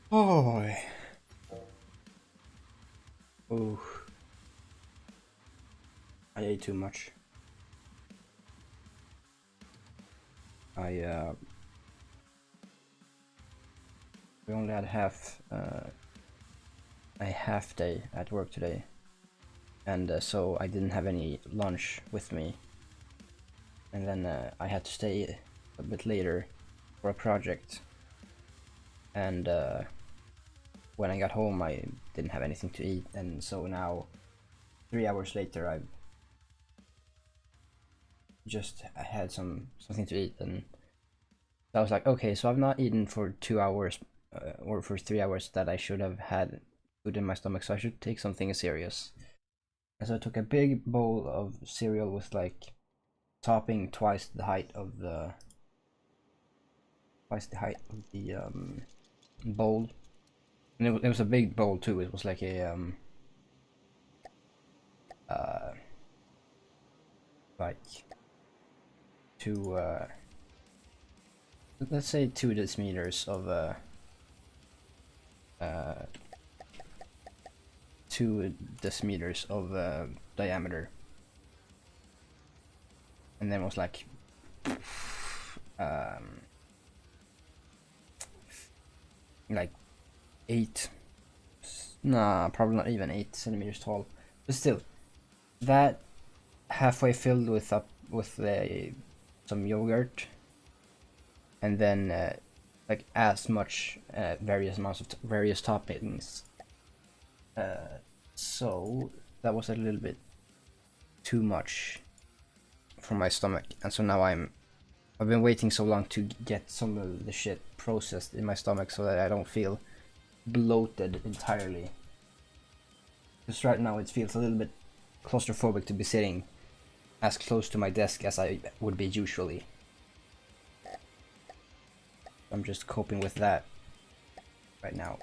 Oh, oh, I ate too much. I we only had a half day at work today, and so I didn't have any lunch with me, and then I had to stay a bit later for a project, and when I got home I didn't have anything to eat, and so now 3 hours later I've just had something to eat, and I was like, okay, so I've not eaten for 2 hours or for 3 hours that I should have had food in my stomach, so I should take something serious. And so I took a big bowl of cereal with like topping twice the height of the bowl, and it was a big bowl too. It was like a uh like two let's say 2 decimeters of uh 2 decimeters of diameter, and then it was um like eight, nah, probably not even 8 centimeters tall, but still, that halfway filled with some yogurt, and then like as much various amounts of various toppings. So that was a little bit too much for my stomach, and so now I've been waiting so long to get some of the shit processed in my stomach so that I don't feel bloated entirely. Because right now it feels a little bit claustrophobic to be sitting as close to my desk as I would be usually. I'm just coping with that right now.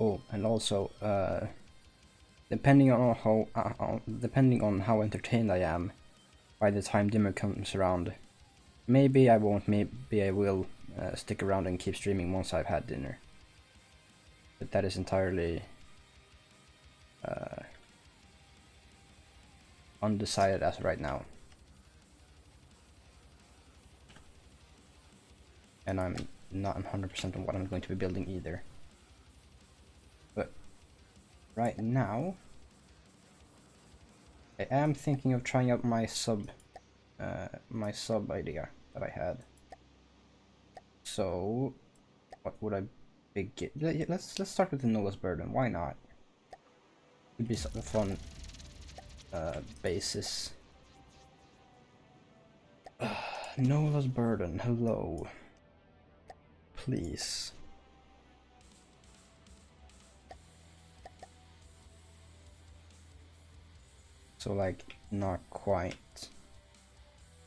Oh, and also, depending on how entertained I am by the time dinner comes around, maybe I won't, maybe I will stick around and keep streaming once I've had dinner. But that is entirely uh, undecided as of right now. And I'm not 100% on what I'm going to be building either. But right now, I am thinking of trying out my sub idea that I had. So, what would I begin? Let's start with the Nola's Burden. Why not? Would be a fun basis. Nola's Burden. Hello. Please. So like not quite.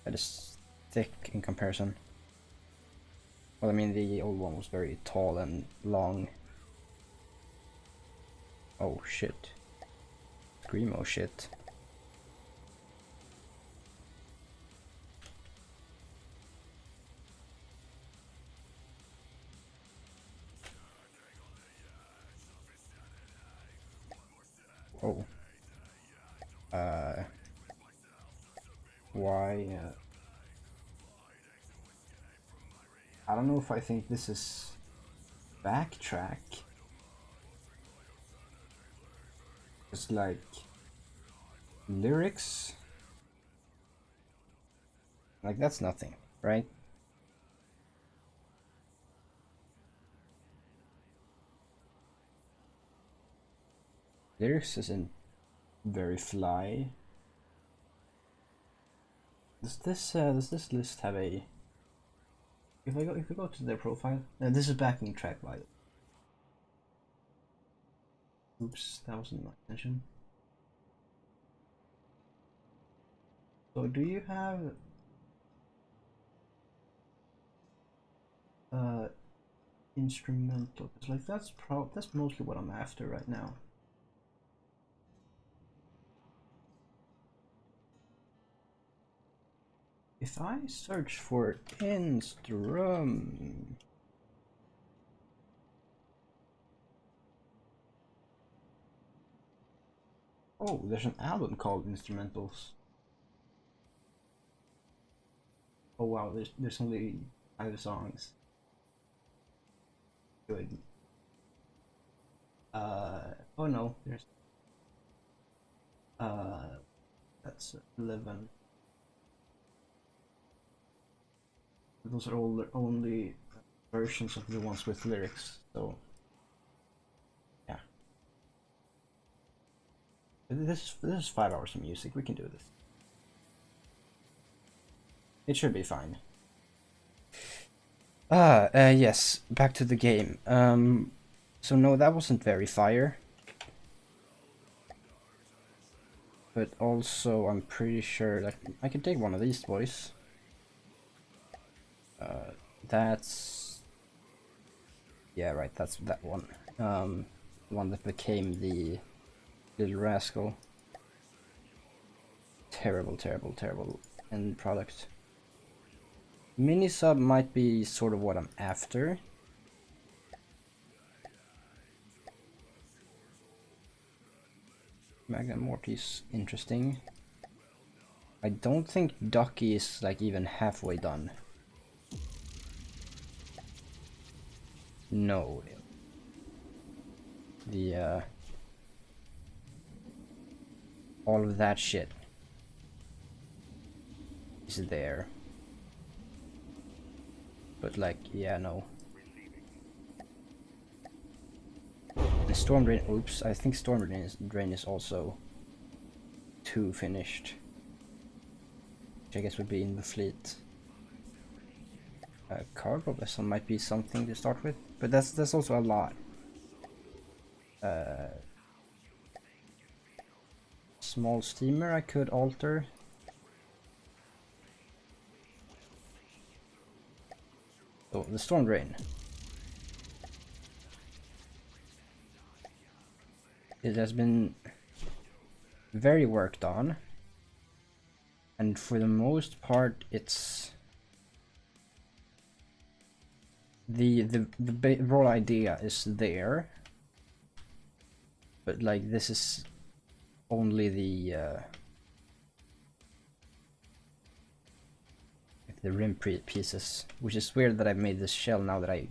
That is thick in comparison. Well, I mean, the old one was very tall and long. Oh shit. Screamo shit. Oh. Why? I don't know if I think this is backtrack. It's like lyrics. Like that's nothing, right? Lyrics isn't very fly. Does this list have a? If we go to their profile, this is backing track by. Oops, that wasn't my intention. So do you have instrumental? Cause like that's mostly what I'm after right now. If I search for instrum, oh, there's an album called Instrumentals. Oh wow, there's only 5 songs. Good. Oh no, there's that's 11. Those are all the only versions of the ones with lyrics, so yeah. This is 5 hours of music. We can do this. It should be fine. Yes. Back to the game. So no, that wasn't very fire. But also, I'm pretty sure that I can take one of these boys. That's... Yeah, right, that's that one. The one that became the little rascal. Terrible, terrible, terrible end product. Mini sub might be sort of what I'm after. Magna Morty's interesting. I don't think Ducky is like even halfway done. No. The all of that shit is there. But like, yeah, no. The Storm Drain, oops, I think Storm Drain is also 2 finished. Which I guess would be in the fleet. Cargo vessel might be something to start with, but that's also a lot. Small steamer I could alter. Oh, the Storm Drain. It has been very worked on, and for the most part it's the raw idea is there, but like this is only the rim pieces, which is weird that I made this shell now that I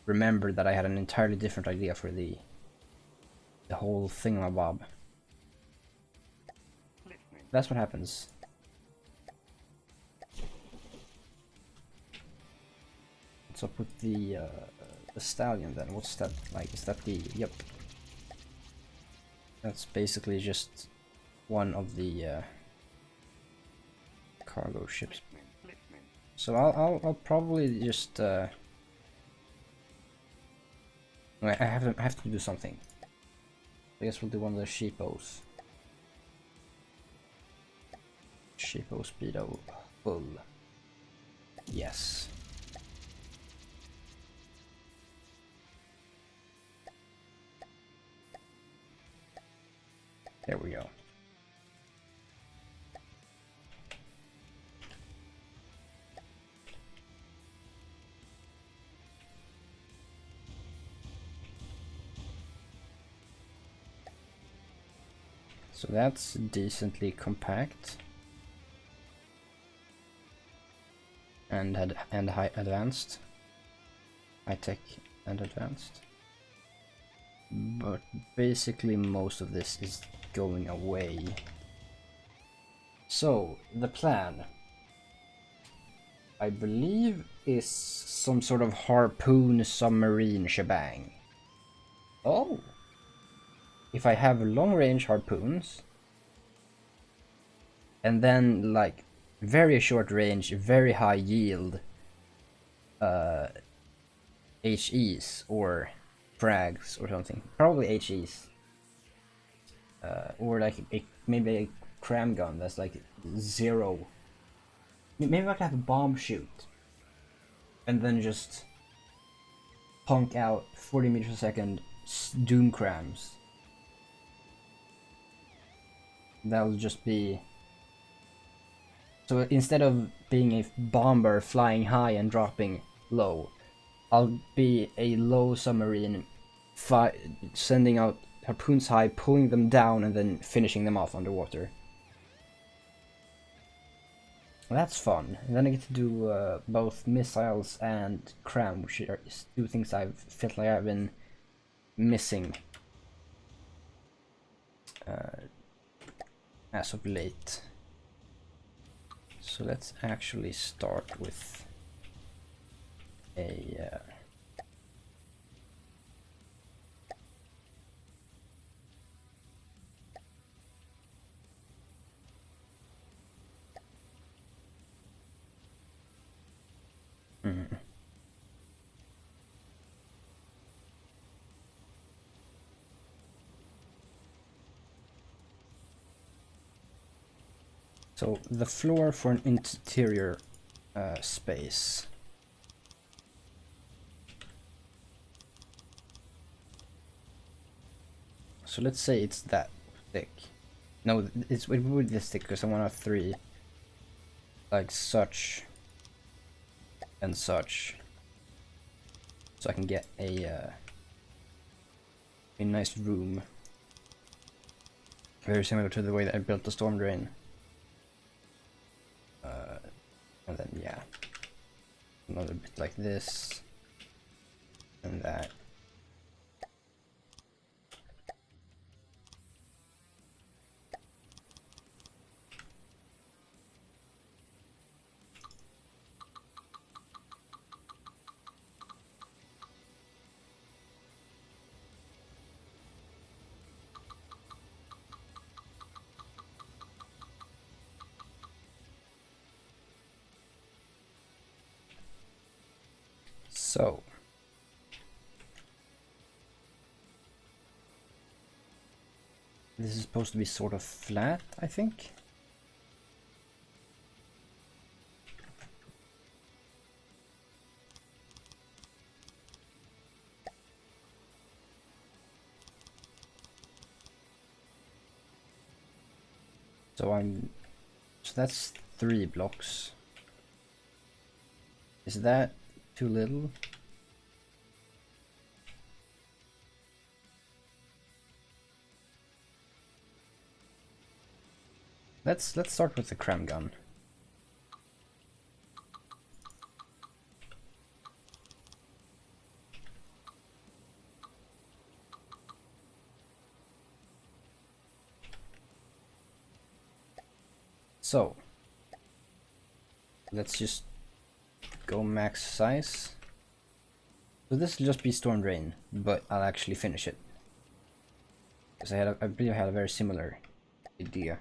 remember that I had an entirely different idea for the whole thingamabob. That's what happens. What's up with the stallion then? What's that like? Is that the... Yep. That's basically just one of the cargo ships. So I'll probably just I have to do something. I guess we'll do one of the sheepos. Sheepo speedo full. Yes. There we go. So that's decently compact and high advanced, high tech and advanced. But basically most of this is going away. So the plan, I believe, is some sort of harpoon submarine shebang. Oh! If I have long range harpoons, and then like very short range, very high yield HEs or frags or something, probably HEs, or like maybe a CRAM gun that's like 0. Maybe I could have a bomb shoot and then just punk out 40 meters a second doom crams. That'll just be... So instead of being a bomber flying high and dropping low, I'll be a low submarine sending out harpoons high, pulling them down, and then finishing them off underwater. That's fun. And then I get to do both missiles and CRAM, which are two things I've felt like I've been missing as of late. So let's actually start with a So the floor for an interior space. So let's say it's that thick. No, it would be this thick because I want to have 3, like such and such, so I can get a nice room, very similar to the way that I built the storm drain. And then yeah, another bit like this and that. So this is supposed to be sort of flat, I think. So that's 3 blocks. Is that too little? Let's start with the CRAM gun. So let's just go max size. So this will just be storm drain, but I'll actually finish it because I believe I had a very similar idea.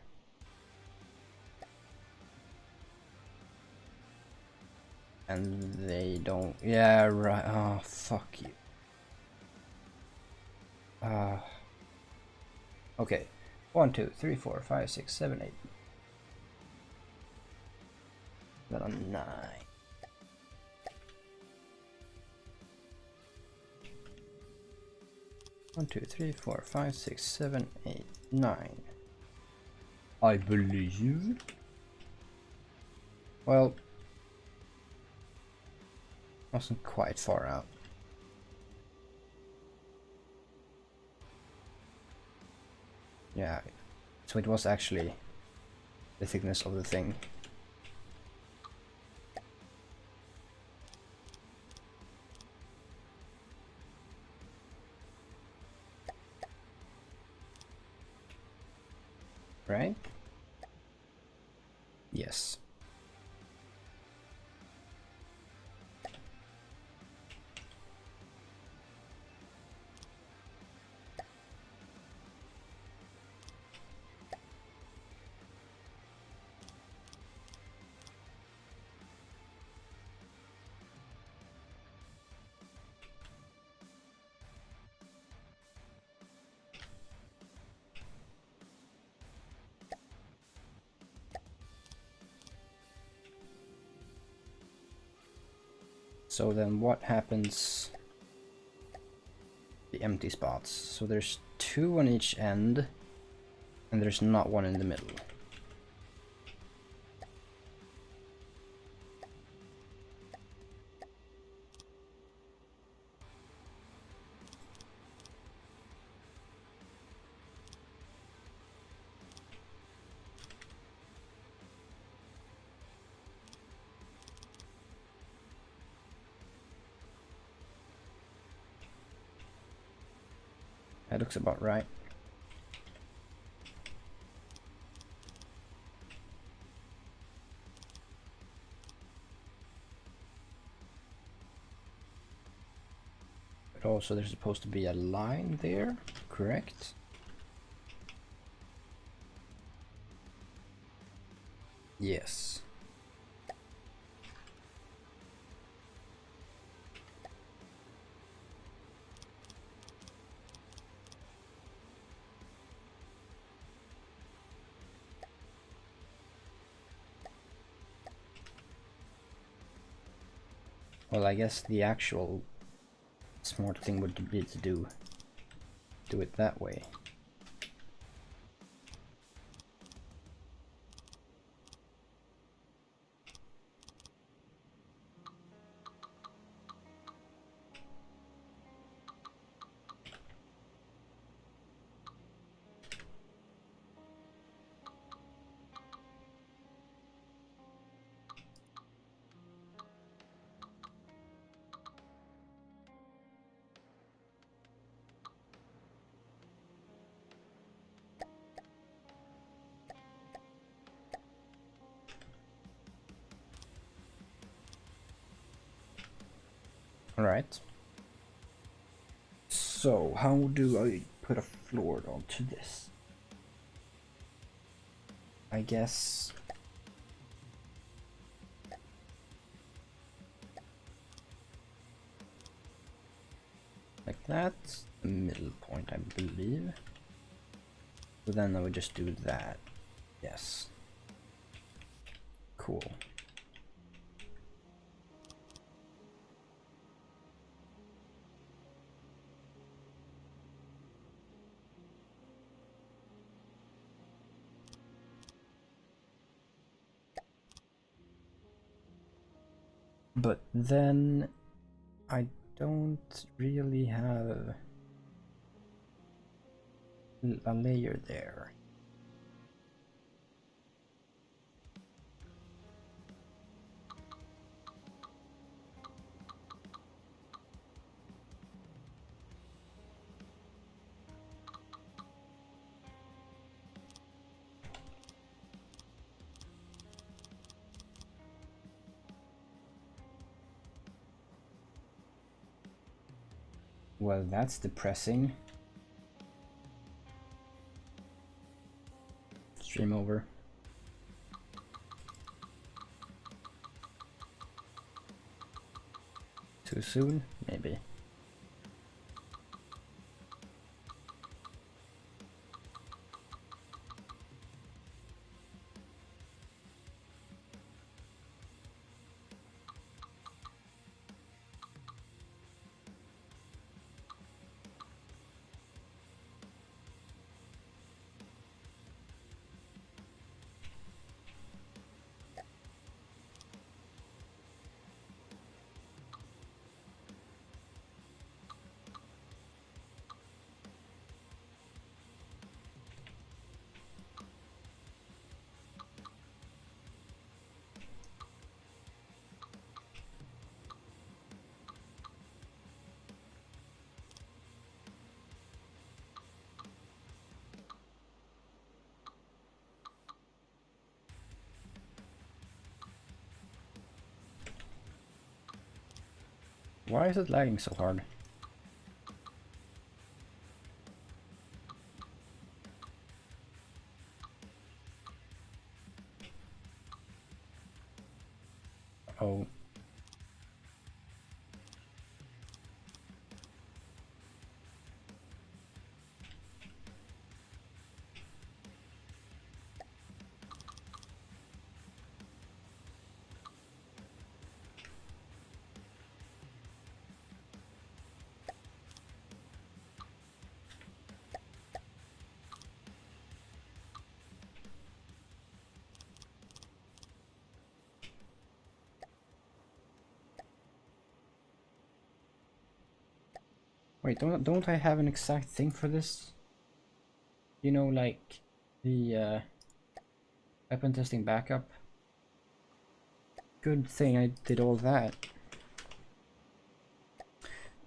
And they don't. Yeah, right. Oh, fuck you. Okay. 1, 2, 3, 4, 5, 6, 7, 8. Then on 9. 1, 2, 3, 4, 5, 6, 7, 8, 9. I believe. Well, wasn't quite far out. Yeah, so it was actually the thickness of the thing. Right? Yes. So then what happens? The empty spots. So there's 2 on each end, and there's not one in the middle. That looks about right. But also there's supposed to be a line there, correct? Yes. Well, I guess the actual smart thing would be to do it that way. Alright. So, how do I put a floor onto this? I guess... like that. The middle point, I believe. So then I would just do that. Yes. Cool. But then I don't really have a layer there. Well, that's depressing. Stream over. Too soon? Maybe. Why is it lagging so hard? Oh. Wait, don't I have an exact thing for this? You know, like the weapon testing backup. Good thing I did all that.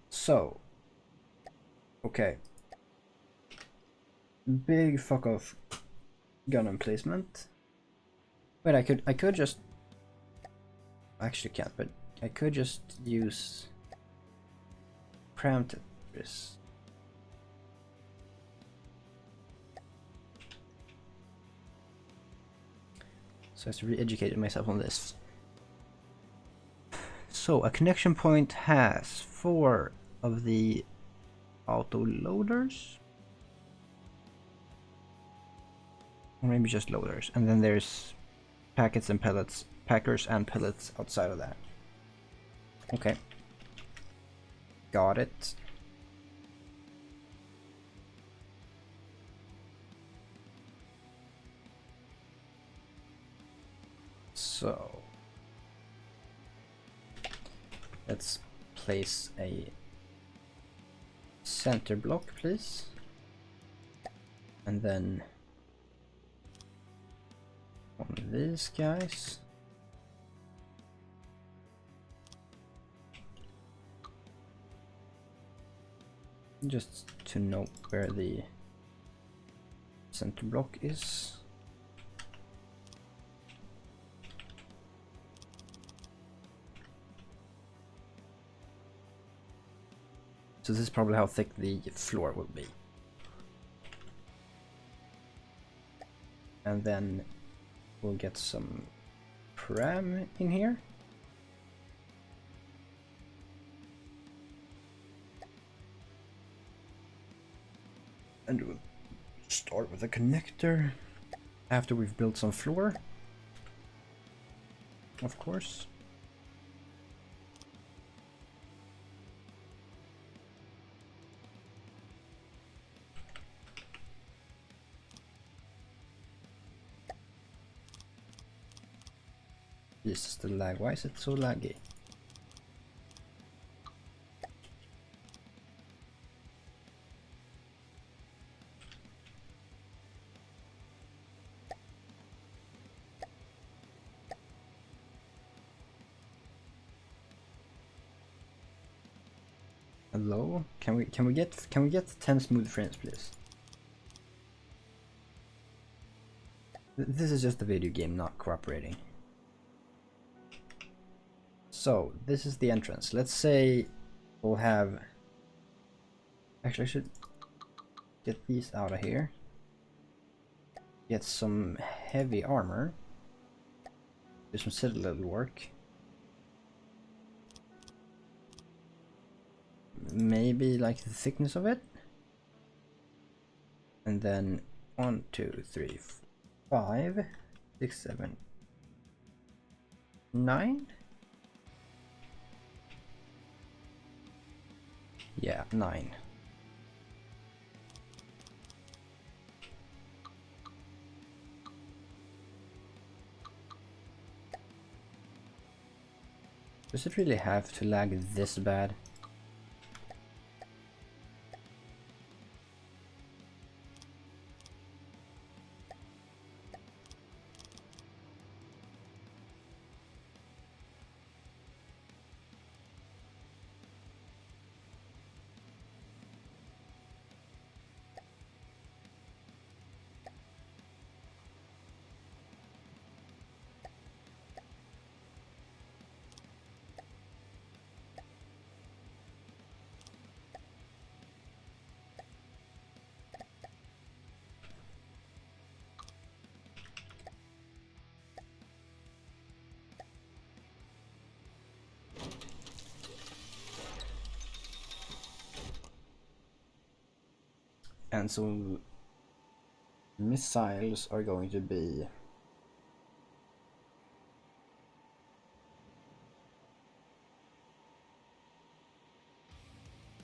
So, okay. Big fuck off gun emplacement. Wait, I could just actually can't, but I could just use CRAM to this. So I have to re-educate myself on this. So a connection point has 4 of the auto loaders, or maybe just loaders, and then there's packets and pellets, packers and pellets outside of that. Okay, got it. So let's place a center block, please, and then on these guys. Just to know where the center block is. So this is probably how thick the floor will be. And then we'll get some CRAM in here. And we'll start with a connector after we've built some floor, of course. This is the lag. Why is it so laggy? Hello? Can we get 10 smooth frames, please? This is just a video game not cooperating. So this is the entrance. Let's say we'll have. Actually, I should get these out of here. Get some heavy armor. Do some citadel work. Maybe like the thickness of it. And then 1, 2, 3, 5, 6, 7, 9. Yeah, 9. Does it really have to lag this bad? And so missiles are going to be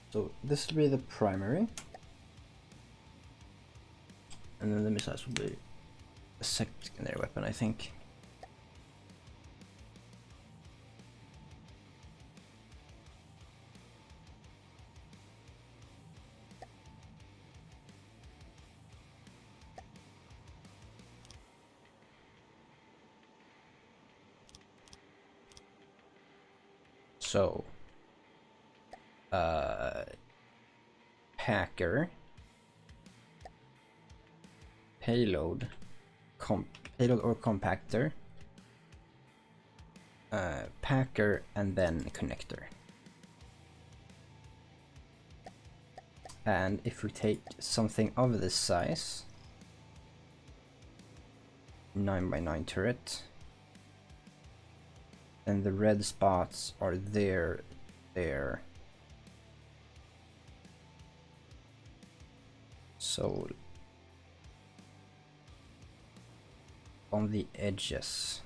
so this will be the primary, and then the missiles will be a secondary weapon, I think. So, packer, payload or compactor, packer, and then connector. And if we take something of this size, 9x9 turret, and the red spots are there. So on the edges.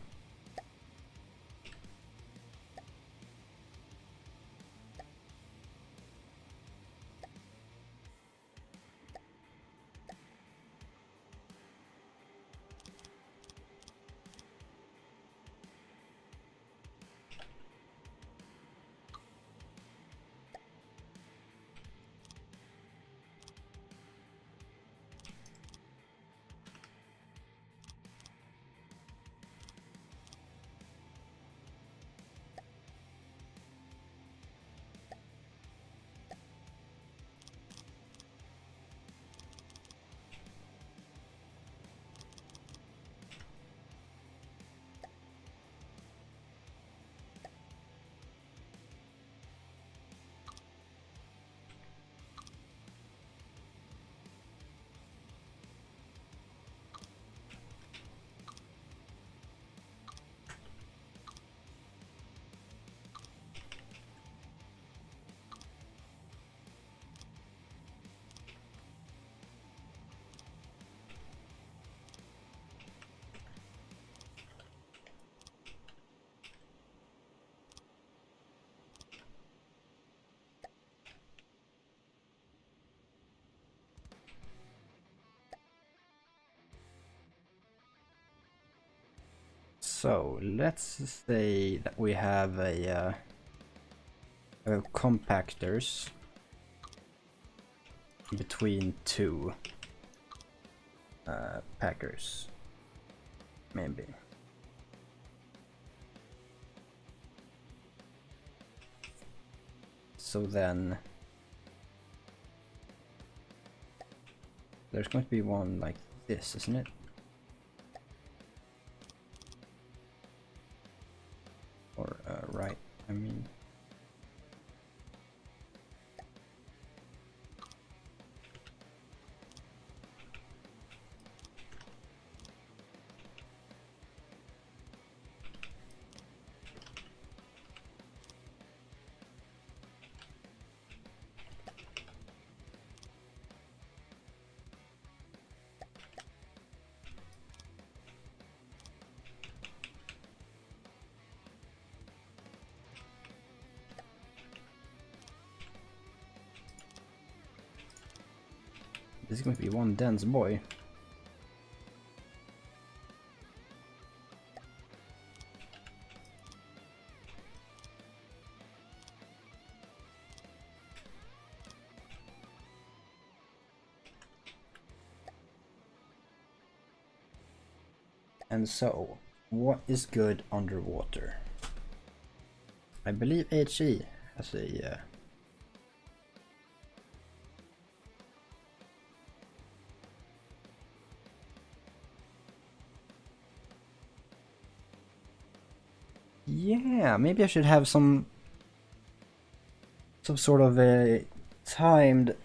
So let's say that we have a compactors between two packers, maybe. So then there's going to be one like this, isn't it? Or right, I mean. This is going to be one dense boy. And so, what is good underwater? I believe HE has a yeah, maybe I should have some sort of a timed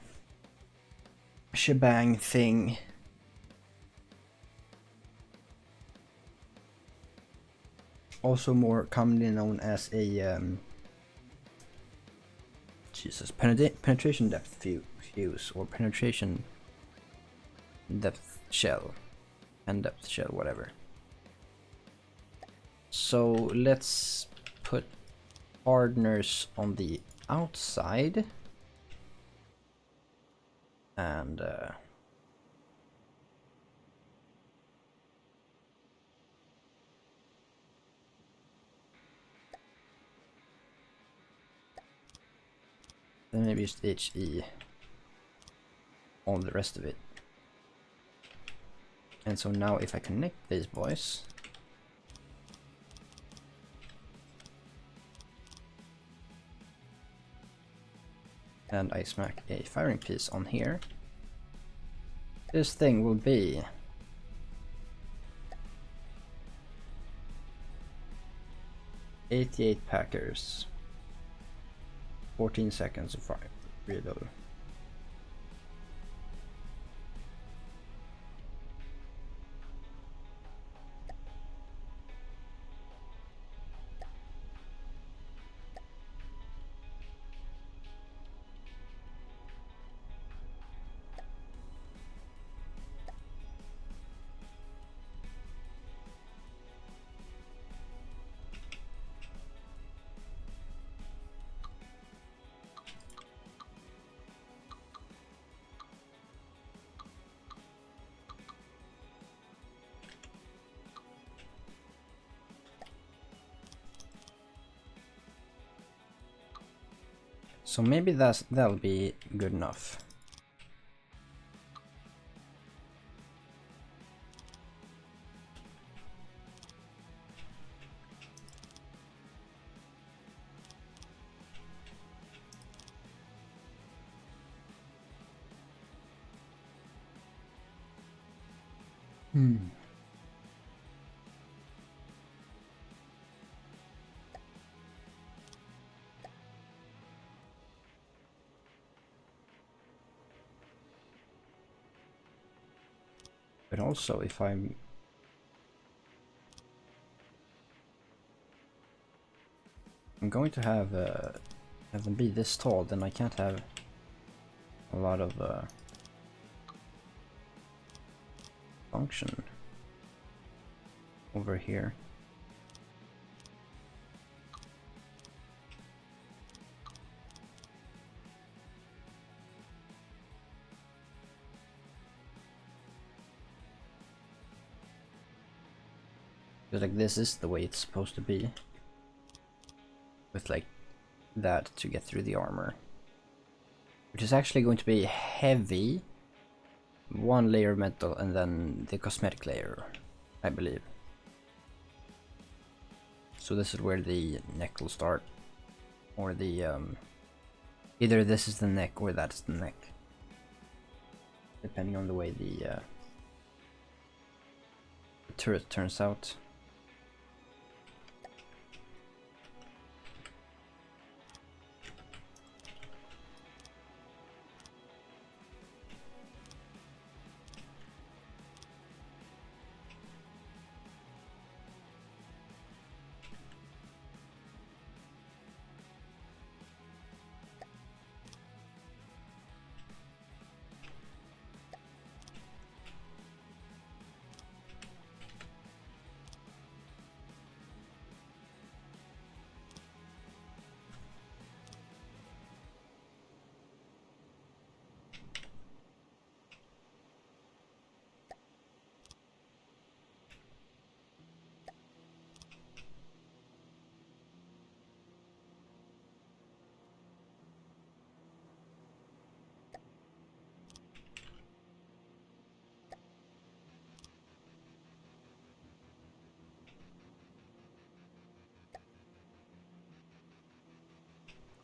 shebang thing. Also more commonly known as a penetration depth fuse or penetration depth shell and depth shell, whatever. So let's put hardeners on the outside and then maybe just HE on the rest of it. And so now if I connect these boys, and I smack a firing piece on here, this thing will be $88 Packers, 14 seconds of fire reload. So maybe that'll be good enough. But also, if I'm going to have them be this tall, then I can't have a lot of function over here. Because like this is the way it's supposed to be, with like that to get through the armor, which is actually going to be heavy, one layer of metal and then the cosmetic layer, I believe. So this is where the neck will start, or the either this is the neck or that's the neck, depending on the way the turret turns out.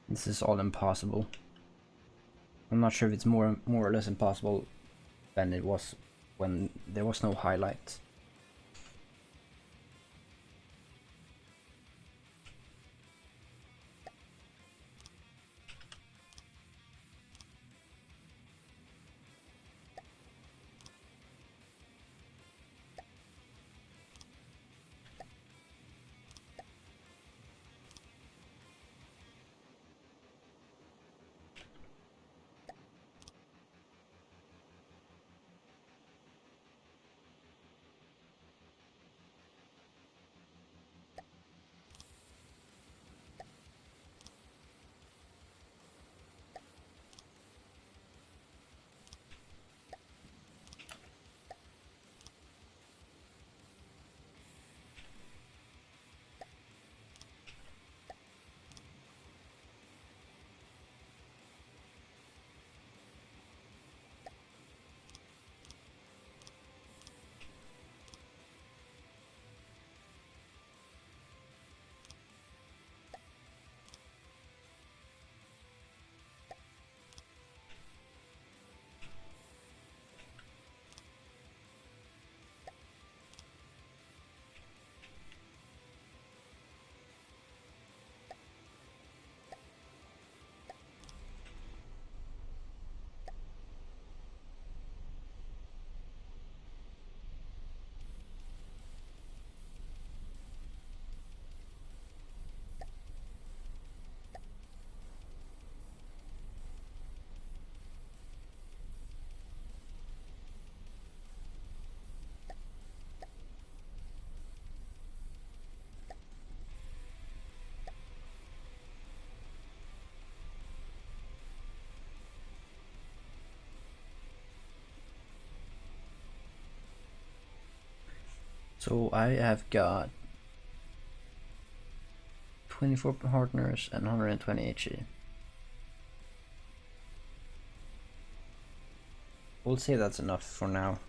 This is all impossible. I'm not sure if it's more or less impossible than it was when there was no highlight. So I have got 24 partners and 120 HE. We'll say that's enough for now.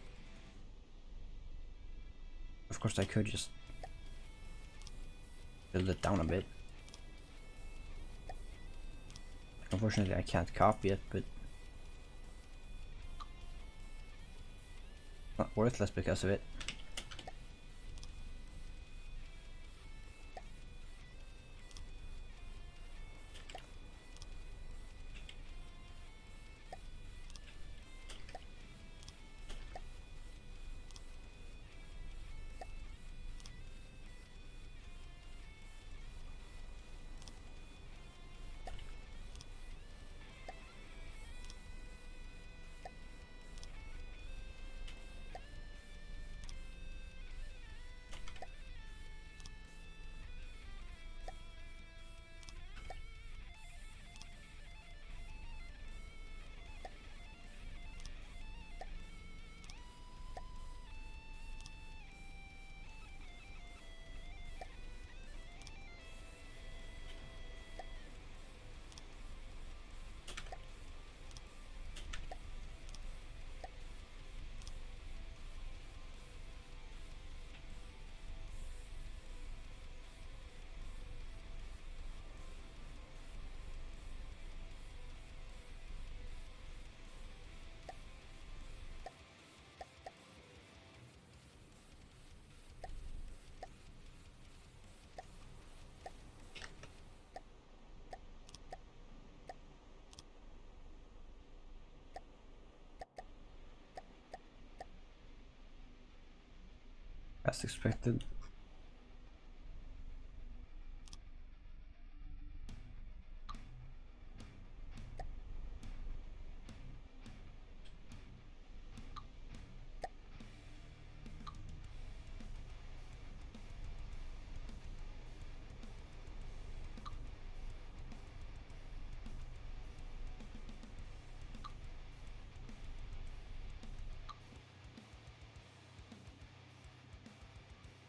Of course I could just build it down a bit. Unfortunately I can't copy it, but not worthless because of it. As expected.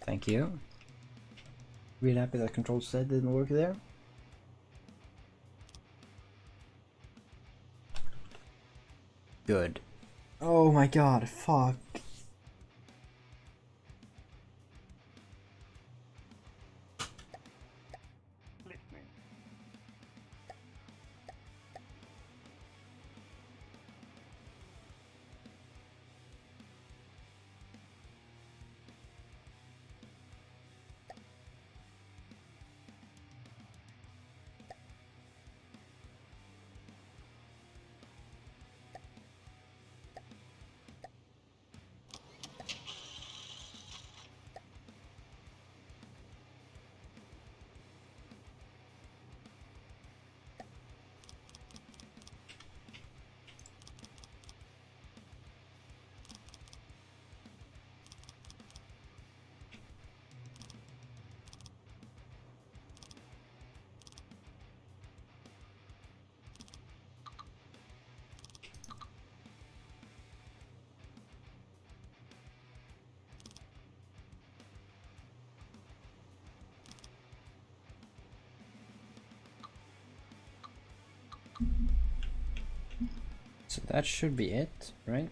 Thank you. Really happy that control set didn't work there. Good. Oh my god, fuck. So that should be it, right?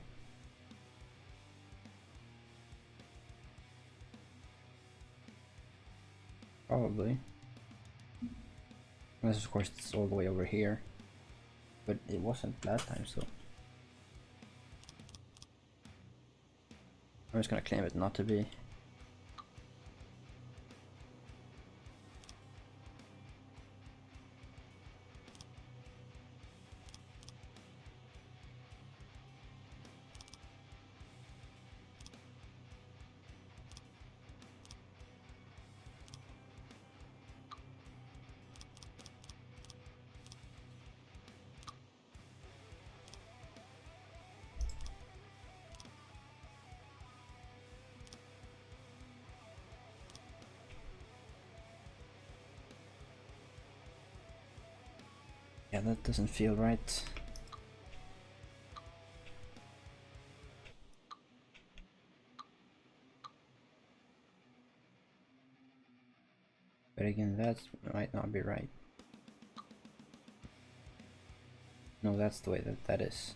Probably. Unless of course it's all the way over here. But it wasn't last time, so I'm just gonna claim it not to be. Yeah, that doesn't feel right. But again, that might not be right. No, that's the way that is.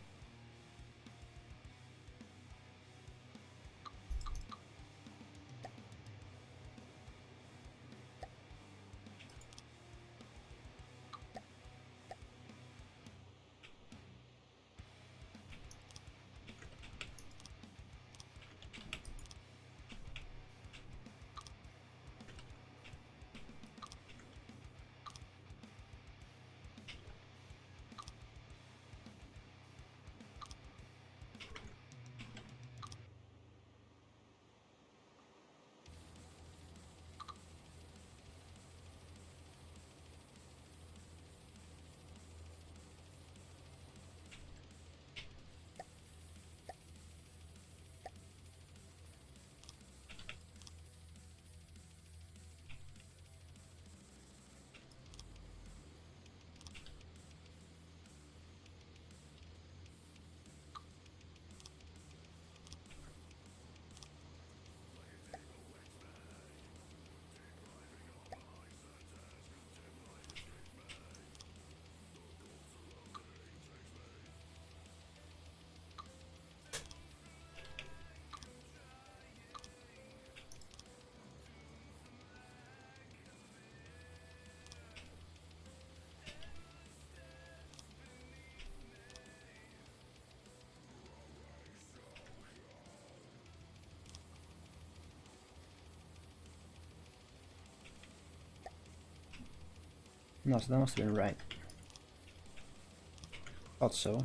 No, so that must have been right. Thought so.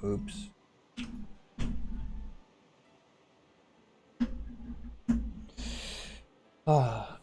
Oops. Ah.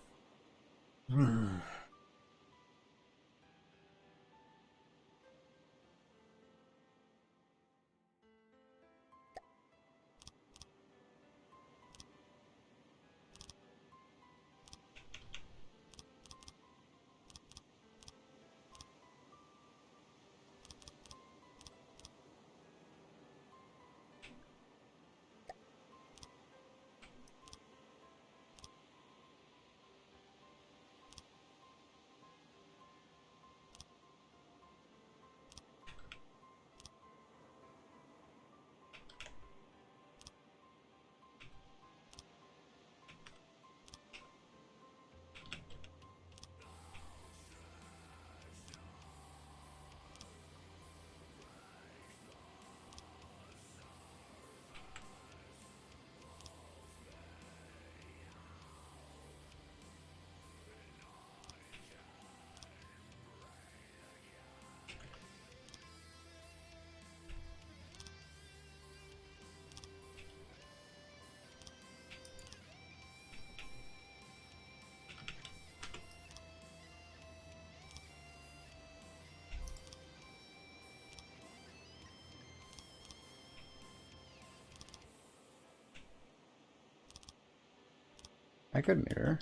I could mirror.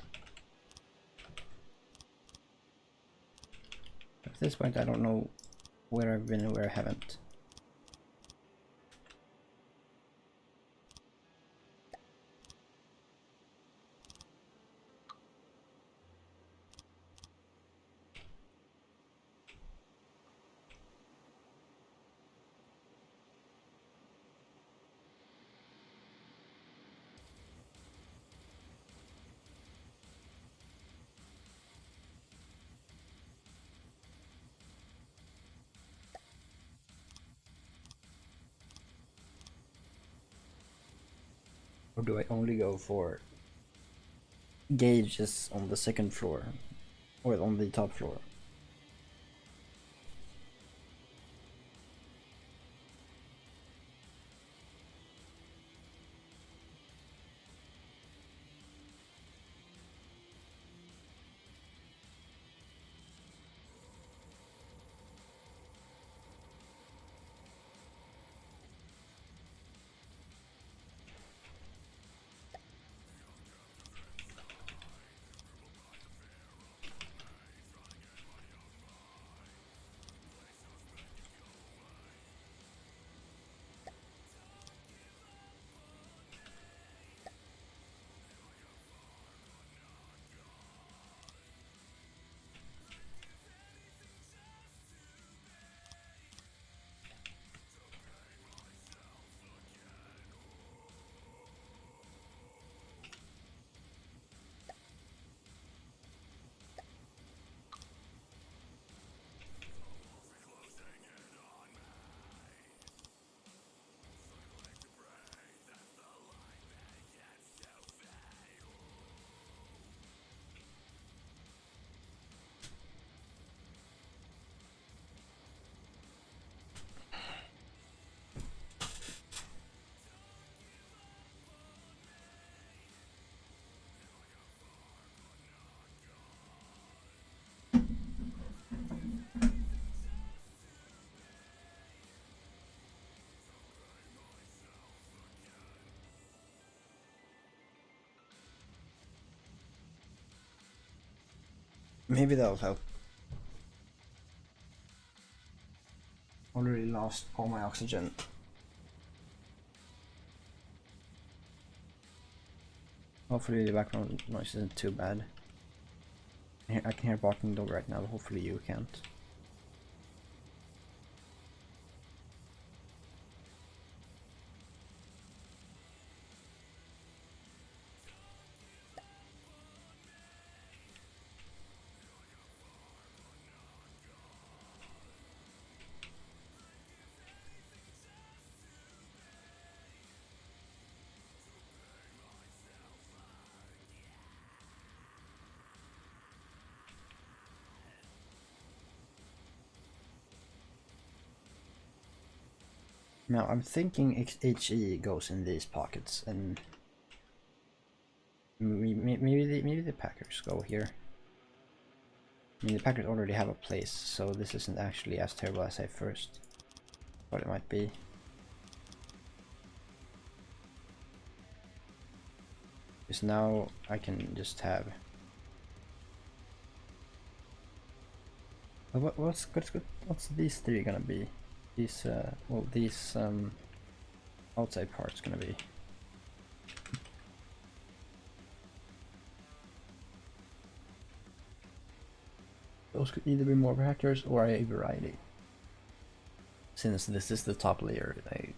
At this point, I don't know where I've been and where I haven't. Or do I only go for gauges on the second floor or on the top floor? Maybe that'll help. Already lost all my oxygen. Hopefully the background noise isn't too bad. I can hear barking dog right now, but hopefully you can't. Now I'm thinking HE goes in these pockets, and maybe the Packers go here. I mean, the Packers already have a place, so this isn't actually as terrible as I first thought it might be. Because now I can just have. What's these three gonna be? These well, these outside parts gonna be. Those could either be more hackers or a variety. Since this is the top layer, I'm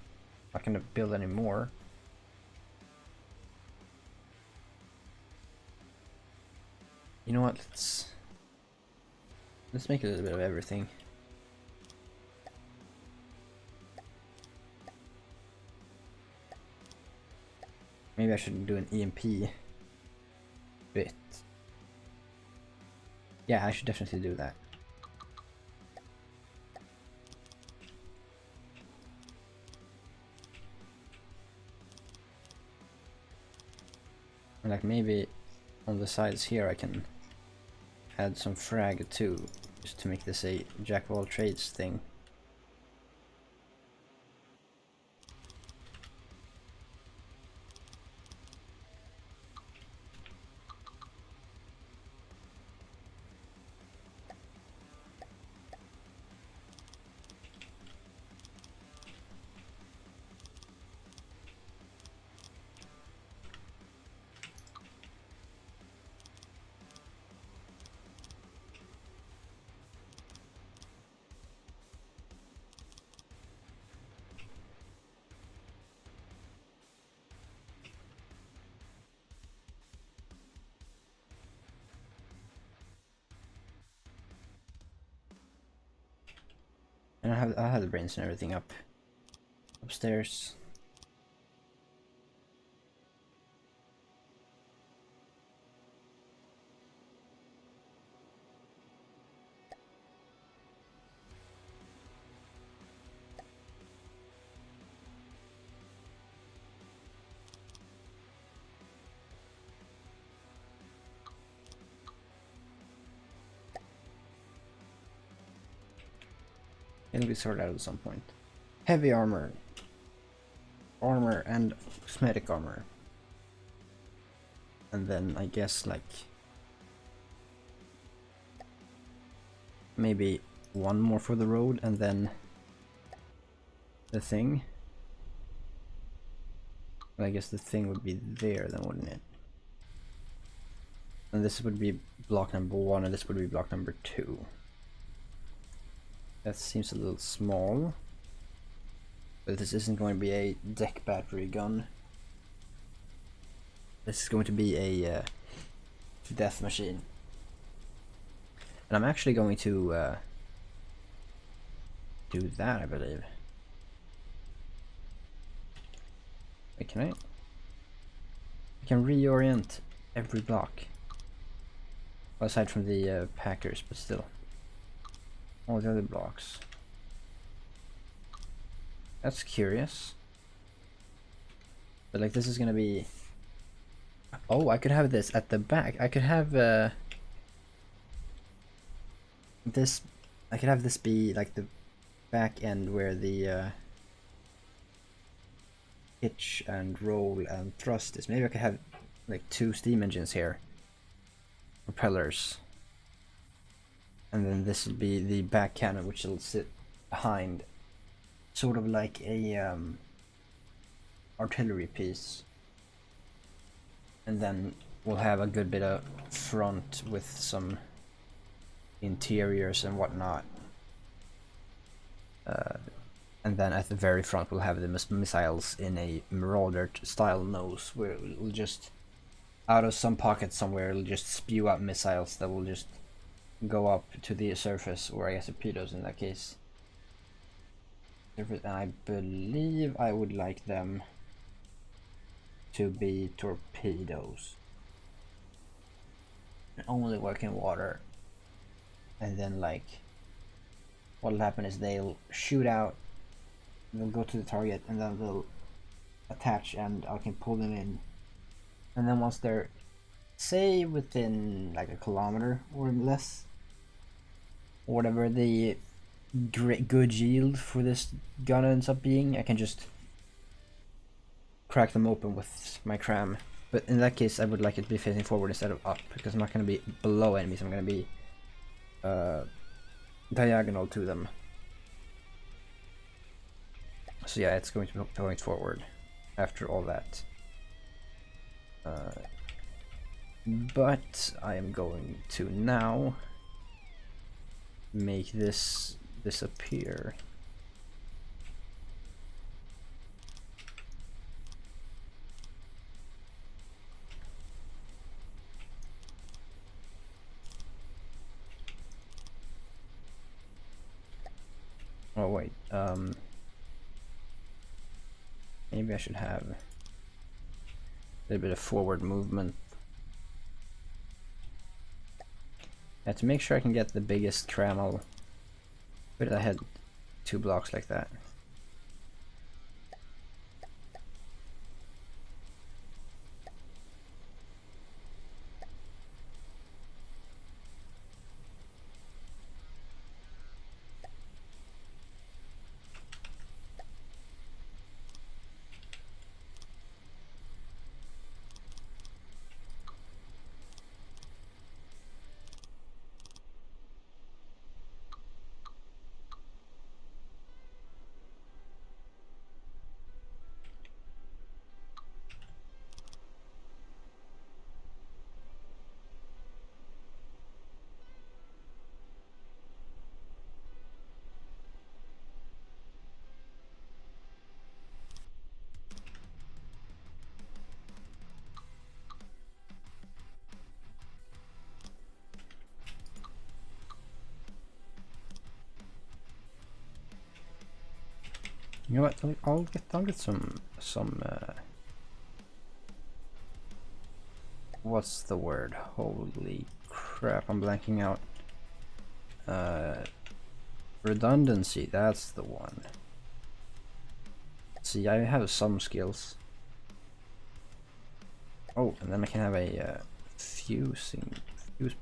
not gonna build any more. You know what? Let's make a little bit of everything. Maybe I should do an EMP bit. Yeah, I should definitely do that. And like maybe on the sides here I can add some frag too, just to make this a jack of all trades thing. And I have the brains and everything upstairs. It'll be sorted out at some point. Heavy armor. Armor and cosmetic armor. And then I guess like maybe one more for the road and then the thing. Well, I guess the thing would be there then, wouldn't it? And this would be block number 1 and this would be block number 2. That seems a little small. But this isn't going to be a deck battery gun. This is going to be a death machine. And I'm actually going to do that, I believe. Wait, can I? I can reorient every block. Well, aside from the packers, but still. All the other blocks. That's curious. But like this is gonna be... Oh, I could have this at the back. I could have this... I could have this be like the back end where the pitch and roll and thrust is. Maybe I could have like 2 steam engines here. Propellers. And then this will be the back cannon, which will sit behind, sort of like a artillery piece. And then we'll have a good bit of front with some interiors and whatnot. And then at the very front we'll have the missiles in a Marauder style nose, where it will just, out of some pocket somewhere, it'll just spew out missiles that will just go up to the surface, or I guess torpedoes in that case. And I believe I would like them to be torpedoes. Only work in water. And then like, what'll happen is they'll shoot out, they'll go to the target, and then they'll attach and I can pull them in. And then once they're, say, within like a kilometer or less, or whatever the good yield for this gun ends up being, I can just crack them open with my CRAM. But in that case I would like it to be facing forward instead of up, because I'm not going to be below enemies, I'm going to be diagonal to them. So yeah, it's going to be going forward after all that. But I am going to now make this disappear. Oh wait, maybe I should have a little bit of forward movement. To make sure I can get the biggest CRAM, but I had 2 blocks like that. You know what? I'll get some what's the word? Holy crap! I'm blanking out. Redundancy. That's the one. See, I have some skills. Oh, and then I can have a fuse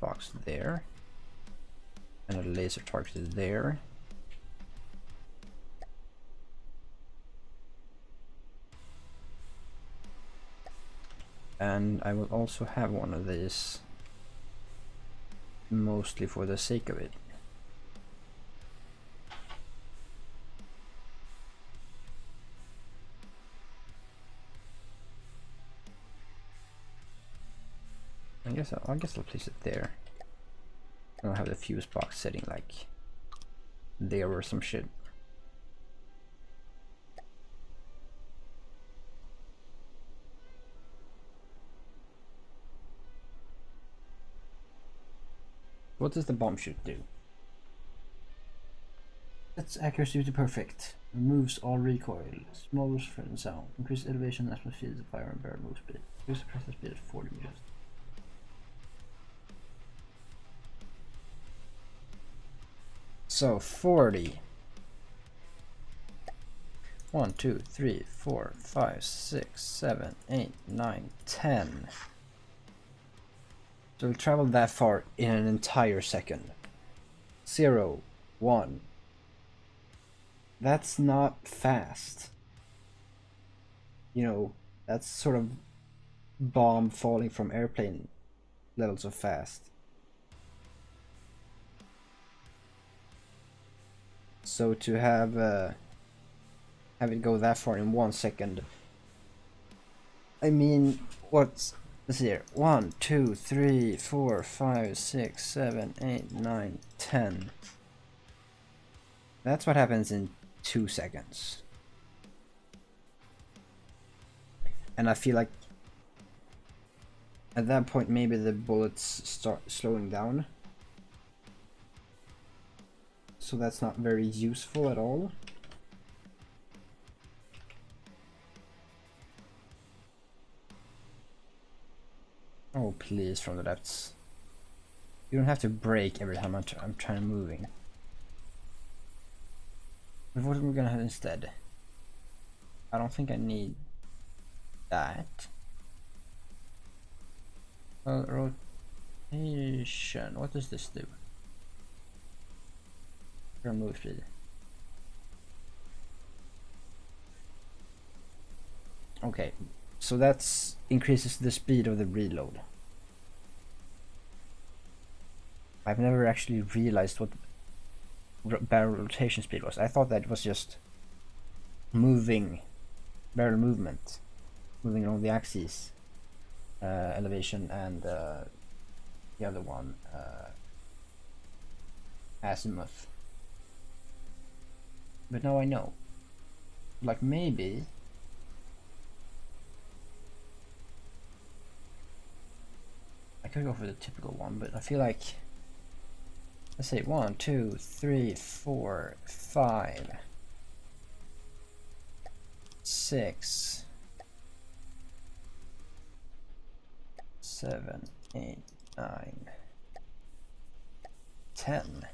box there, and a laser target there. And I will also have one of these, mostly for the sake of it. I guess I'll place it there. I'll have the fuse box setting like there or some shit. What does the bomb shoot do? Its accuracy to perfect. Removes all recoil. Smallest friend sound. Increase elevation as much speed as the fire and barrel move speed. Increase the pressure speed at 40 meters. So 40. 1, 2, 3, 4, 5, 6, 7, 8, 9, 10. So we'll travel that far in an entire second. 0, 1. That's not fast. You know, that's sort of bomb falling from airplane levels of fast. So to have it go that far in 1 second, I mean, let's see here. 1, 2, 3, 4, 5, 6, 7, 8, 9, 10. That's what happens in 2 seconds. And I feel like at that point maybe the bullets start slowing down. So that's not very useful at all. Oh please, from the depths. You don't have to brake every time I'm trying to moving. But what are we gonna have instead? I don't think I need that. Rotation. What does this do? Move speed. Okay, so that's increases the speed of the reload. I've never actually realized what barrel rotation speed was. I thought that was just moving, barrel movement, moving along the axis, elevation, and the other one, azimuth. But now I know. Like maybe I could go for the typical one, but I feel like, let's say 1, 2, 3, 4, 5, 6, 7, 8, 9, 10.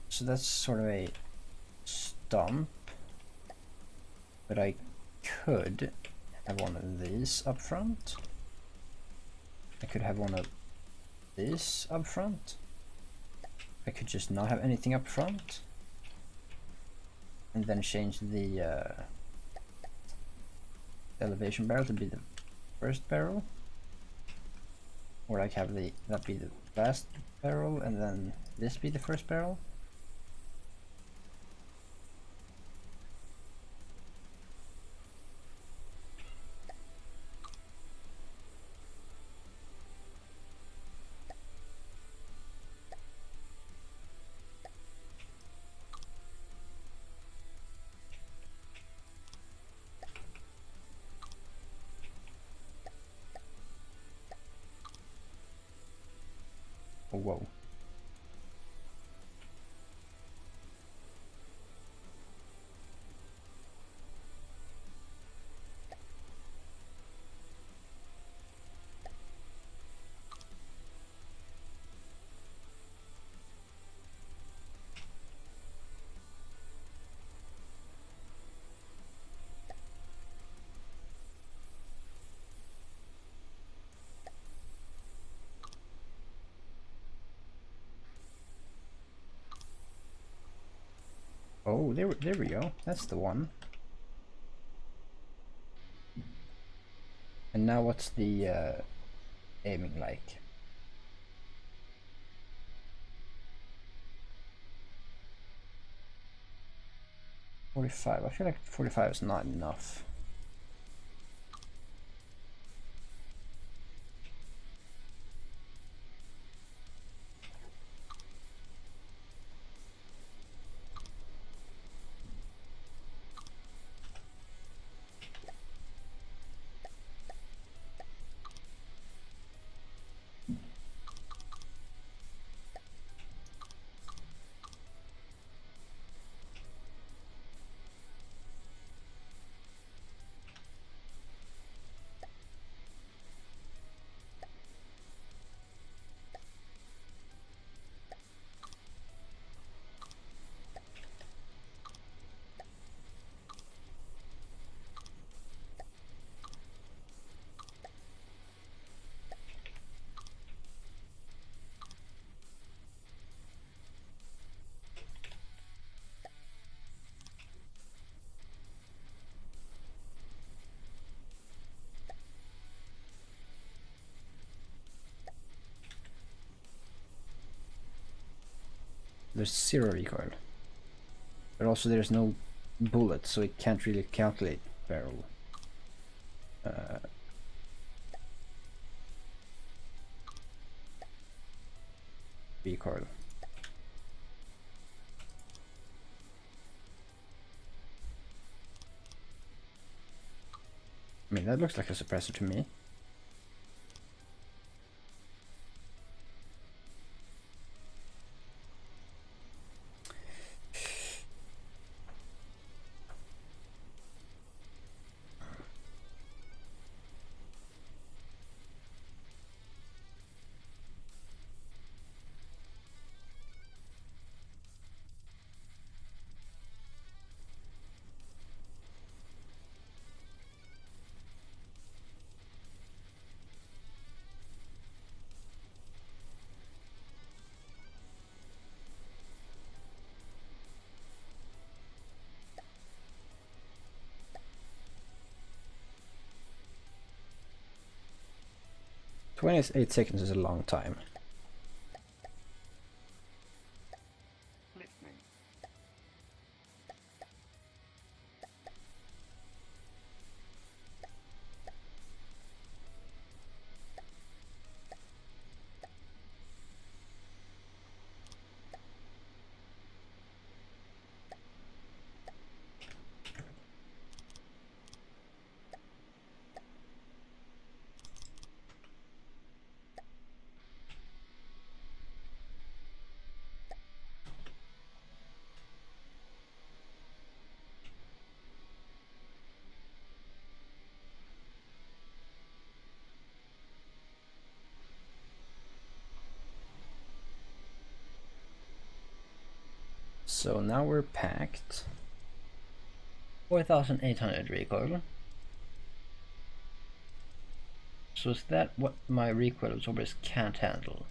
So that's sort of a stump, but I could have one of these up front. I could have one of these up front. I could just not have anything up front, and then change the elevation barrel to be the first barrel, or like have that be the last barrel, and then this be the first barrel. Oh, whoa. Oh, there we go. That's the one. And now what's the aiming like? .45. I feel like 45 is not enough. There's 0 recoil. But also there's no bullet, so it can't really calculate barrel. Recoil. I mean, that looks like a suppressor to me. "28 seconds is a long time. So now we're packed. 4,800 recoil. So is that what my recoil absorbers can't handle?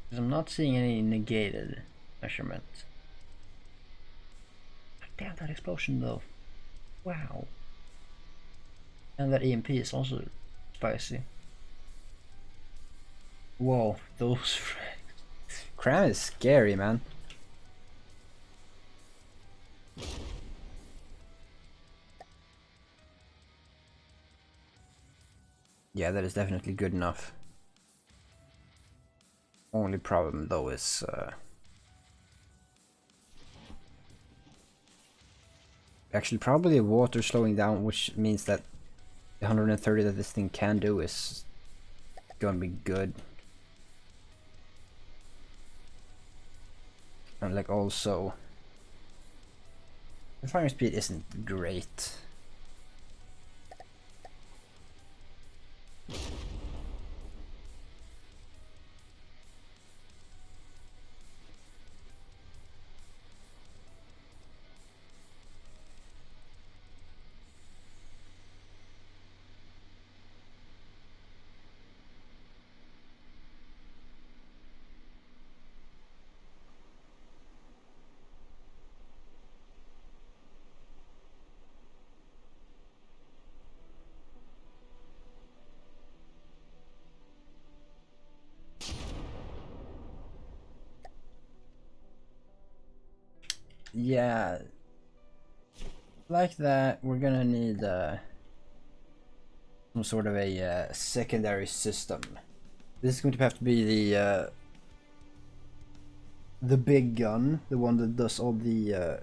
Because I'm not seeing any negated measurement. Damn, that explosion though. Wow. And that EMP is also spicy. Whoa, those CRAM is scary, man. Yeah, that is definitely good enough. Only problem though is actually probably water slowing down, which means that the 130 that this thing can do is gonna be good. And like also the firing speed isn't great. yeah, like that, we're gonna need some sort of a secondary system. This is going to have to be the big gun, the one that does all the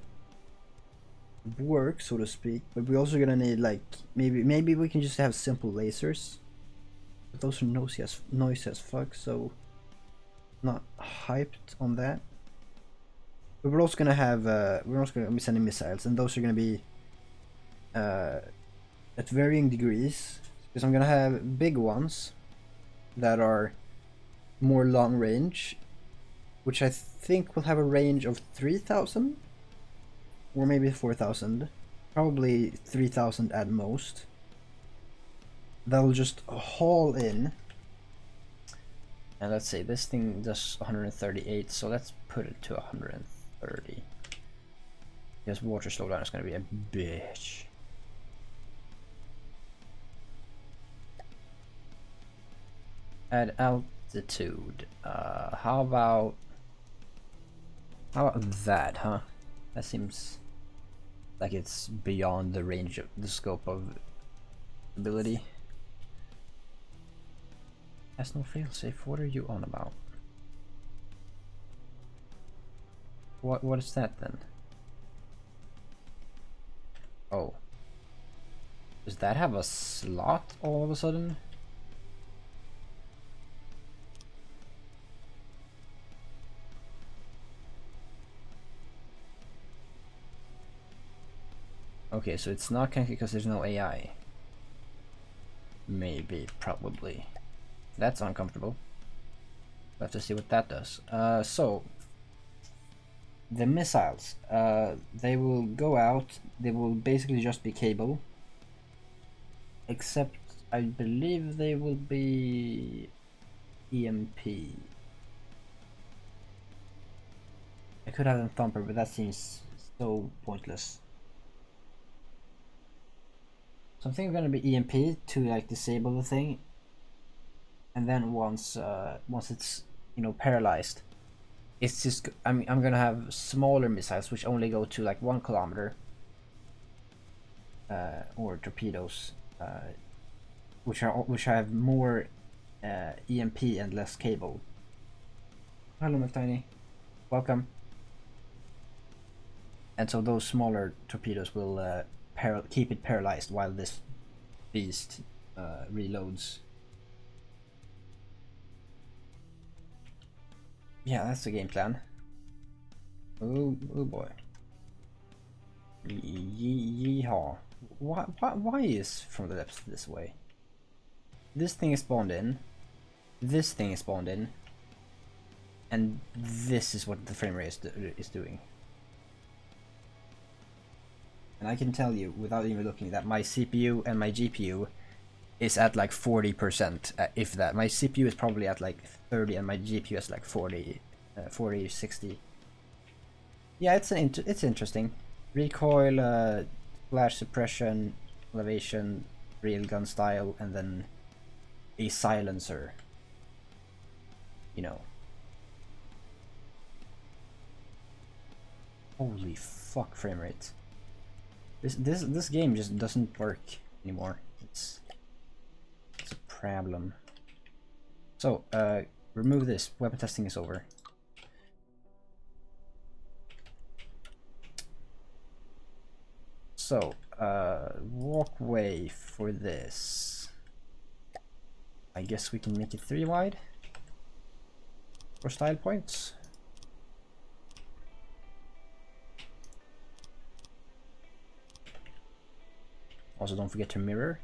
work, so to speak. But we're also gonna need like maybe we can just have simple lasers. But those are noisy as fuck, so not hyped on that. But we're also gonna have we're also gonna be sending missiles, and those are gonna be at varying degrees. Because I'm gonna have big ones that are more long range, which I think will have a range of 3,000 or maybe 4,000, probably 3,000 at most. That'll just haul in. And let's say this thing does 138, so let's put it to 130. Because water slowdown is gonna be a bitch. At altitude, how about that, huh? That seems like it's beyond the range of the scope of ability. Has no failsafe. What are you on about? What is that then? Oh. Does that have a slot all of a sudden? Okay, so it's not connected because there's no AI. Maybe, probably. That's uncomfortable. We'll have to see what that does. So the missiles, they will go out. They will basically just be cable. Except, I believe they will be EMP. I could have them thumper, but that seems so pointless. So I think I'm gonna be EMP to like disable the thing, and then once it's paralyzed, it's just I'm gonna have smaller missiles which only go to like 1 kilometer, or torpedoes, which have more EMP and less cable. Hello, McTiny, welcome. And so those smaller torpedoes will keep it paralyzed while this beast reloads. Yeah, that's the game plan. Oh boy. Yeehaw. Why is From the Depths this way? This thing is spawned in. This thing is spawned in. And this is what the frame rate is doing. And I can tell you, without even looking, that my CPU and my GPU is at like 40%, if that. My CPU is probably at like 30 and my GPU is like 40, 60. Yeah, it's interesting. Recoil, flash suppression, elevation, railgun style, and then a silencer. Holy fuck, frame rate. This game just doesn't work anymore. It's a problem. So, remove this. Weapon testing is over. So, walkway for this. I guess we can make it 3 wide for style points. Also, don't forget to mirror.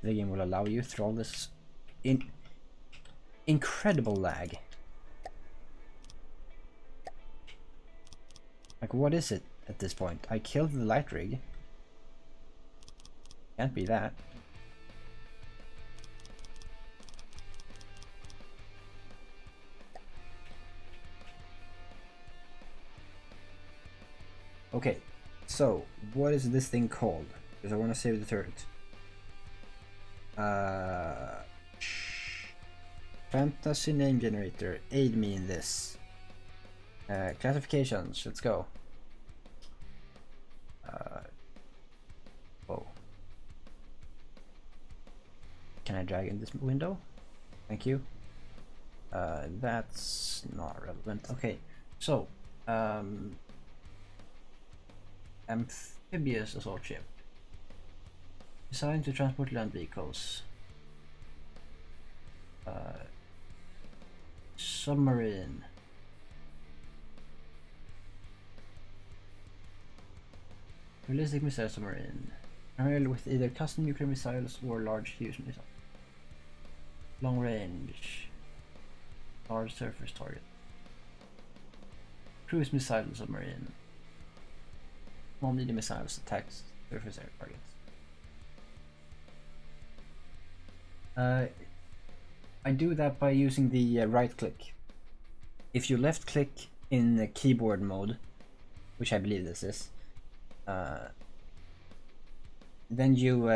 The game will allow you through all this incredible lag. Like, what is it at this point? I killed the light rig. Can't be that. Okay, so what is this thing called? Because I want to save the turret. Fantasy name generator, aid me in this. Classifications, let's go. Whoa. Can I drag in this window? Thank you. That's not relevant. Okay, so amphibious assault ship. Designed to transport land vehicles. Submarine. Ballistic missile submarine. Primarily with either custom nuclear missiles or large fusion missiles. Long range. Large surface target. Cruise missile submarine. Small medium missiles attacks surface air targets. I do that by using the right click. If you left click in the keyboard mode, which I believe this is, then you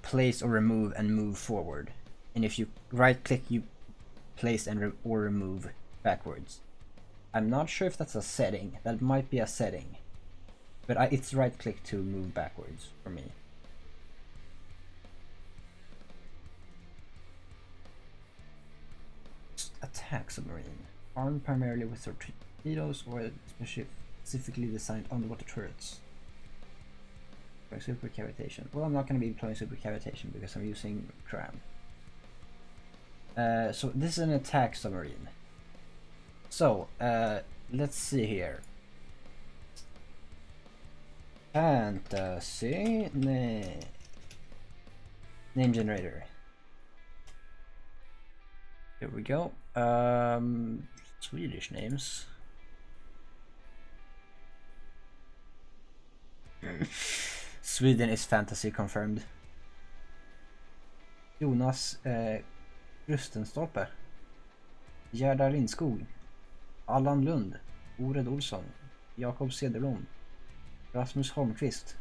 place or remove and move forward. And if you right click, you place and or remove backwards. I'm not sure if that's a setting. That might be a setting. But it's right click to move backwards for me. Attack submarine. Armed primarily with torpedoes or specifically designed underwater turrets. Super cavitation. Well, I'm not going to be employing super cavitation because I'm using CRAM. So this is an attack submarine. So let's see here. Fantasy name generator. Here we go. Swedish names. Sweden is fantasy confirmed. Jonas Rustenstolpe. Gerda Lindskog. Allan Lund. Ored Olsson. Jakob Cederblom. Rasmus Holmqvist.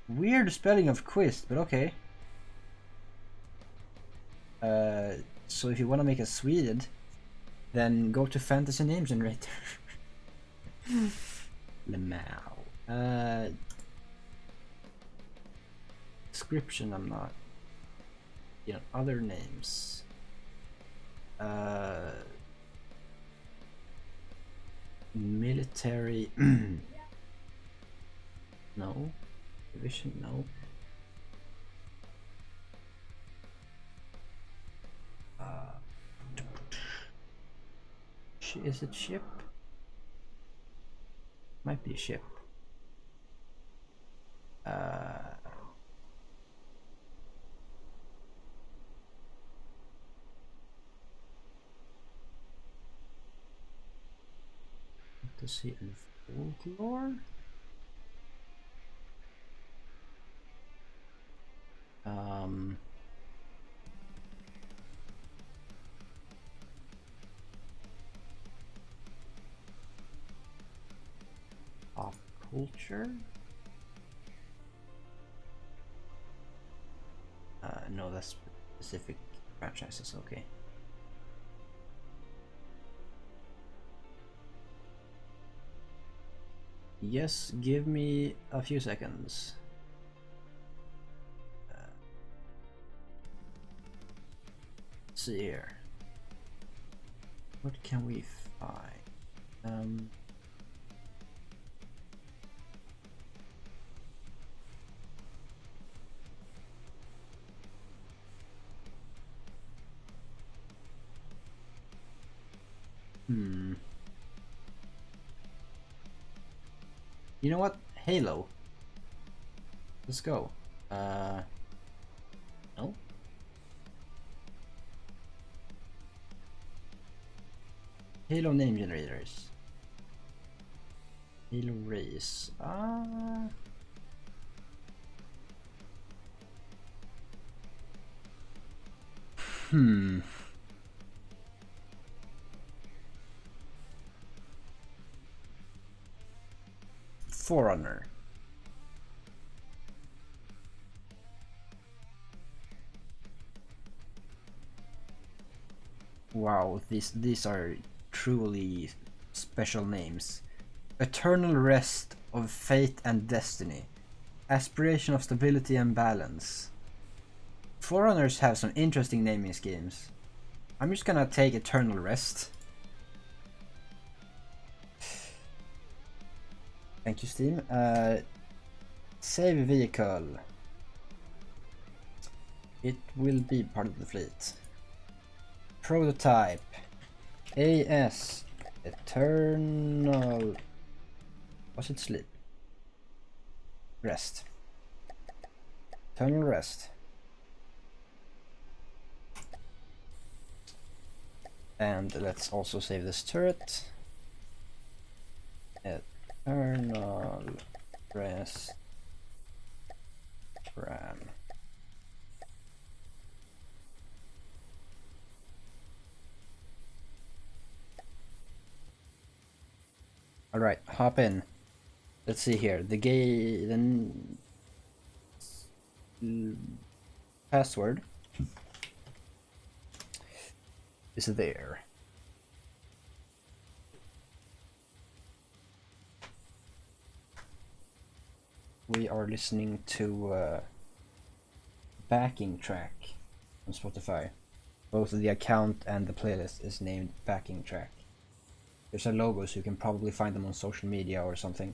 Weird spelling of Quist, but okay. So if you want to make a Sweden, then go to Fantasy Name Generator. Lemau. Description, I'm not. Yeah, other names. Military. No. Division, no. Is it ship? Might be a ship. Fantasy and folklore. Pop culture. No, that's specific franchises. Okay. Yes, give me a few seconds. Let's see here. What can we find? You know what? Halo. Let's go. No? Halo name generators. Halo race. Forerunner. Wow, these are truly special names. Eternal Rest of Fate and Destiny. Aspiration of Stability and Balance. Forerunners have some interesting naming schemes. I'm just gonna take Eternal Rest. Thank you, Steam. Save vehicle. It will be part of the fleet. Prototype. AS. Eternal. Was it sleep? Rest. Eternal Rest. And let's also save this turret. Eternal Rest. CRAM. Alright, hop in. Let's see here. The password is there. We are listening to backing track on Spotify. Both the account and the playlist is named backing track. There's a logo, so you can probably find them on social media or something.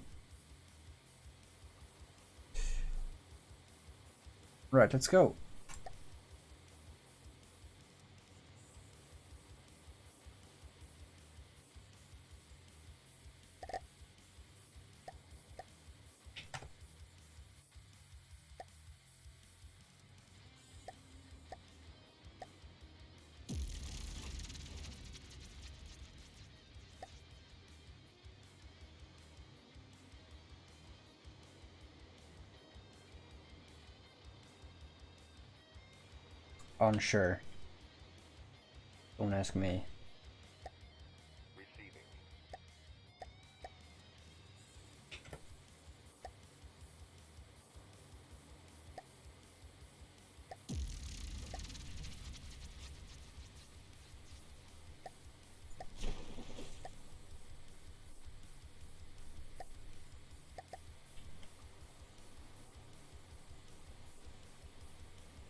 Right, let's go. Unsure. Don't ask me.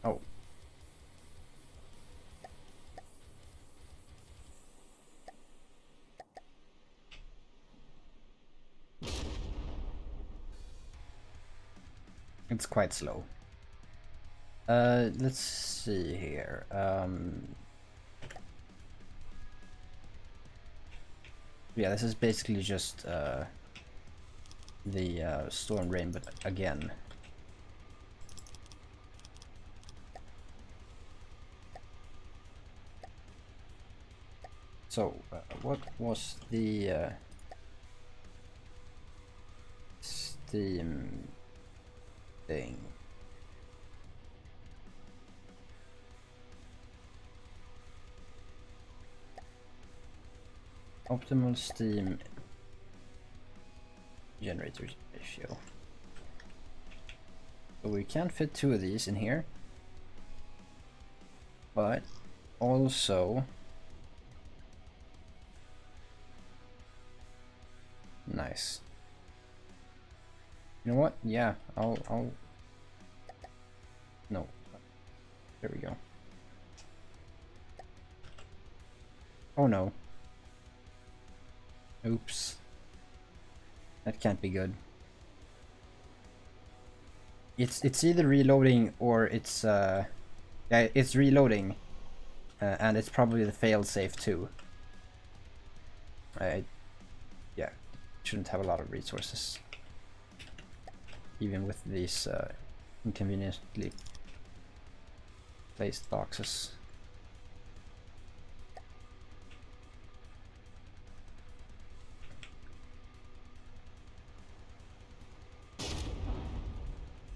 Oh. It's quite slow. Let's see here. Yeah, this is basically just the Storm Rain, but again. So, what was the Steam thing? Optimal Steam generator ratio. So we can't fit two of these in here, but also nice. You know what? Yeah, I'll no. There we go. Oh no. Oops. That can't be good. It's either reloading or it's yeah, it's reloading, and it's probably the failsafe too. Yeah, shouldn't have a lot of resources, even with these inconveniently placed boxes.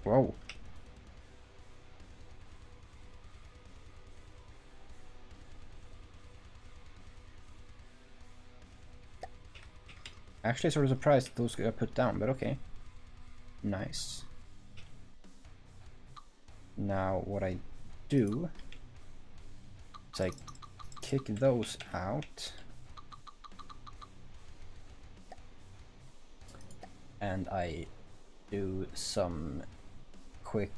Whoa. Actually sort of surprised those got put down, but okay. Nice. Now what I do is I kick those out. and I do some quick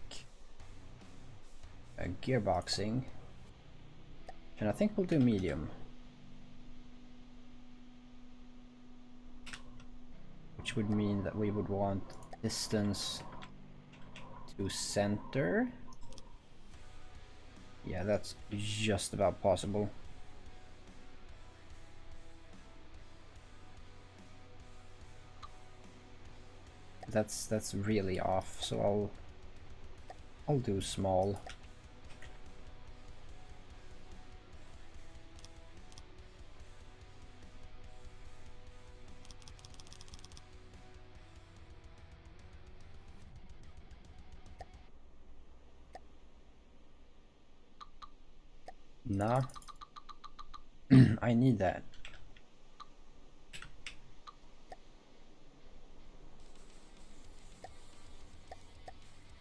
gearboxing, and I think we'll do medium, which would mean that we would want distance to center. Yeah, that's just about possible. That's really off, so I'll do small. Nah. I need that.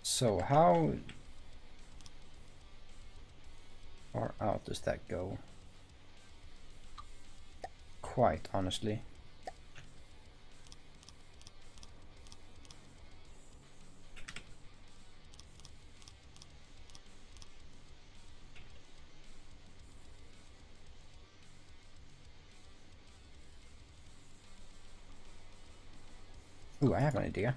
So how far out does that go? Quite honestly. Ooh, I have an idea.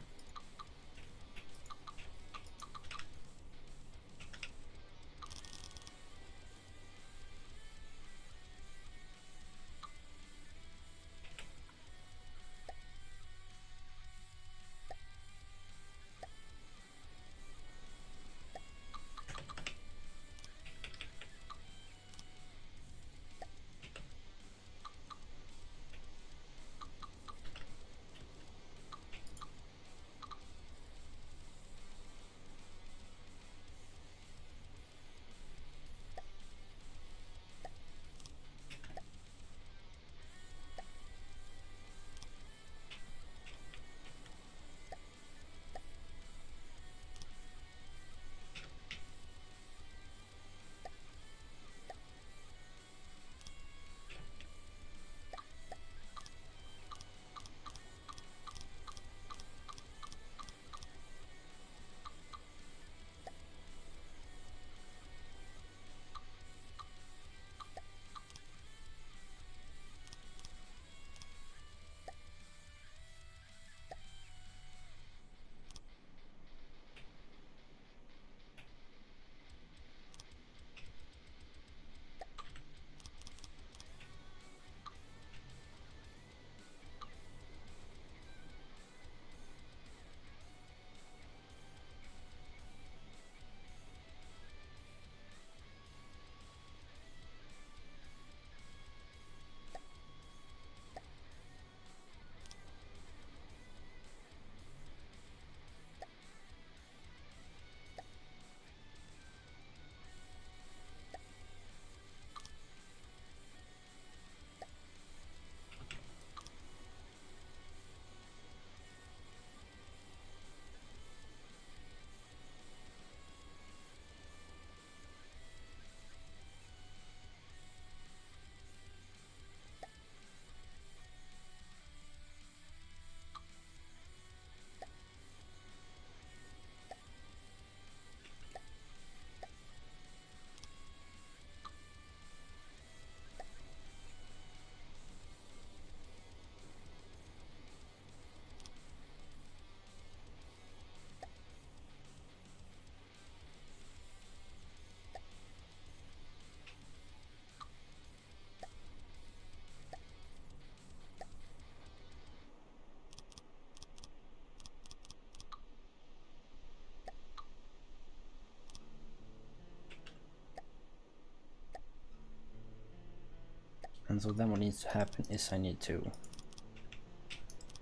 And so then what needs to happen is I need to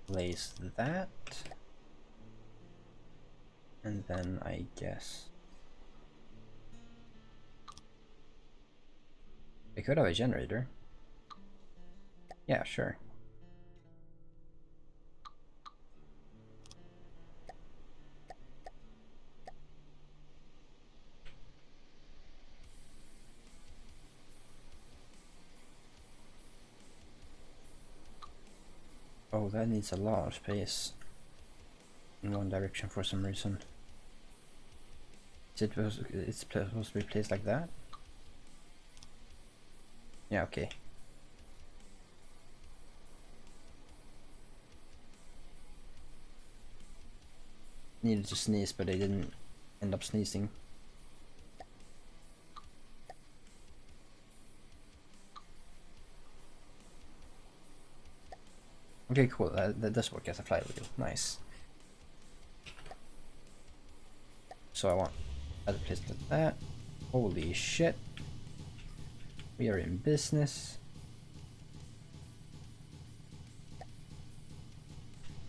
place that, and then I guess I could have a generator. Yeah, sure. Oh, that needs a lot of space. in one direction for some reason. It's supposed to be placed like that? Yeah, okay. Needed to sneeze, but I didn't end up sneezing. Okay, cool. That does work as a flywheel. Nice. So I want other place like that. Holy shit. We are in business.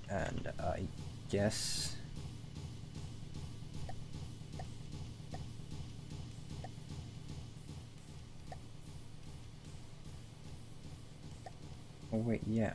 And I guess... Oh wait, yeah.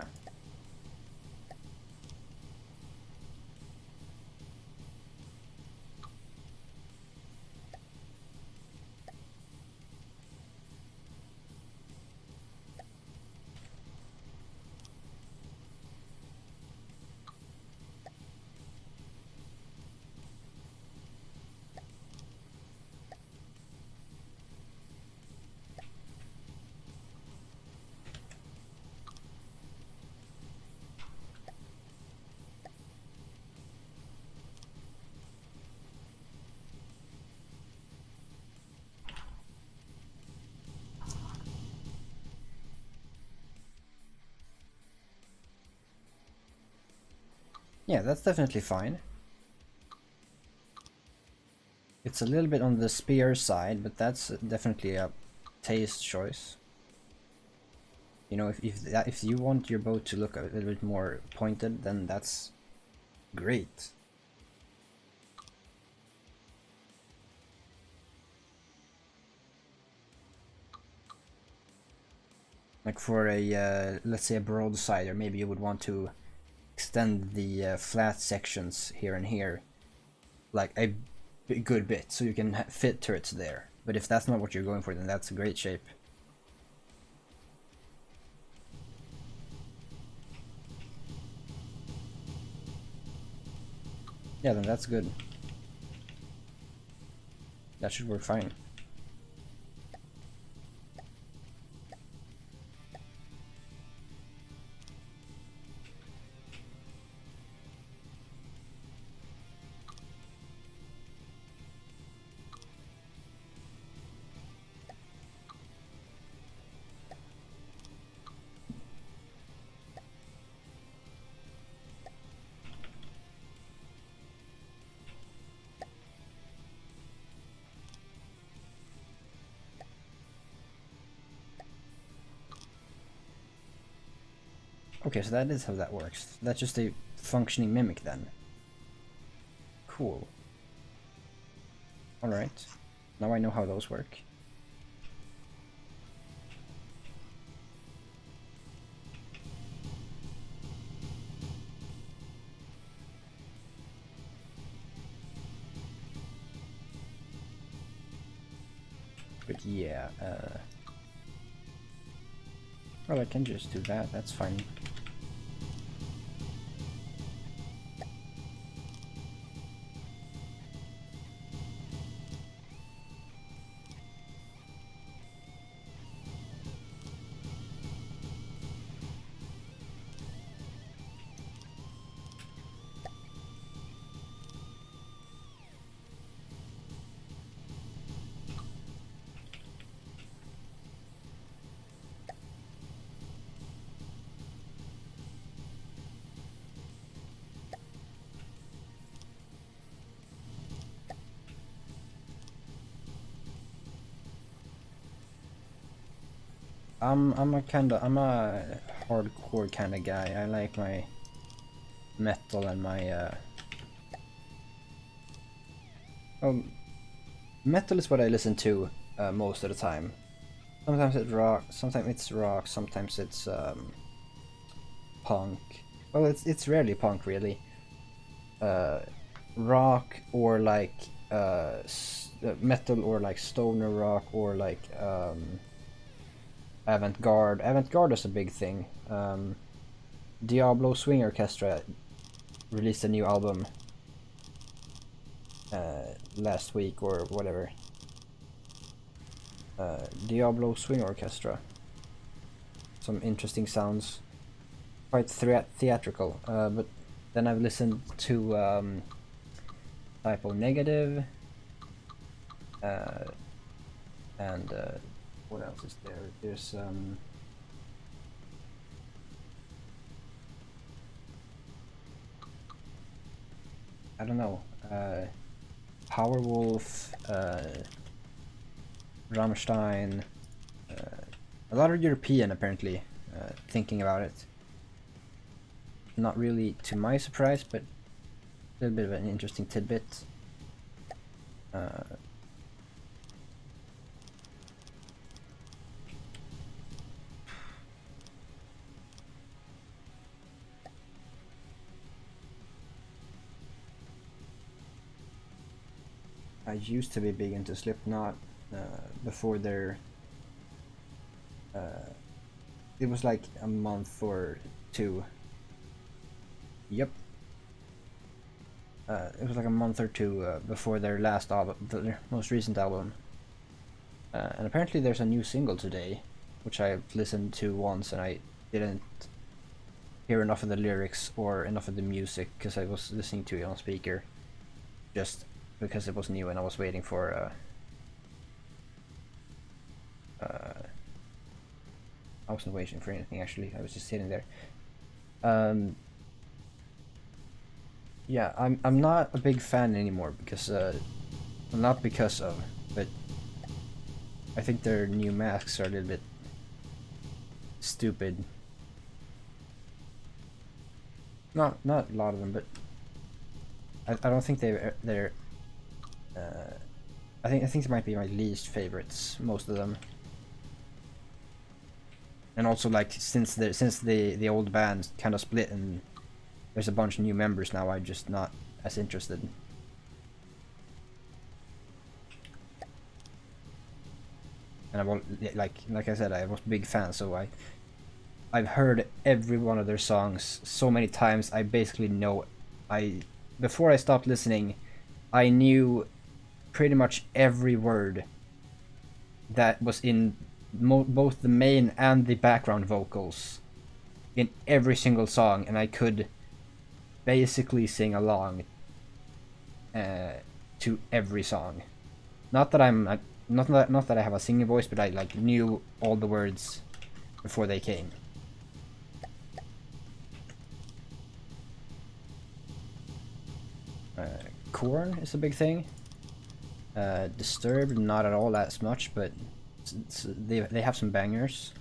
Yeah, that's definitely fine. It's a little bit on the spear side, but that's definitely a taste choice. You know, if you want your bow to look a little bit more pointed, then that's great. Like for a, let's say a broadside, or maybe you would want to extend the flat sections here and here, like a good bit, so you can fit turrets there. But if that's not what you're going for, then that's a great shape. Yeah, then that's good. That should work fine. Okay, so that is how that works. That's just a functioning mimic then. Cool. Alright. Now I know how those work. But yeah, well, I can just do that, that's fine. I'm a hardcore kind of guy. I like my metal and my metal is what I listen to most of the time. Sometimes it's rock, sometimes it's punk. Well, it's rarely punk really. Rock or like metal or like stoner rock or like avant-garde. Avant-garde is a big thing. Diablo Swing Orchestra released a new album last week or whatever. Diablo Swing Orchestra. Some interesting sounds. Quite theatrical. But then I've listened to Typo Negative. And what else is there? There's I don't know. Powerwolf, Rammstein, a lot of European apparently, thinking about it. Not really to my surprise, but a little bit of an interesting tidbit. I used to be big into Slipknot before their... it was like a month or two. Yep. It was like a month or two before their last album, their most recent album. And apparently there's a new single today, which I listened to once and I didn't hear enough of the lyrics or enough of the music because I was listening to it on speaker. Just because it was new and I was waiting for I wasn't waiting for anything actually, I was just sitting there. Yeah, I'm not a big fan anymore because not because of, but I think their new masks are a little bit stupid. Not a lot of them, but I don't think they're I think they might be my least favorites, most of them. And also, like, since the old band kind of split and there's a bunch of new members now, I'm just not as interested. And I won't, like I said, I was a big fan, so I've heard every one of their songs so many times. I basically know, before I stopped listening, I knew pretty much every word that was in both the main and the background vocals in every single song, and I could basically sing along to every song. Not that I'm not that I have a singing voice, but I like knew all the words before they came. Korn is a big thing. Disturbed, not at all as much, but they have some bangers.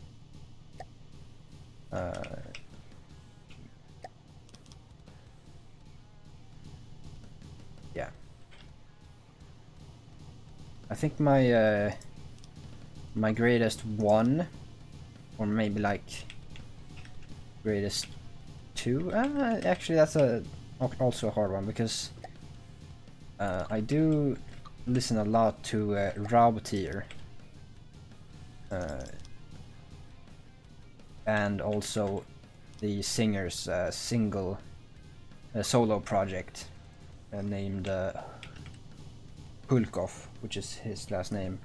Yeah. I think my my greatest one, or maybe like greatest two. Actually, that's also a hard one because I do listen a lot to Raubtier. And also the singer's single solo project named Pulkov, which is his last name.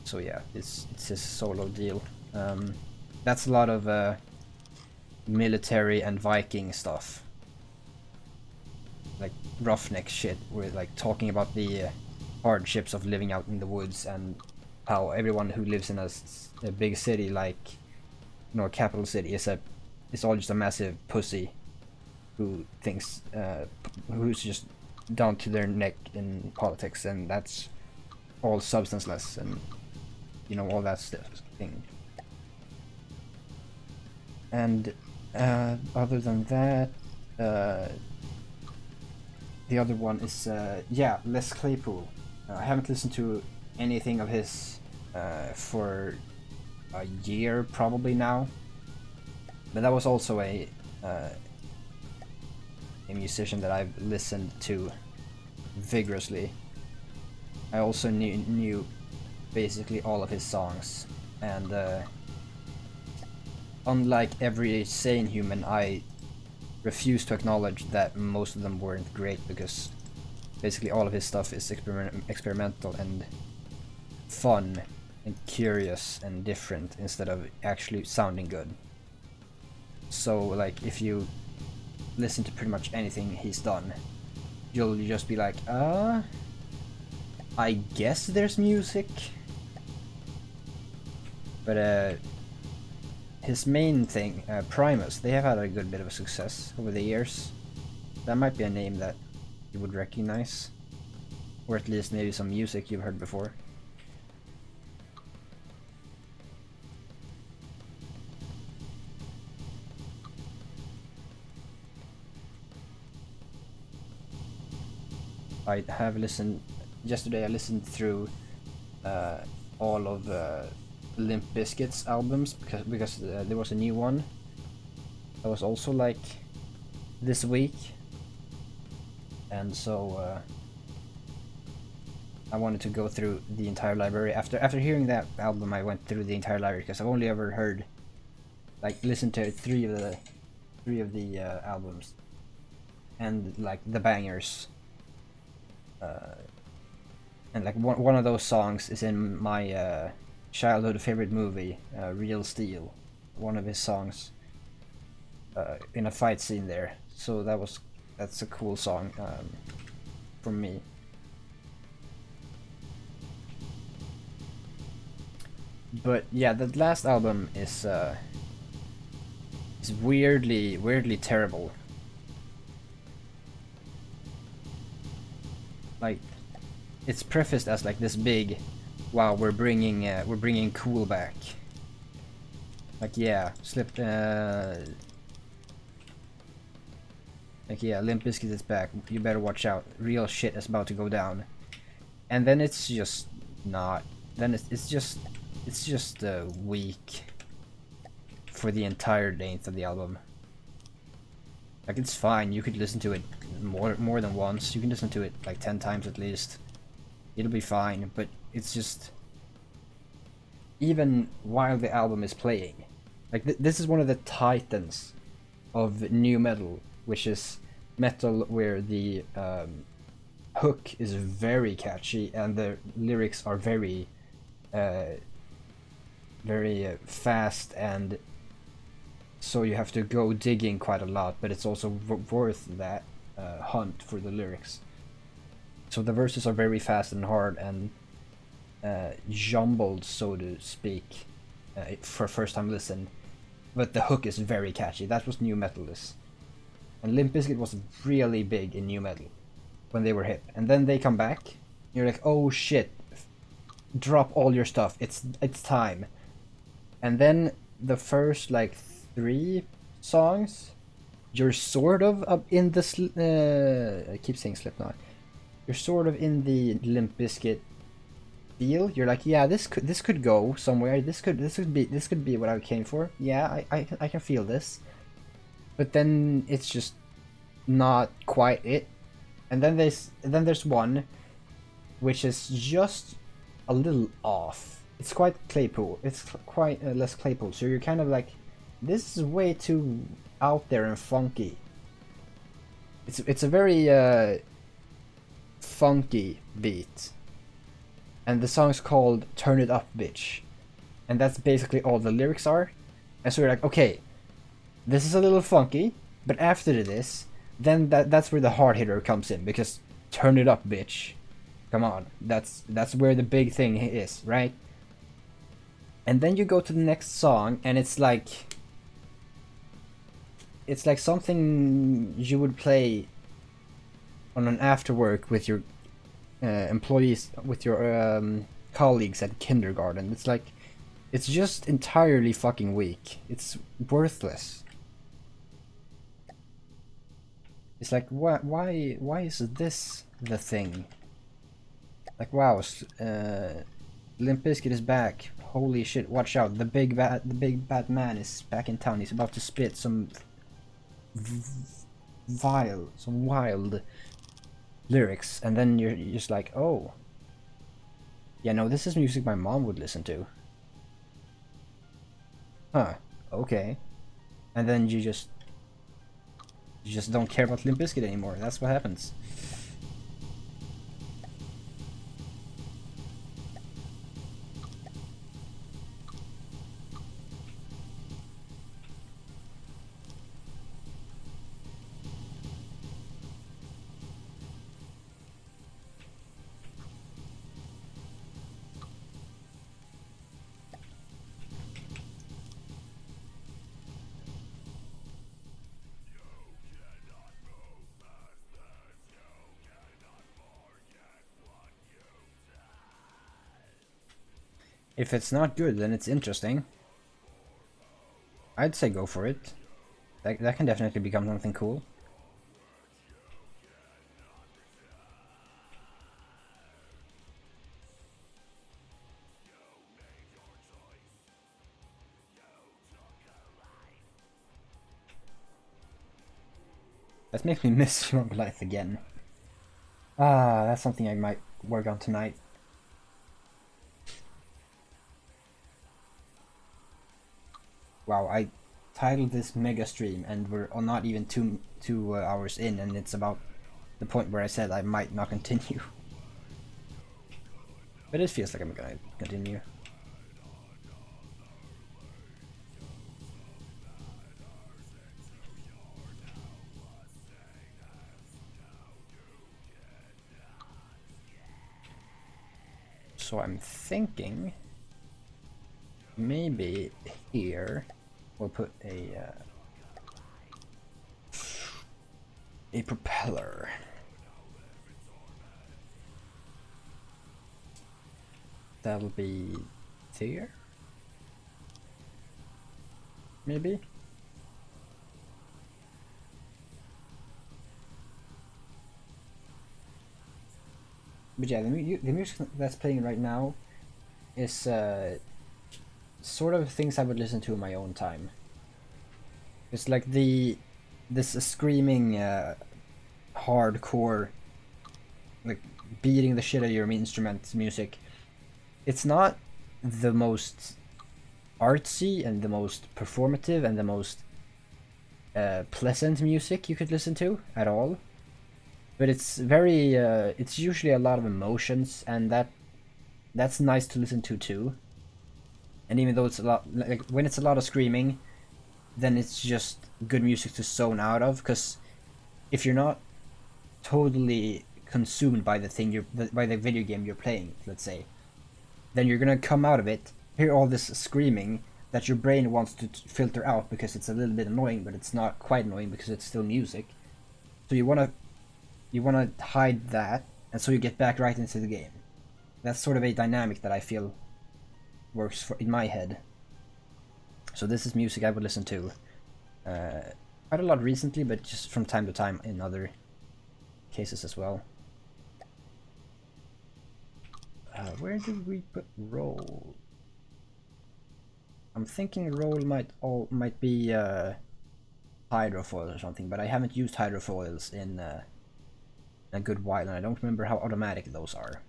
So yeah, it's his solo deal. That's a lot of military and Viking stuff, like roughneck shit. We're like talking about the hardships of living out in the woods and how everyone who lives in a big city, like, you know, a capital city, is all just a massive pussy who thinks who's just down to their neck in politics, and that's all substanceless, and you know, all that stuff thing. And other than that, the other one is yeah, Les Claypool. I haven't listened to anything of his for a year probably now, but that was also a musician that I've listened to vigorously. I also knew basically all of his songs, and unlike every sane human, I refuse to acknowledge that most of them weren't great, because Basically all of his stuff is experimental and fun and curious and different instead of actually sounding good. So like if you listen to pretty much anything he's done, you'll just be like, I guess there's music. But his main thing, Primus, they have had a good bit of a success over the years. That might be a name that you would recognize, or at least maybe some music you've heard before. I have listened, yesterday I listened through all of Limp Bizkit's albums because there was a new one that was also like this week, and so I wanted to go through the entire library. After hearing that album, I went through the entire library because I've only ever heard, like, listened to three of the albums, and like the bangers. And like one of those songs is in my childhood favorite movie, Real Steel. One of his songs in a fight scene there. So that's a cool song for me. But yeah, the last album is weirdly terrible. Like, it's prefaced as like this big, wow, we're bringing cool back. Like, yeah, like, yeah, Limp Bizkit is back. You better watch out. Real shit is about to go down. And then it's just not. Then it's just weak for the entire length of the album. Like, it's fine. You could listen to it more than once. You can listen to it like 10 times at least. It'll be fine. But it's just, even while the album is playing, like this is one of the titans of new metal, which is metal where the hook is very catchy and the lyrics are very fast, and so you have to go digging quite a lot, but it's also worth that hunt for the lyrics. So the verses are very fast and hard and jumbled, so to speak, for first time listen, but the hook is very catchy. That's what new metal is. And Limp Bizkit was really big in new metal when they were hip, and then they come back. You're like, oh shit, drop all your stuff. It's time. And then the first like 3 songs, you're sort of up in the I keep saying Slipknot. You're sort of in the Limp Bizkit feel. You're like, yeah, this could go somewhere. This could be what I came for. Yeah, I can feel this. But then it's just not quite it. And then there's one which is just a little off. It's quite Claypool. It's quite less Claypool. So you're kind of like, this is way too out there and funky. It's a very funky beat. And the song's called Turn It Up Bitch. And that's basically all the lyrics are. And so you're like, okay, this is a little funky, but after this, then that's where the hard hitter comes in, because turn it up, bitch. Come on, that's where the big thing is, right? And then you go to the next song, and it's like something you would play on an after work with your employees, with your colleagues at kindergarten. It's like, it's just entirely fucking weak. It's worthless. It's like, why is this the thing? Like, wow, Limp Bizkit is back. Holy shit, watch out. The big bad man is back in town. He's about to spit some wild lyrics. And then you're just like, oh. Yeah, no, this is music my mom would listen to. Huh, okay. And then you just don't care about Limp Bizkit anymore. That's what happens. If it's not good, then it's interesting. I'd say go for it. That can definitely become something cool. That makes me miss Young Life again. Ah, that's something I might work on tonight. Wow, I titled this mega stream and we're not even two hours in, and it's about the point where I said I might not continue. But it feels like I'm gonna continue. So I'm thinking maybe here we'll put a propeller. That'll be there. Maybe. But yeah, the music that's playing right now is sort of things I would listen to in my own time. It's like this screaming hardcore, like beating the shit out of your instrument music. It's not the most artsy and the most performative and the most pleasant music you could listen to at all, but it's very it's usually a lot of emotions, and that's nice to listen to too. And even though it's a lot, like when it's a lot of screaming, then it's just good music to zone out of, because if you're not totally consumed by by the video game you're playing, let's say, then you're gonna come out of it, hear all this screaming that your brain wants to filter out because it's a little bit annoying, but it's not quite annoying because it's still music. So you wanna hide that, and so you get back right into the game. That's sort of a dynamic that I feel works in my head. So this is music I would listen to quite a lot recently, but just from time to time in other cases as well. Where did we put roll? I'm thinking roll might be hydrofoil or something, but I haven't used hydrofoils in a good while, and I don't remember how automatic those are.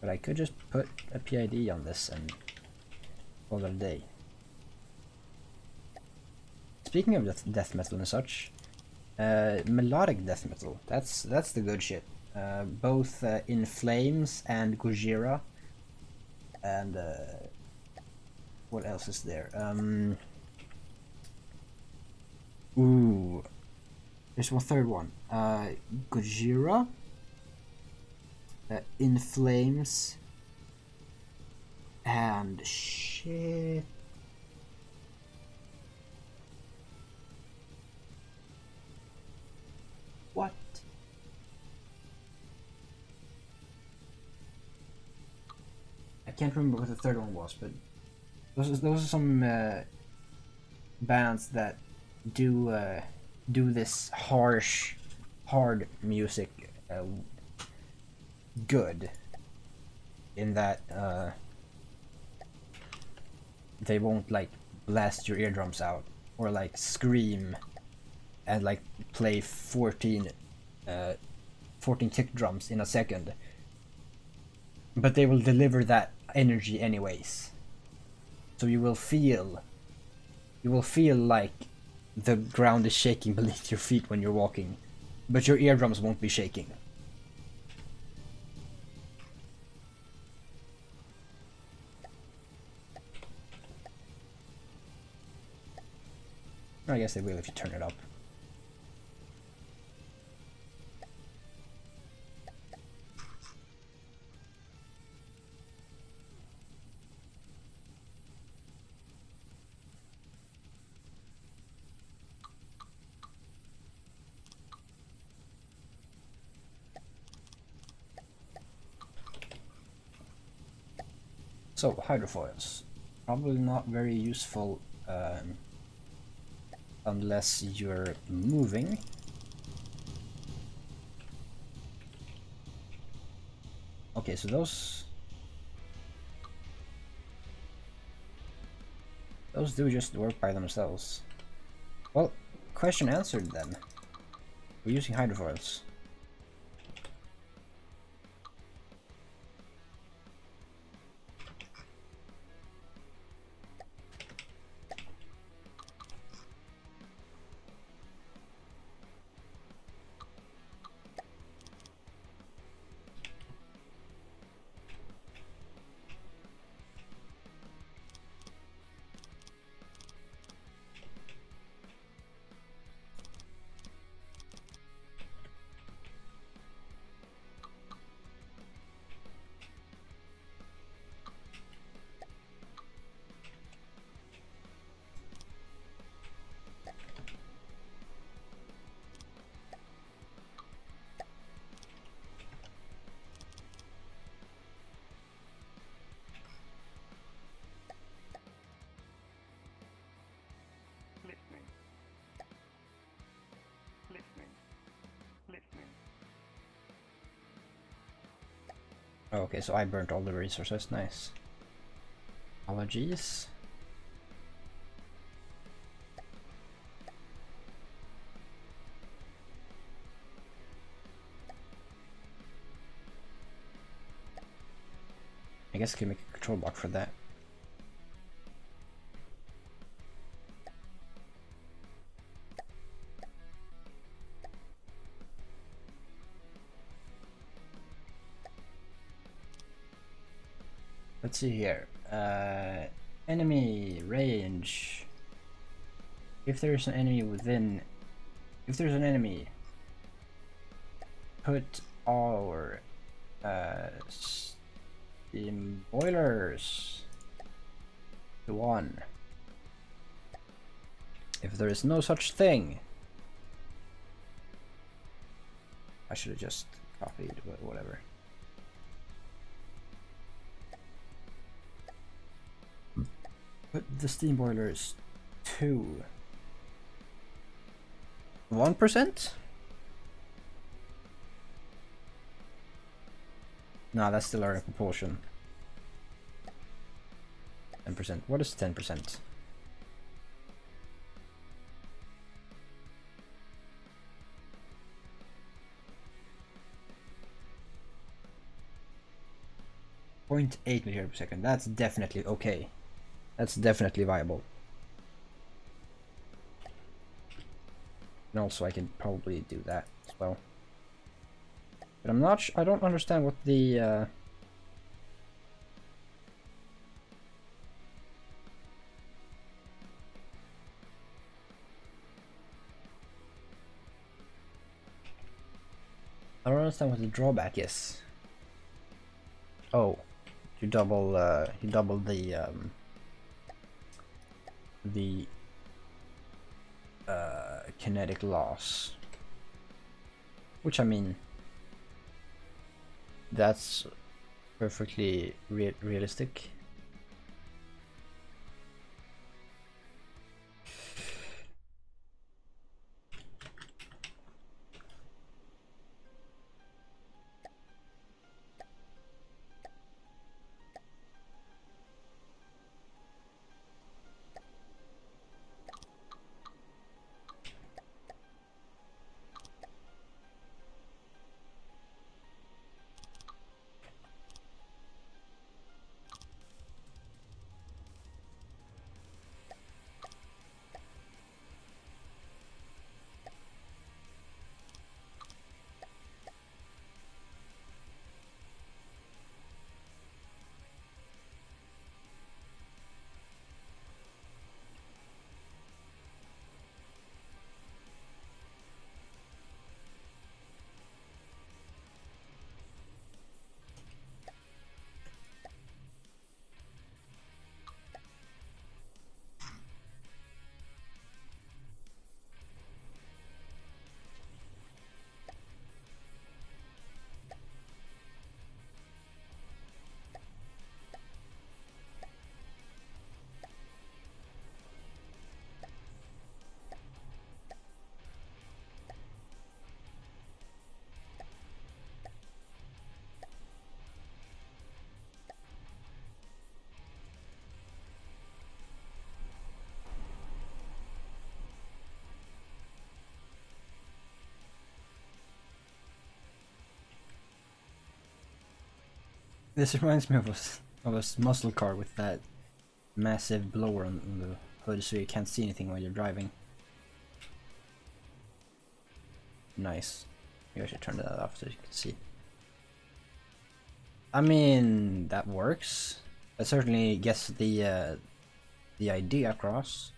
But I could just put a PID on this and call it a day. Speaking of death metal and such, melodic death metal, that's the good shit. Both In Flames and Gojira, and what else is there? Ooh, there's one third one. Gojira, In Flames, and shit. What? I can't remember what the third one was, but those are some bands that do this harsh, hard music good, in that they won't like blast your eardrums out or like scream and like play 14 kick drums in a second, but they will deliver that energy anyways. So you will feel like the ground is shaking beneath your feet when you're walking, but your eardrums won't be shaking. I guess they will if you turn it up. So, hydrofoils. Probably not very useful unless you're moving. Okay, so those do just work by themselves. Well, question answered then. We're using hydrofoils. Okay, so I burnt all the resources, nice. Allergies. I guess I can make a control block for that. Let's see here. Enemy range. If there's an enemy within, if there's an enemy, put our steam boilers to 1. If there is no such thing, I should have just copied, but whatever. Put the steam boilers to 1%? No, that's still our propulsion. 10%. What is 10%? .8 meter per second. That's definitely okay. That's definitely viable. And also I can probably do that as well. But I'm not I don't understand what the I don't understand what the drawback is. Oh, you double the kinetic loss, which I mean that's perfectly realistic. This reminds me of a muscle car with that massive blower on the hood so you can't see anything while you're driving. Nice. Maybe I should turn that off so you can see. I mean, that works. That certainly gets the idea across.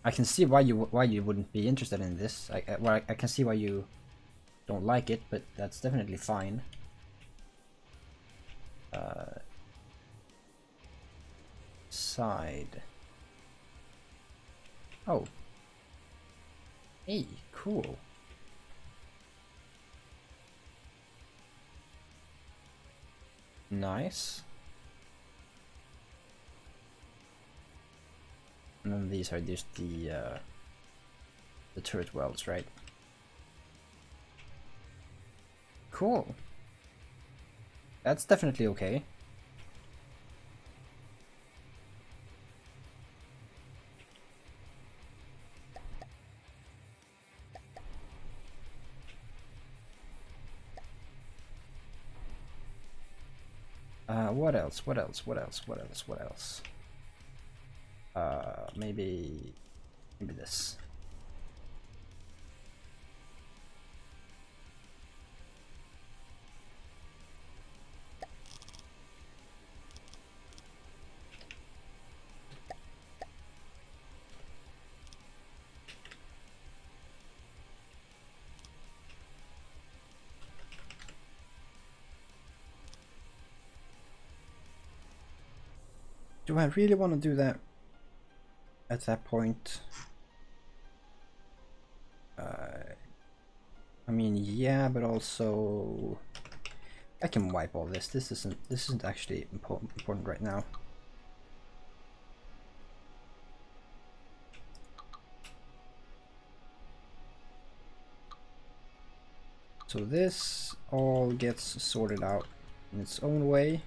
I can see why you wouldn't be interested in this. I can see why you don't like it, but that's definitely fine. Side. Oh. Hey, cool. Nice. And then these are just the turret welds, right? Cool. That's definitely okay. What else? What else? What else? What else? What else? Maybe this. Do I really want to do that at that point? I mean, yeah, but also I can wipe all this. This isn't actually important right now. So this all gets sorted out in its own way.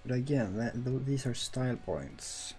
But again, these are style points.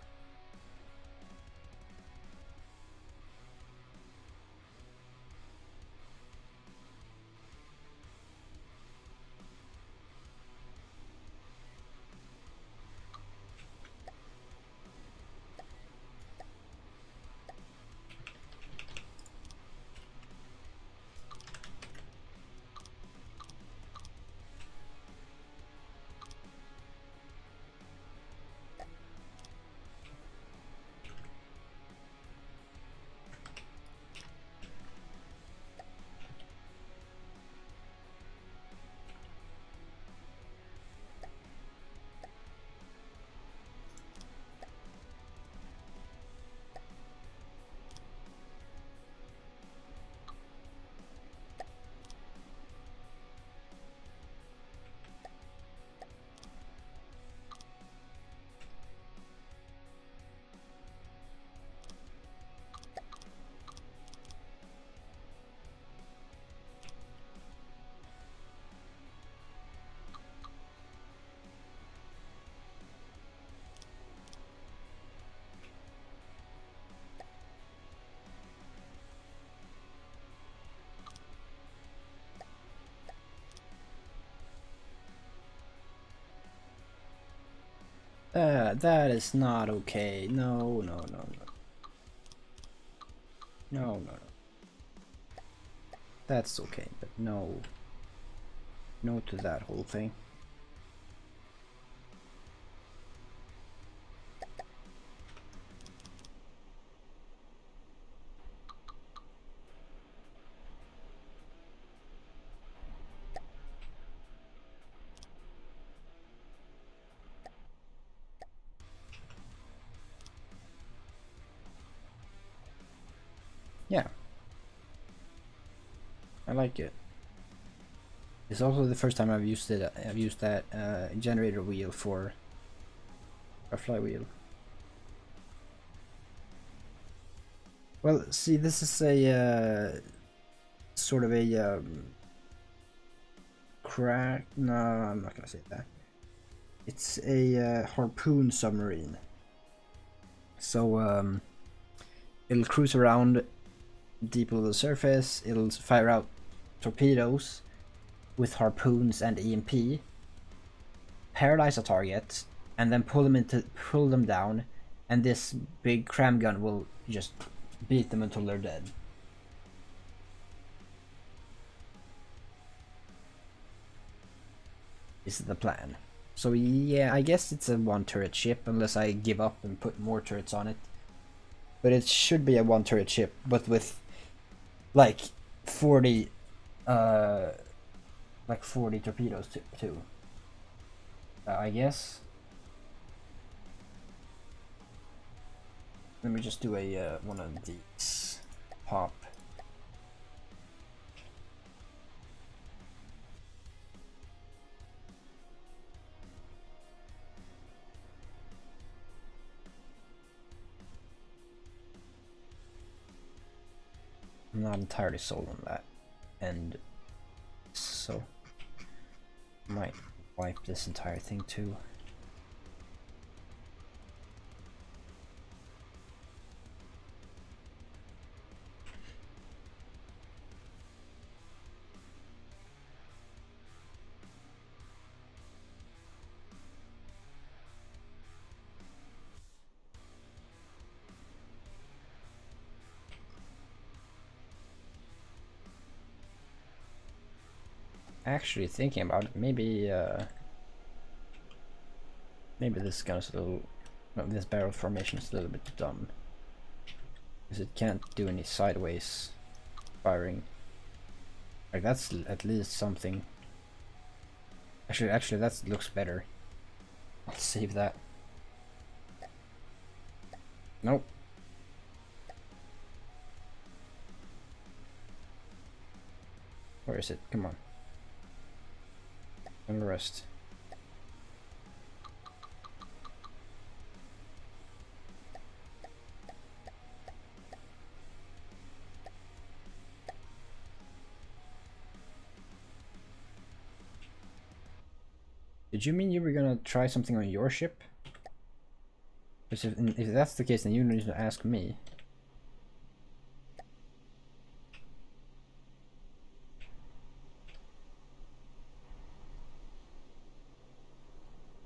That is not okay. No, no, no, no. No, no, no. That's okay, but no. No to that whole thing. Yeah, I like it. It's also the first time I've used it. I've used that generator wheel for a flywheel. Well, see, this is a sort of a crack. No, I'm not gonna say that. It's a harpoon submarine. So it'll cruise around deep below the surface. It'll fire out torpedoes with harpoons and EMP, paralyze a target, and then pull them down, and this big cram gun will just beat them until they're dead. Is the plan. So yeah, I guess it's a one turret ship unless I give up and put more turrets on it. But it should be a one turret ship, but with like 40 torpedoes too. I guess. Let me just do a one of these. Pop. I'm not entirely sold on that, and so might wipe this entire thing too. Actually thinking about it, maybe this gun is a little, no, this barrel formation is a little bit dumb, because it can't do any sideways firing. Like, that's at least something. Actually that looks better. I'll save that. Nope. Where is it? Come on. And the rest. Did you mean you were gonna try something on your ship? Because if that's the case, then you need to ask me.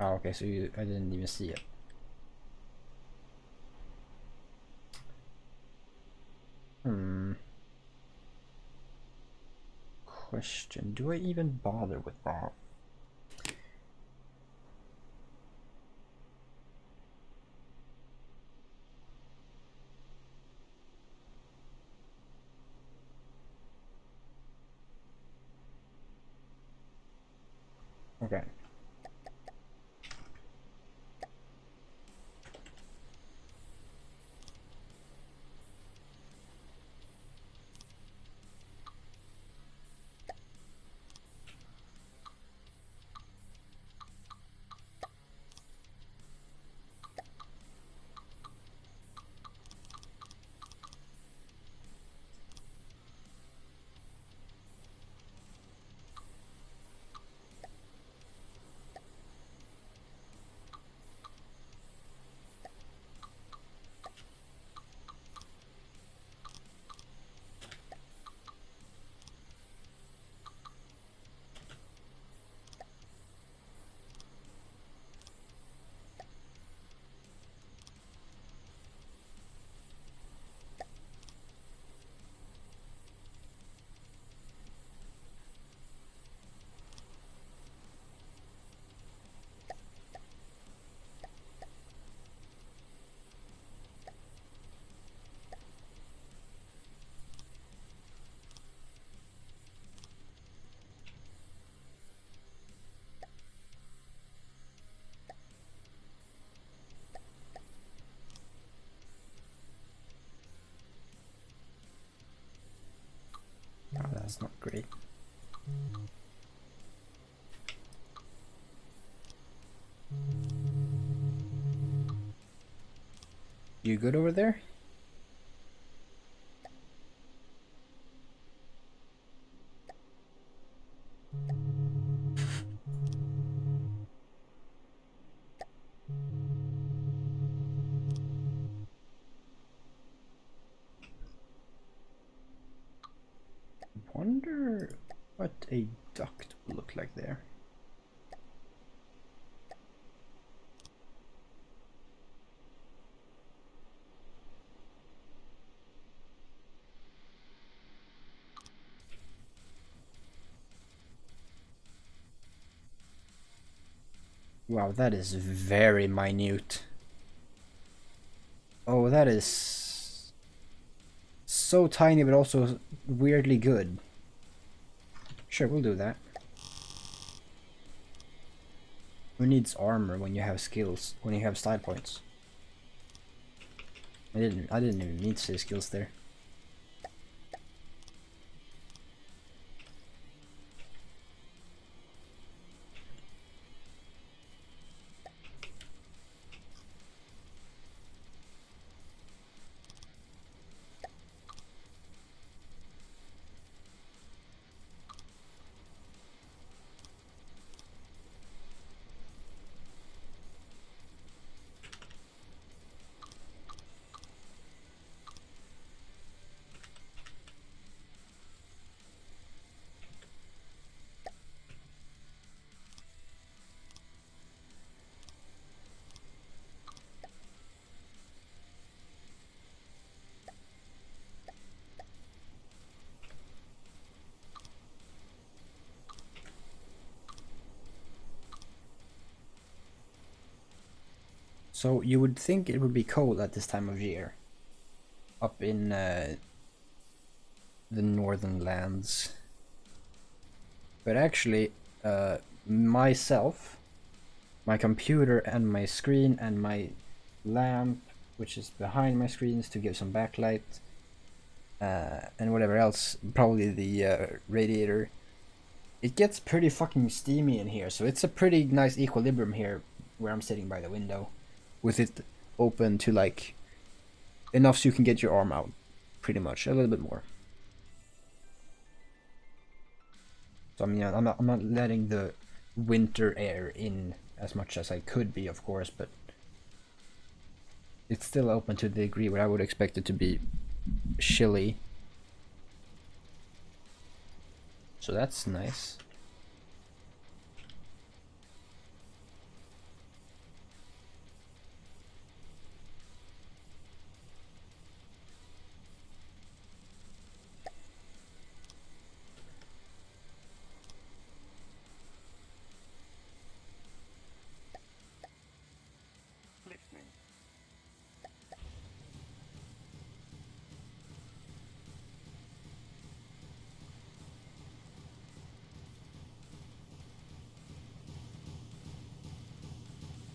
Oh, okay, so I didn't even see it. Question, do I even bother with that? Okay. That's not great. You good over there? Wonder what a duct would look like there. Wow, that is very minute. Oh, that is so tiny, but also weirdly good. Sure, we'll do that. Who needs armor when you have skills, when you have style points? I didn't even need to say skills there. So you would think it would be cold at this time of year, up in the northern lands. But actually, myself, my computer and my screen and my lamp, which is behind my screens to give some backlight, and whatever else, probably the radiator, it gets pretty fucking steamy in here, so it's a pretty nice equilibrium here where I'm sitting by the window, with it open to like enough so you can get your arm out, pretty much, a little bit more. So I mean, I'm not letting the winter air in as much as I could be, of course, but it's still open to the degree where I would expect it to be chilly. So that's nice.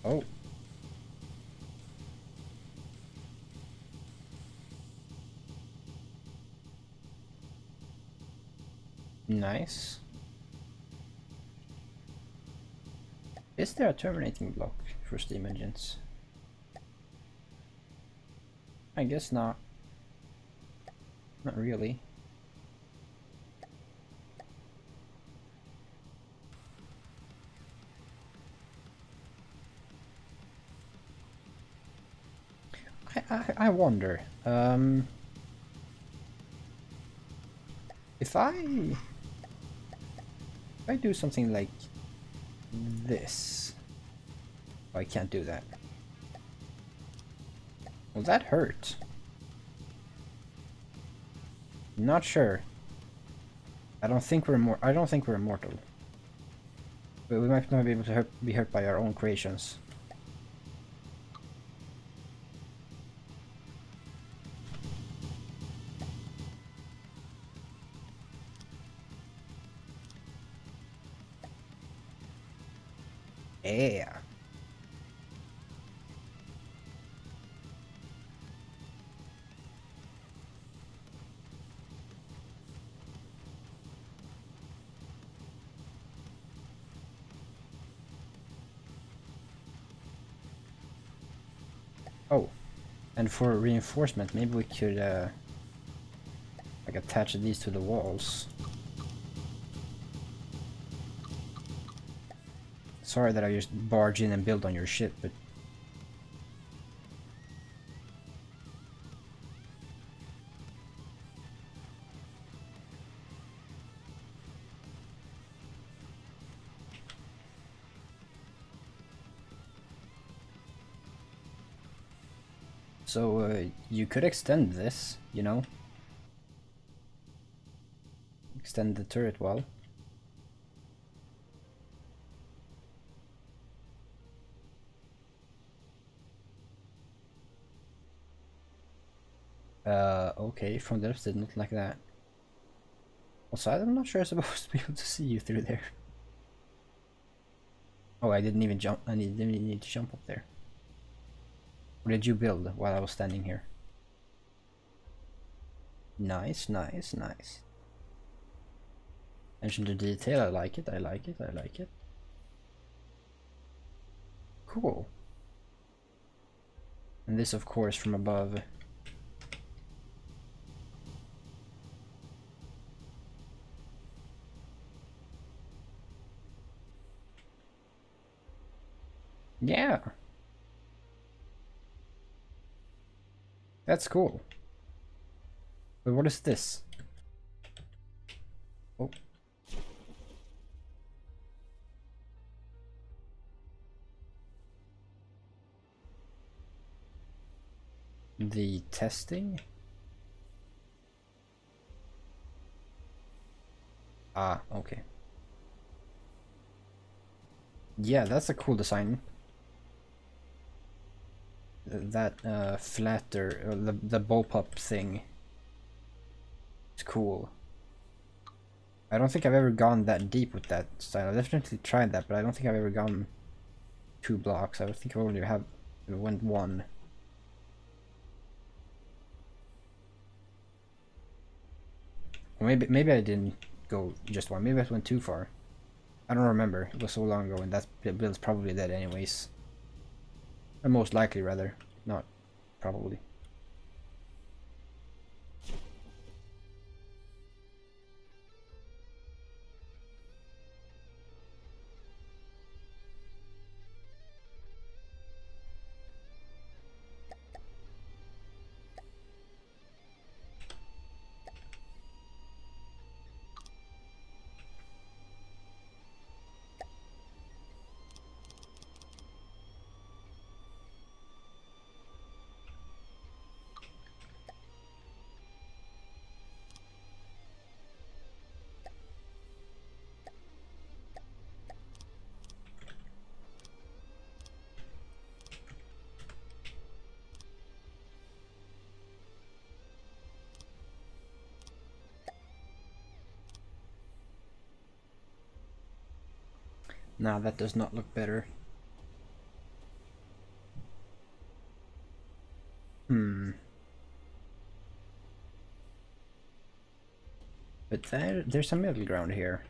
Oh. Nice. Is there a terminating block for steam engines? I guess not. Not really. I wonder. If I do something like this, oh, I can't do that. Will that hurt? Not sure. I don't think we're immortal. But we might not be able to be hurt by our own creations. Yeah. And for reinforcement, maybe we could like attach these to the walls. Sorry that I just barge in and build on your shit, but so you could extend this, you know? Extend the turret wall. Okay, from the left it not like that. Also, I'm not sure I'm supposed to be able to see you through there. Oh, I didn't even jump. I didn't even need to jump up there. What did you build while I was standing here? Nice, nice, nice. Attention to detail, I like it, I like it, I like it. Cool. And this, of course, from above. Yeah. That's cool. But what is this? Oh. The testing? Ah, okay. Yeah, that's a cool design. That flatter, the bullpup thing. It's cool. I don't think I've ever gone that deep with that style. I definitely tried that, but I don't think I've ever gone 2 blocks. I think I only went 1. Or maybe I didn't go just 1. Maybe I went too far. I don't remember. It was so long ago, and that build's probably dead anyways. Or most likely, rather. Not probably. Nah, that does not look better. But there's some middle ground here.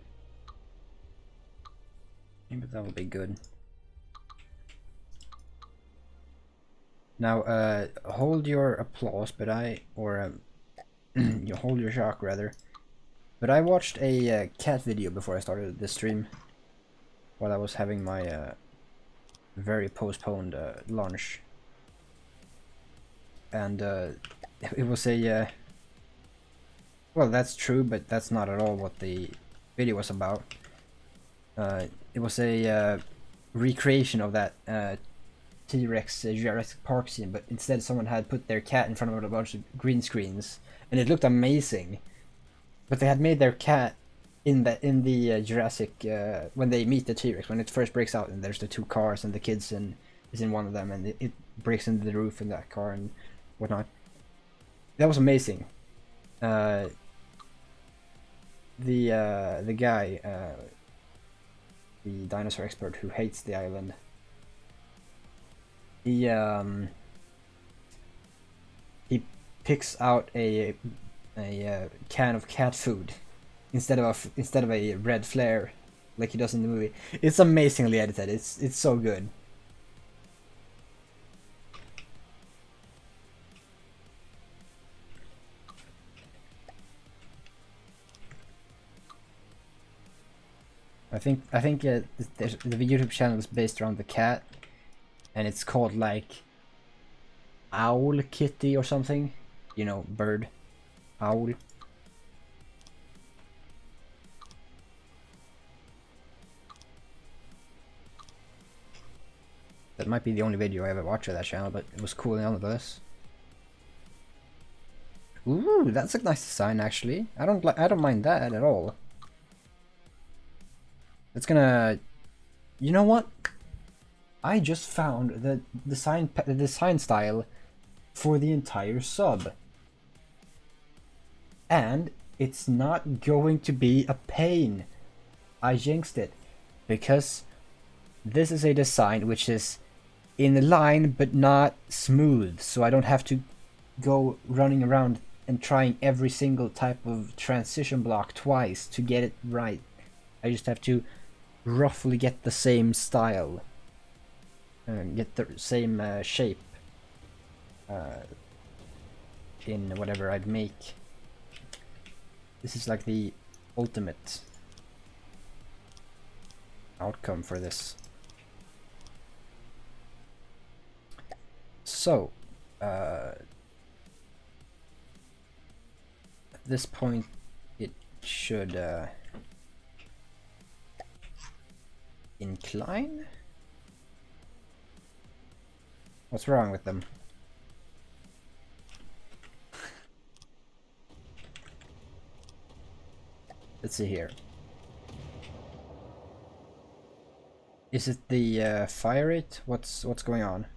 Maybe that will be good. Now, hold your applause, but you hold your shock rather. But I watched a cat video before I started this stream, while I was having my very postponed lunch, and it was a well, that's true, but that's not at all what the video was about. It was a recreation of that T-Rex Jurassic Park scene, but instead someone had put their cat in front of a bunch of green screens, and it looked amazing. But they had made their cat in the Jurassic when they meet the T-Rex, when it first breaks out, and there's the 2 cars, and the kids is in one of them, and it breaks into the roof in that car and whatnot. That was amazing. The guy, the dinosaur expert who hates the island, he picks out a can of cat food instead of a red flare like he does in the movie. It's amazingly edited. It's so good. I think the YouTube channel is based around the cat, and it's called like Owl Kitty or something. You know, bird, owl. That might be the only video I ever watched of that channel, but it was cool nonetheless. Ooh, that's a nice design actually. I don't mind that at all. It's gonna, you know what? I just found the design style for the entire sub, and it's not going to be a pain. I jinxed it, because this is a design which is in line but not smooth, so I don't have to go running around and trying every single type of transition block twice to get it right. I just have to roughly get the same style and get the same shape in whatever I'd make. This is like the ultimate outcome for this. So at this point it should incline. What's wrong with them? Let's see here. Is it the fire rate? What's going on?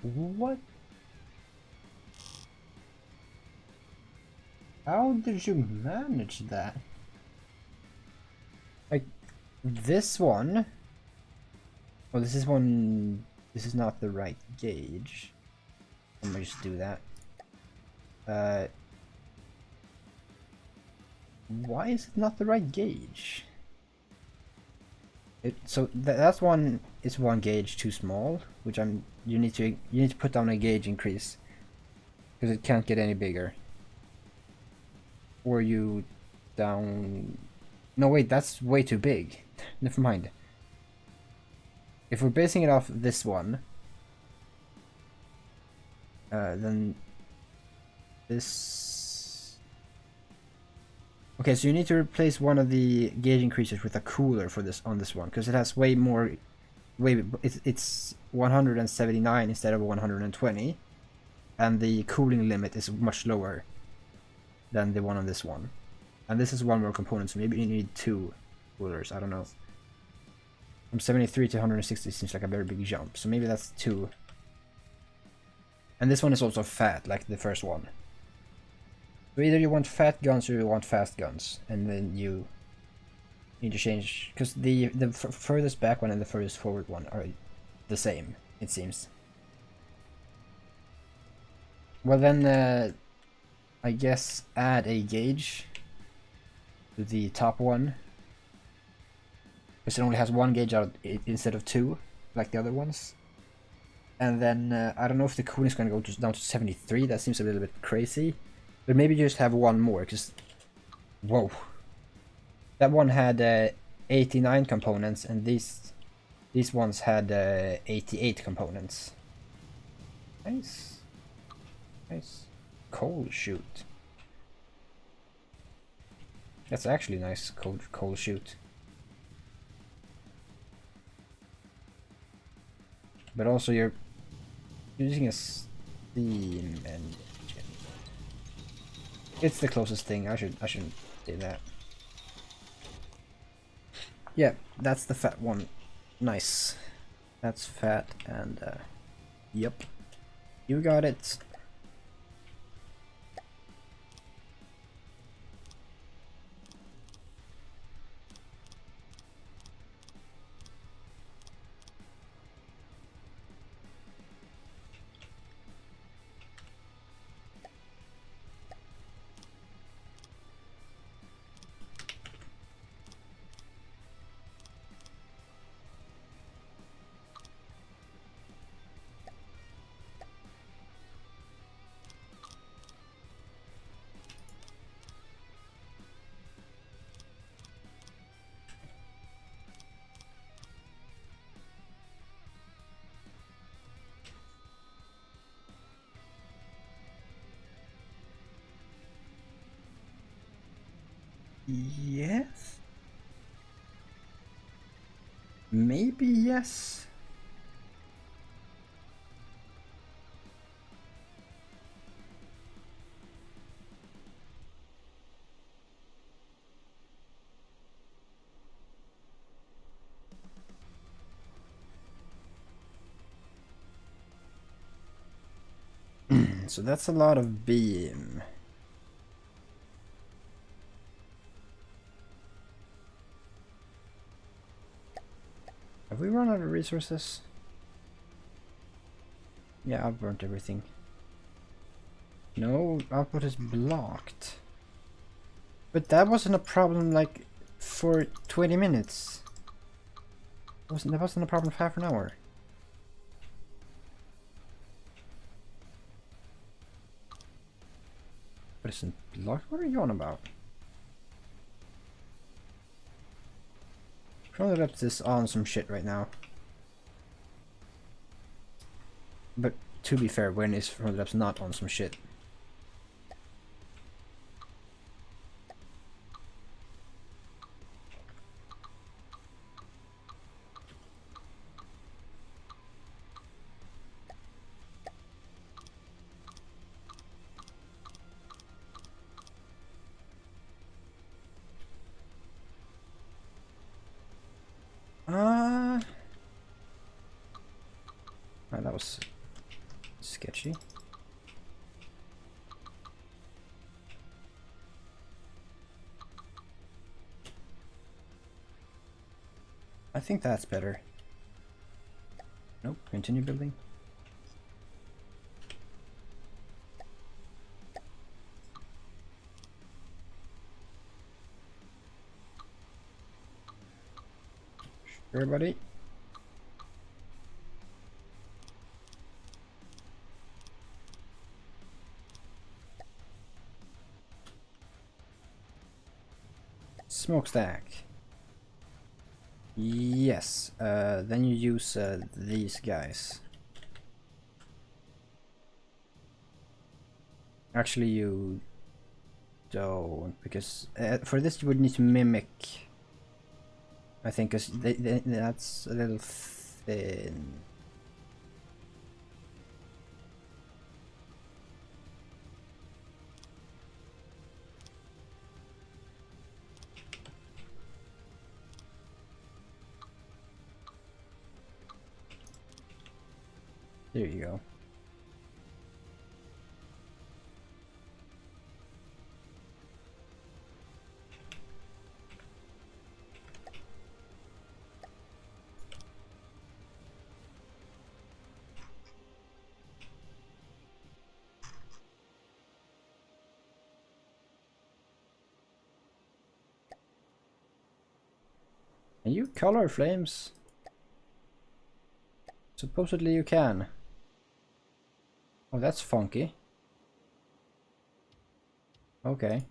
What? How did you manage that? Like, this one... Well, this is one... This is not the right gauge. I'm gonna just do that. Why is it not the right gauge? That's one is one gauge too small, which you need to put down a gauge increase, because it can't get any bigger. Or you down... No wait, that's way too big. Never mind. If we're basing it off this one, then this... Okay, so you need to replace one of the gauge increases with a cooler for this on this one, because it has way more... It's 179 instead of 120, and the cooling limit is much lower than the one on this one. And this is one more component, so maybe you need two coolers, I don't know. From 73 to 160 seems like a very big jump, so maybe that's two. And this one is also fat, like the first one. So either you want fat guns or you want fast guns, and then you need to change, because the furthest back one and the furthest forward one are the same, it seems. Well then, I guess add a gauge to the top one, because it only has one gauge out instead of two, like the other ones. And then I don't know if the cooling is going to go down to 73. That seems a little bit crazy. But maybe just have one more, because... Whoa. That one had 89 components, and these ones had 88 components. Nice. Nice. Coal chute. That's actually nice, coal chute. But also you're using a steam engine. It's the closest thing. I shouldn't say that. Yeah, that's the fat one. Nice. That's fat, and yep. You got it. Yes. Maybe yes. So that's a lot of beam. Have we run out of resources? Yeah, I've burnt everything. No, output is blocked. But that wasn't a problem like for 20 minutes. That wasn't a problem for half an hour. But isn't blocked? What are you on about? Probably left this on some shit right now. But to be fair, when is Front not on some shit? That was sketchy. I think that's better. Nope, continue building. Sure, buddy. Smokestack. Yes, then you use these guys. Actually, you don't, because for this you would need to mimic. I think, because that's a little thin. There you go. Can you color flames? Supposedly you can. Oh, that's funky. Okay.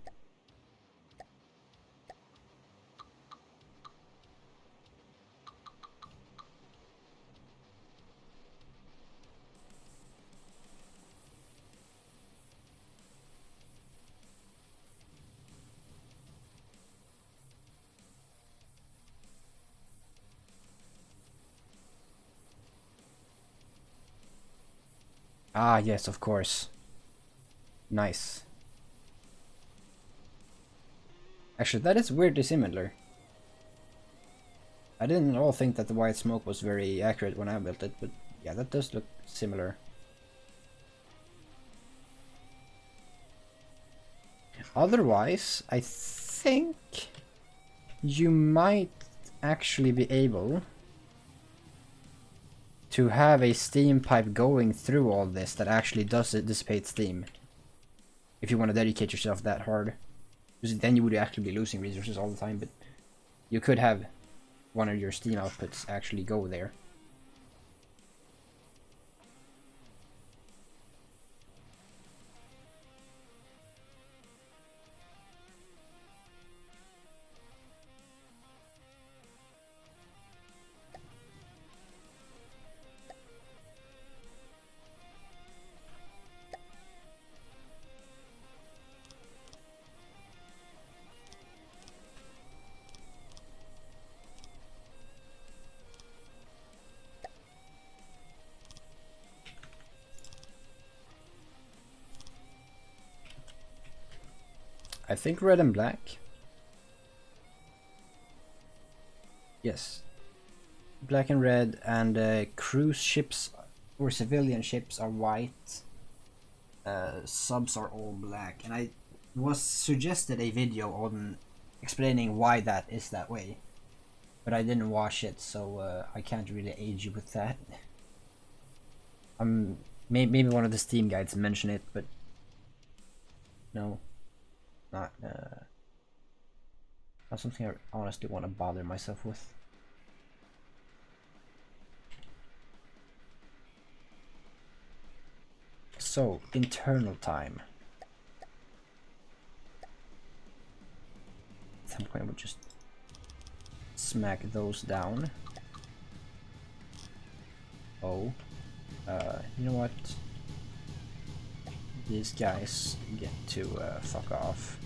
Ah, yes, of course. Nice. Actually, that is weirdly similar. I didn't at all think that the white smoke was very accurate when I built it, but yeah, that does look similar. Otherwise, I think you might actually be able to have a steam pipe going through all this that actually does dissipate steam. If you want to dedicate yourself that hard. Because then you would actually be losing resources all the time, but you could have one of your steam outputs actually go there. I think red and black. Yes. Black and red, and cruise ships or civilian ships are white. Subs are all black, and I was suggested a video on explaining why that is that way, but I didn't watch it, so I can't really aid you with that. Maybe one of the Steam guides mention it, but no, not something I honestly want to bother myself with. So, internal time. At some point I would just smack those down. Oh, you know what? These guys get to fuck off.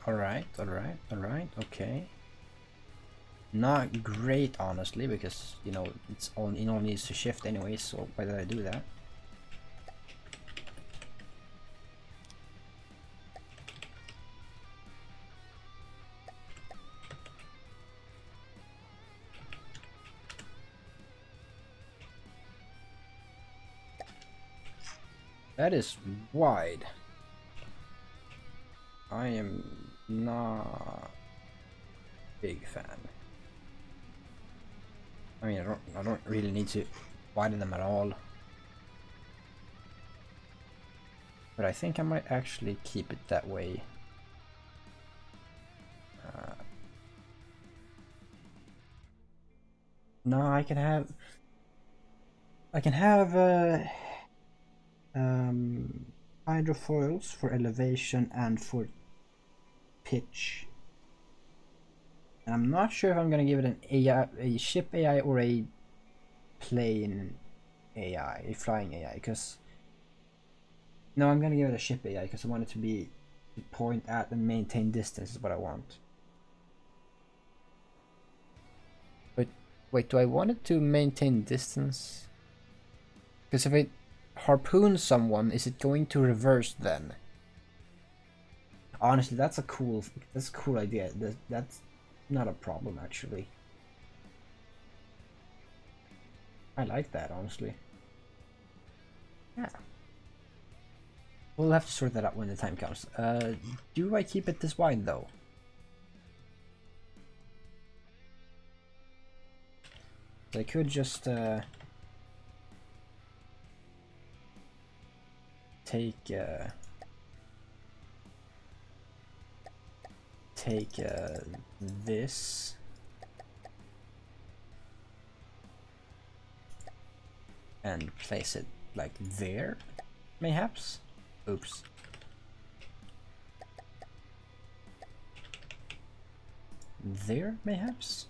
Alright, okay. Not great, honestly, because, you know, it only needs to shift anyway, so why did I do that? That is wide. I am not big fan. I mean, I don't really need to widen them at all. But I think I might actually keep it that way. No, I can have hydrofoils for elevation and for pitch. And I'm not sure if I'm gonna give it an AI, a ship AI or a plane AI, a flying AI, because no, I'm gonna give it a ship AI because I want it to be to point at and maintain distance is what I want. But Wait, do I want it to maintain distance? Because if I harpoon someone, is it going to reverse then? Honestly, that's a cool idea. That's not a problem, actually. I like that, honestly. Yeah. We'll have to sort that out when the time comes. Do I keep it this wide, though? I could just, take this and place it like there, mayhaps? Oops. There, mayhaps?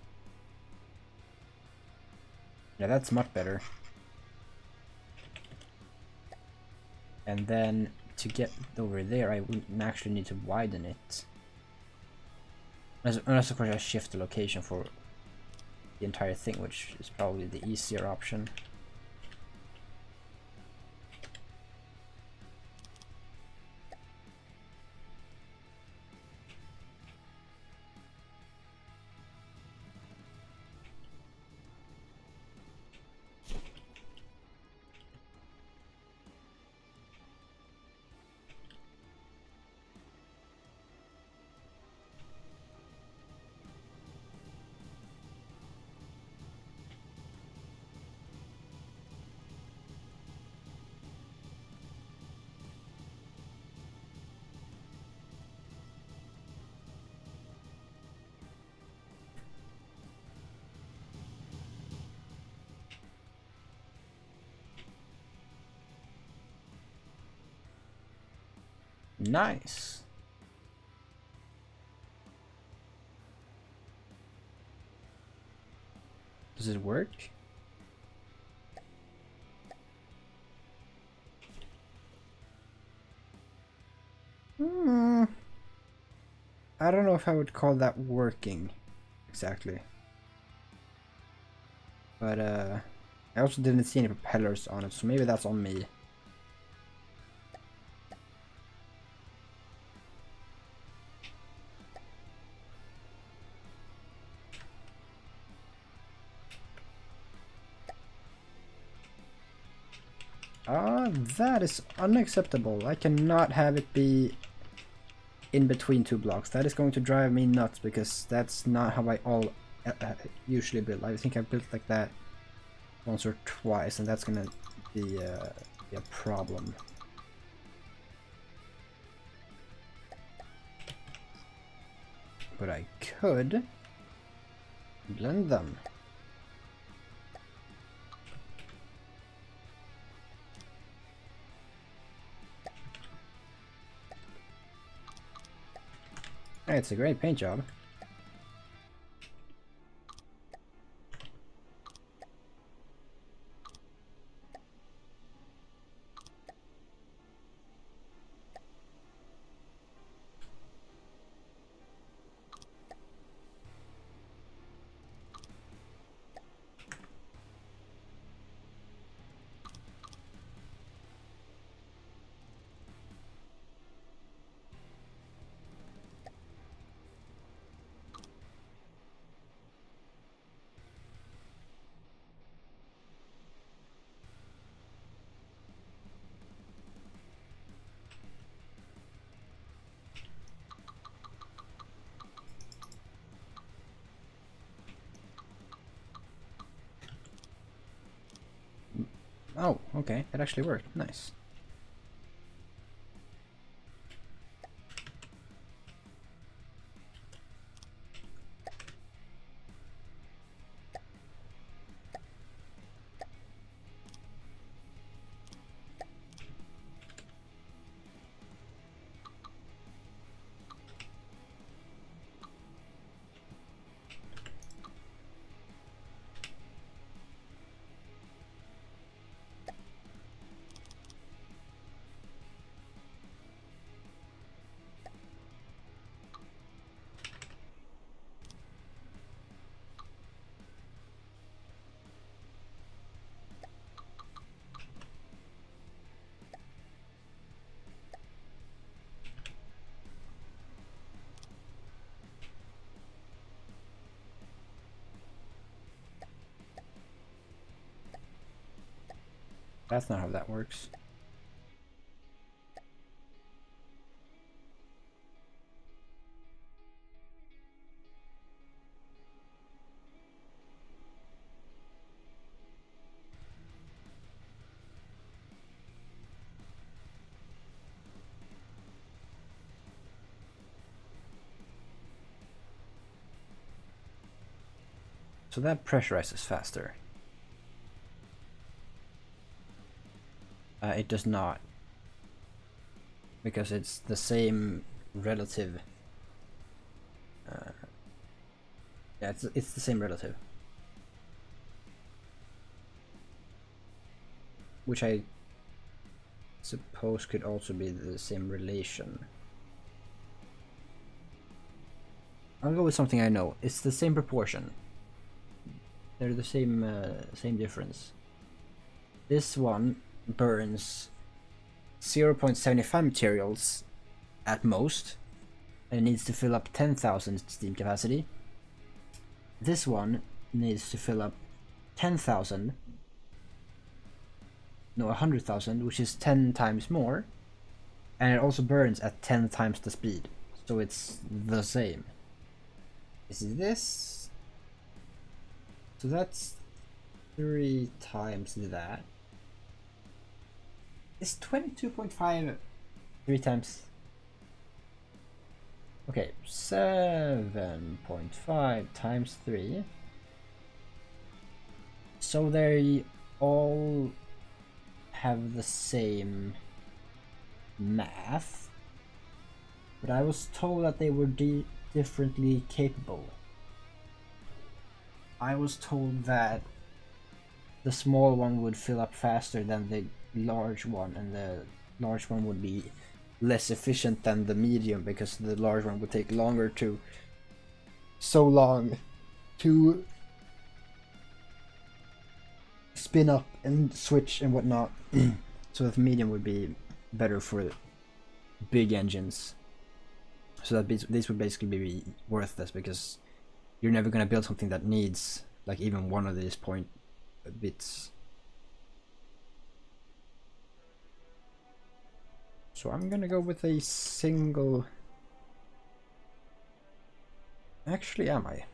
Yeah, that's much better. And then to get over there, I wouldn't actually need to widen it. Unless of course I shift the location for the entire thing, which is probably the easier option. Nice. Does it work? I don't know if I would call that working exactly. But I also didn't see any propellers on it, so maybe that's on me. That is unacceptable. I cannot have it be in between two blocks. That is going to drive me nuts because that's not how I usually build. I think I built like that once or twice, and that's gonna be a problem. But I could blend them. Hey, it's a great paint job. Oh, okay, it actually worked. Nice. That's not how that works. So that pressurizes faster. It does not. Because it's the same relative. Yeah, it's the same relative. Which I suppose could also be the same relation. I'll go with something I know. It's the same proportion. They're the same difference. This one burns 0.75 materials at most, and it needs to fill up 10,000 steam capacity. This one needs to fill up 10,000, no, 100,000, which is 10 times more, and it also burns at 10 times the speed, so it's the same. Is this? So that's 3 times that. Is 22.5 3 times? Okay, 7.5 times 3. So they all have the same math, but I was told that they were differently capable. I was told that the small one would fill up faster than the large one, and the large one would be less efficient than the medium because the large one would take longer to spin up and switch and whatnot. So the medium would be better for big engines. So that this would basically be worthless because you're never gonna build something that needs like even one of these point bits. So I'm gonna go with a single. Actually, am I?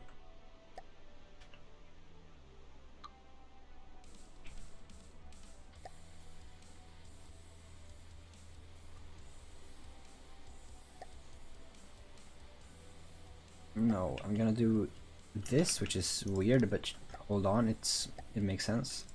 No, I'm gonna do this, which is weird, but hold on, it makes sense.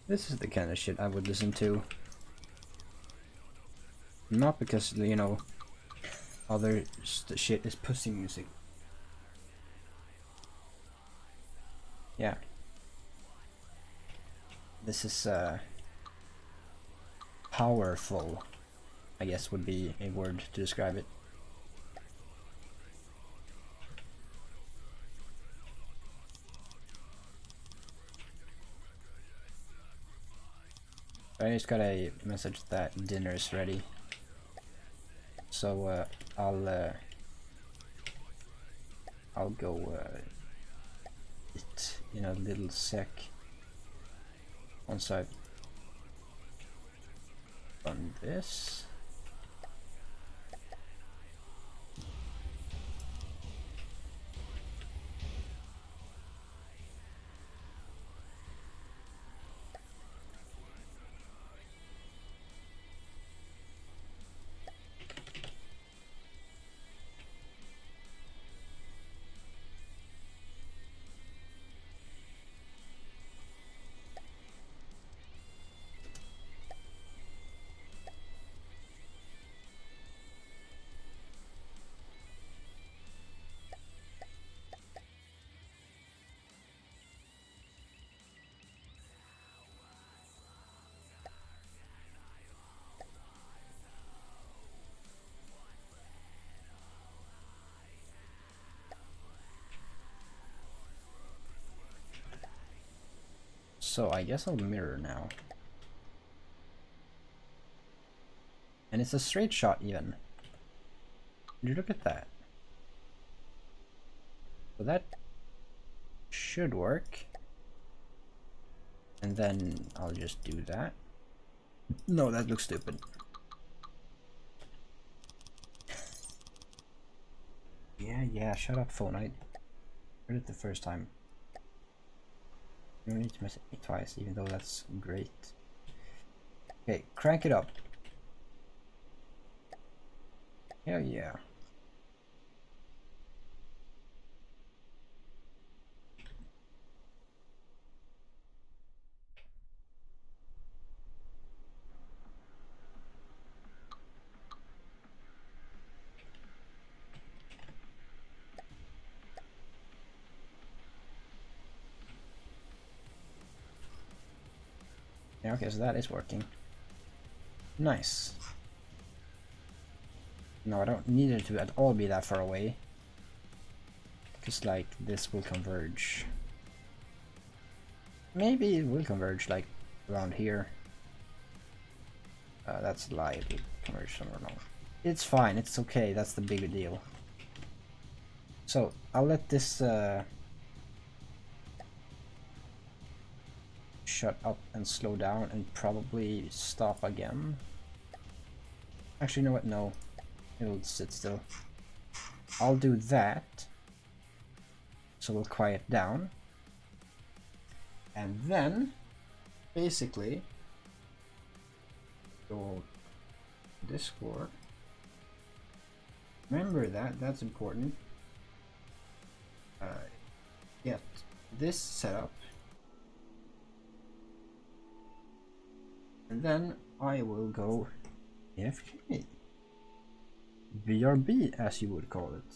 This is the kind of shit I would listen to. Not because, you know, other shit is pussy music. Yeah. This is powerful, I guess would be a word to describe it. I just got a message that dinner is ready. So I'll go eat in a little sec once I've done this. So I guess I'll mirror now. And it's a straight shot even. Did you look at that? So that should work. And then I'll just do that. No, that looks stupid. Yeah, shut up phone. I heard it the first time. You don't need to message me twice, even though that's great. Okay, crank it up. Hell yeah. Yeah, okay, so that is working. Nice. No, I don't need it to at all be that far away. Because, like, this will converge. Maybe it will converge, like, around here. That's a lie, it will converge somewhere along. It's fine, it's okay, that's the bigger deal. So, I'll let this shut up and slow down and probably stop again. Actually, you know what? No. It'll sit still. I'll do that. So we'll quiet down. And then, basically, go Discord. Remember that, that's important. Get this set up. And then I will go AFK. BRB, as you would call it.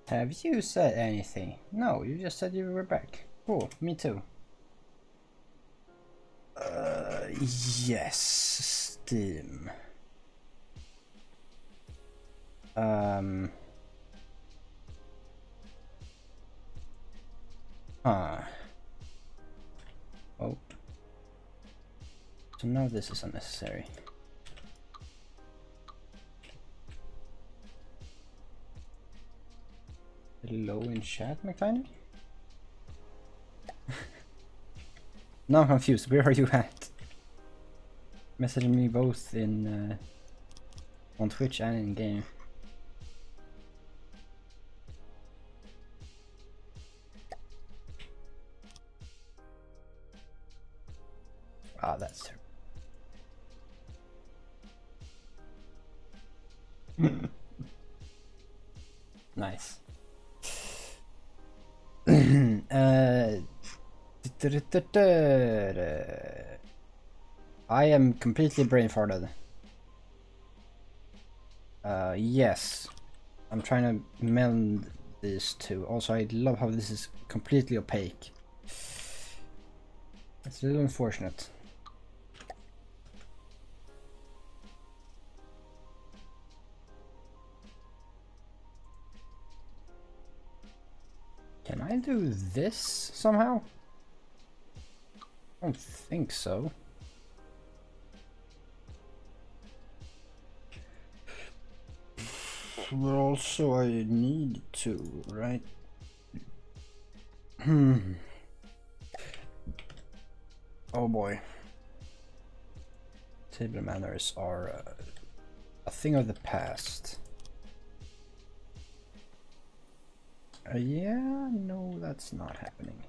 Have you said anything? No, you just said you were back. Cool, me too. Yes, Steam. Oh. So now this is unnecessary. Hello in chat, McTiny? Now I'm confused. Where are you at? Messaging me both in on Twitch and in game. Ah, that's terrible. Nice. I am completely brain farted. Yes. I'm trying to meld these two. Also, I love how this is completely opaque. It's a little unfortunate. Can I do this somehow? I don't think so. But also I need to, right? Oh boy. Table manners are a thing of the past. Yeah, no, that's not happening.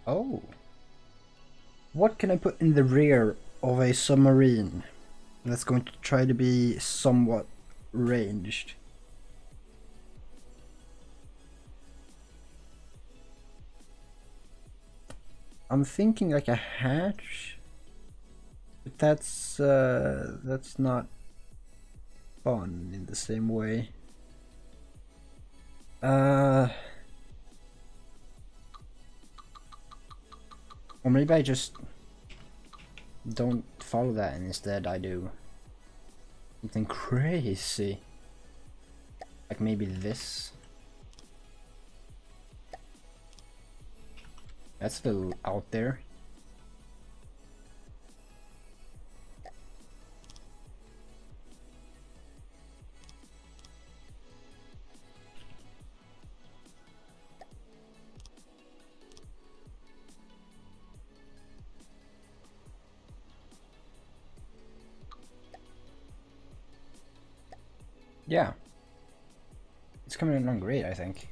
Oh. What can I put in the rear of a submarine that's going to try to be somewhat ranged? I'm thinking like a hatch, but that's not fun in the same way. Or maybe I just don't follow that and instead I do something crazy. Like maybe this. That's a little out there. Yeah. It's coming along great, I think.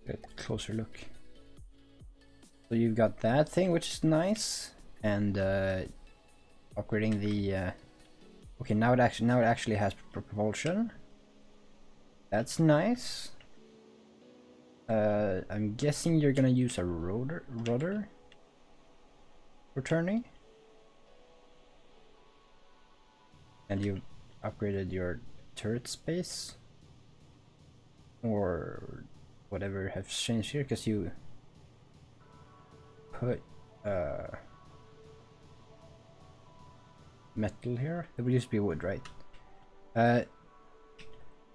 Get a closer look. So you've got that thing, which is nice, and upgrading the. Okay, now it actually has propulsion. That's nice. I'm guessing you're gonna use a rudder for turning, and you've upgraded your turret space, or whatever has changed here, because you put metal here. It would used to be wood, right?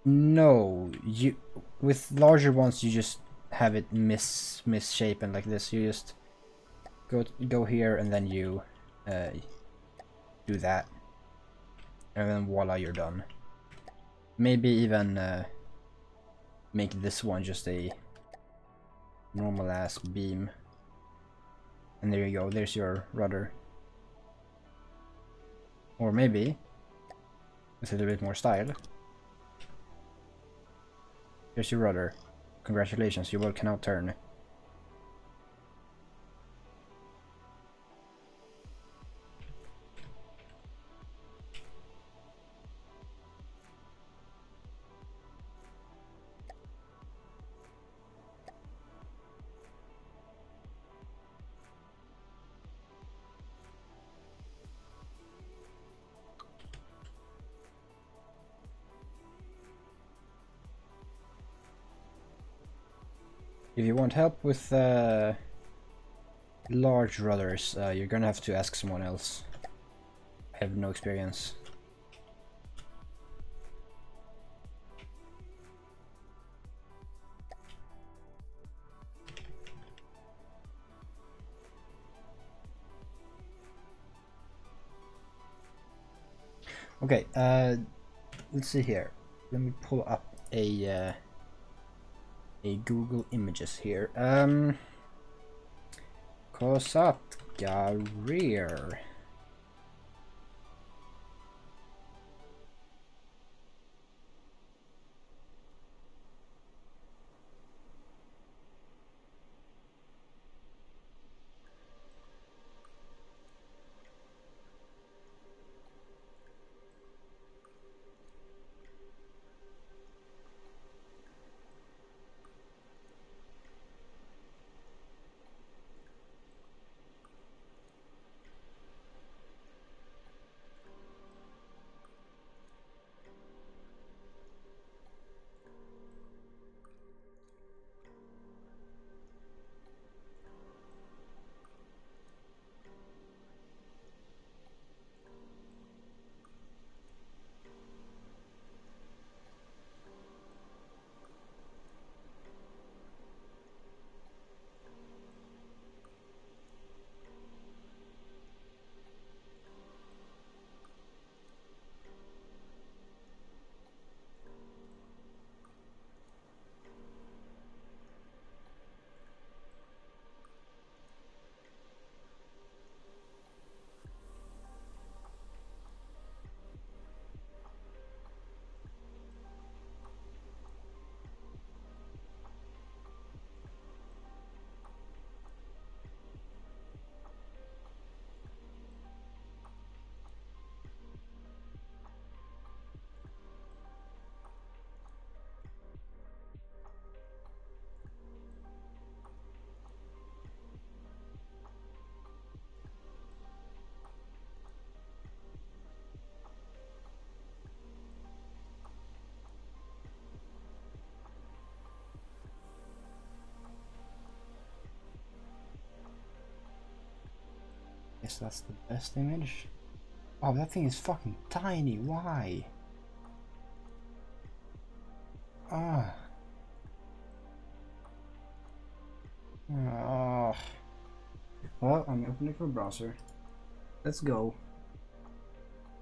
No, you with larger ones you just have it misshapen like this. You just go here and then you do that, and then voila, you're done. Maybe even make this one just a normal ass beam, and there you go. There's your rudder. Or maybe with a little bit more style, here's your rudder. Congratulations, your world can now turn. If you want help with large rudders, you're gonna have to ask someone else. I have no experience. Okay, let's see here. Let me pull up a Google Images here. Kosatka rear. Guess that's the best image. Oh, that thing is fucking tiny. Why? Ah. Oh. Well, I'm opening for a browser. Let's go.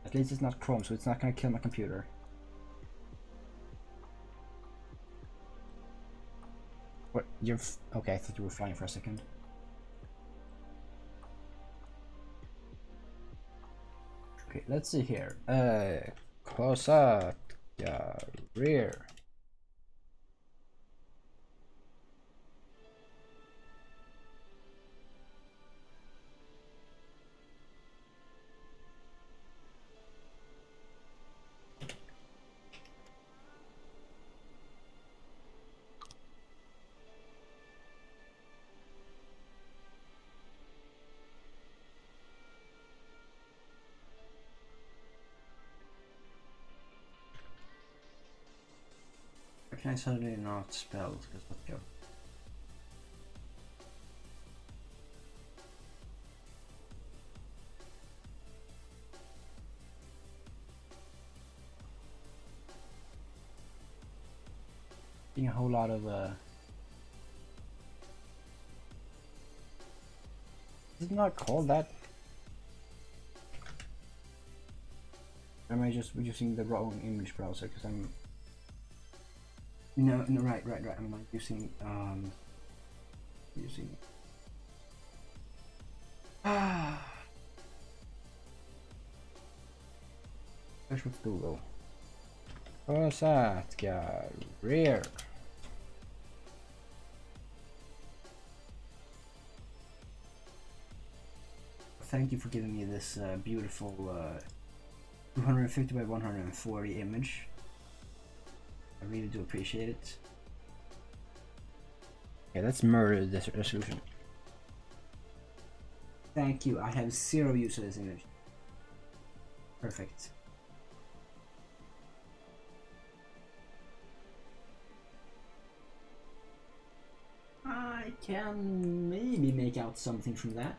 At least it's not Chrome, so it's not gonna kill my computer. What? You're okay, I thought you were flying for a second. Okay, let's see here. Close up. Yeah, rear. Can I suddenly not spell? Let's go. Being a whole lot of is it not called that? Or am I just using the wrong English browser? Because I'm no, right. I'm not using search with Google. Kosatka rear. thank you for giving me this beautiful 250 by 140 image. I really do appreciate it. Okay, let's murder this resolution. Thank you, I have 0 use of this image. Perfect. I can maybe make out something from that.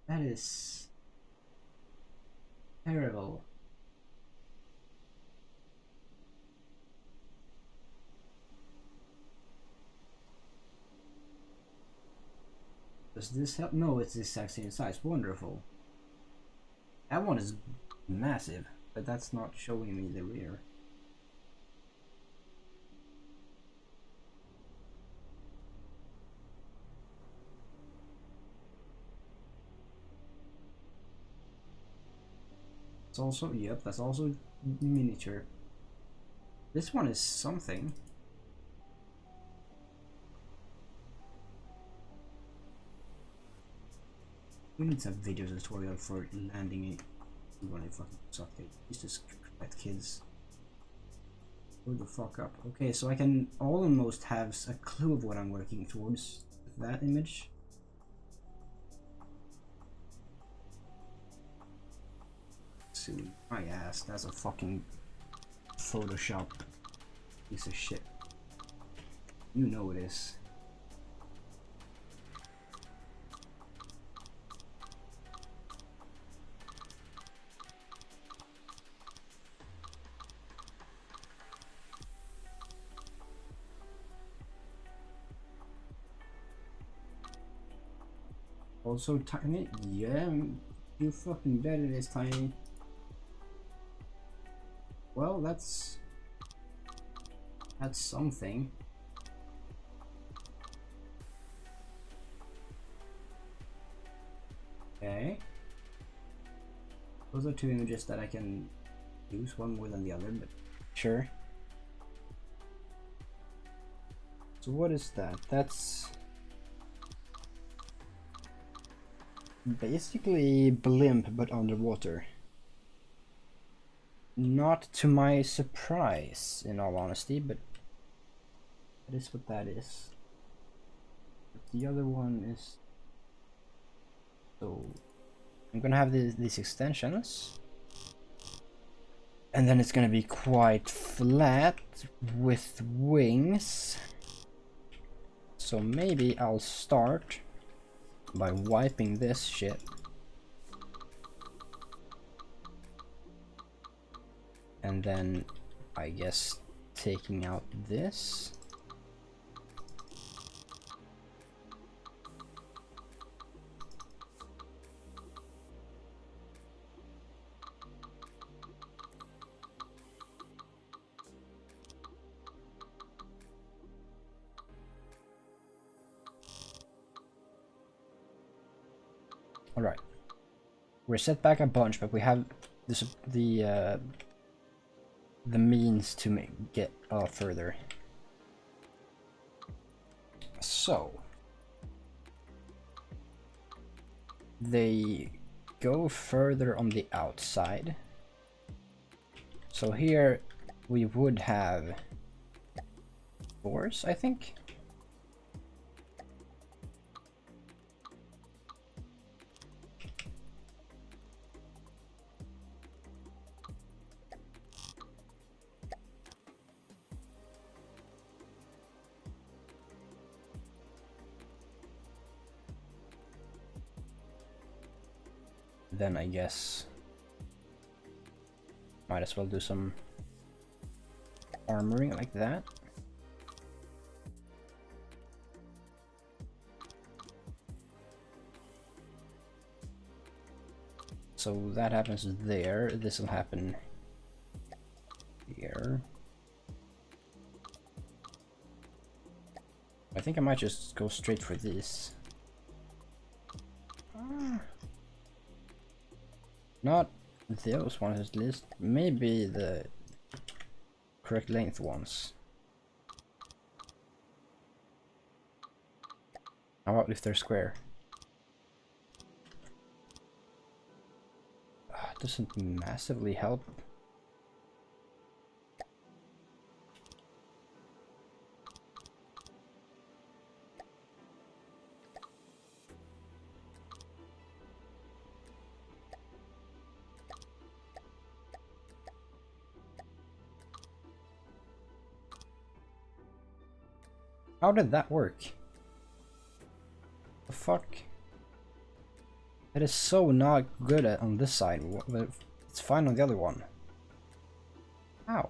That is terrible. Does this help? No, it's the exact same size. Wonderful. That one is massive, but that's not showing me the rear. It's also, yep, that's also miniature. This one is something. We need some video tutorial for landing a when I fucking suck it. Jesus Christ, kids. Grow the fuck up. Okay, so I can almost have a clue of what I'm working towards with that image. See, my ass, that's a fucking Photoshop piece of shit. You know it is. Also tiny? Yeah, you fucking bet it is tiny. Well, that's something. Okay. Those are 2 images that I can use, one more than the other, but sure. So what is that? That's basically blimp but underwater. Not to my surprise, in all honesty, but that is what that is. But the other one is... So I'm gonna have these extensions, and then it's gonna be quite flat with wings. So maybe I'll start by wiping this shit. And then, I guess, taking out this. All right, we're set back a bunch, but we have this, the means to get further. So they go further on the outside. So here we would have doors, I think. Then I guess might as well do some armoring like that. So that happens there. This will happen here. I think I might just go straight for this. Not those ones at least. Maybe the correct length ones. How about if they're square? Doesn't massively help. How did that work? The fuck? It is so not good on this side, but it's fine on the other one. How?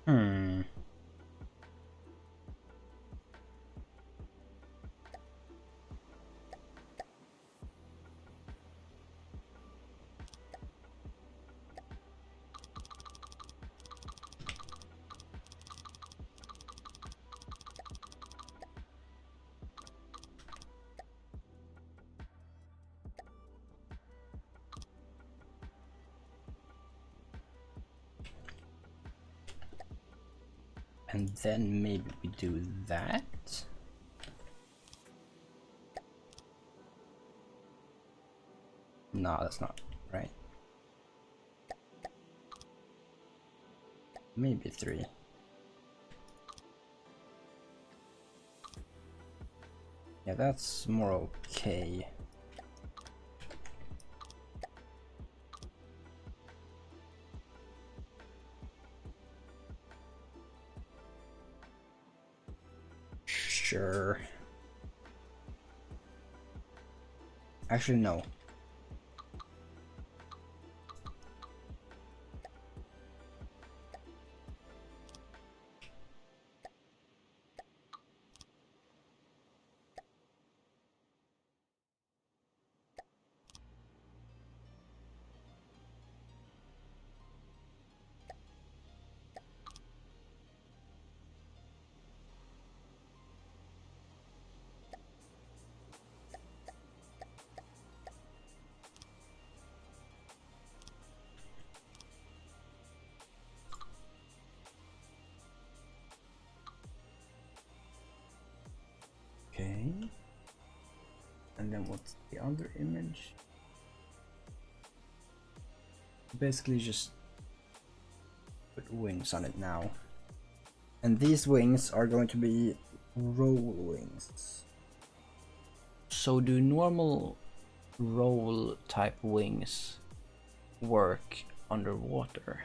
Hmm. And then maybe we do that? No, that's not right. Maybe 3. Yeah, that's more okay. Sure. Actually, no. Okay. And then what's the other image? Basically just put wings on it now. And these wings are going to be roll wings. So do normal roll type wings work underwater?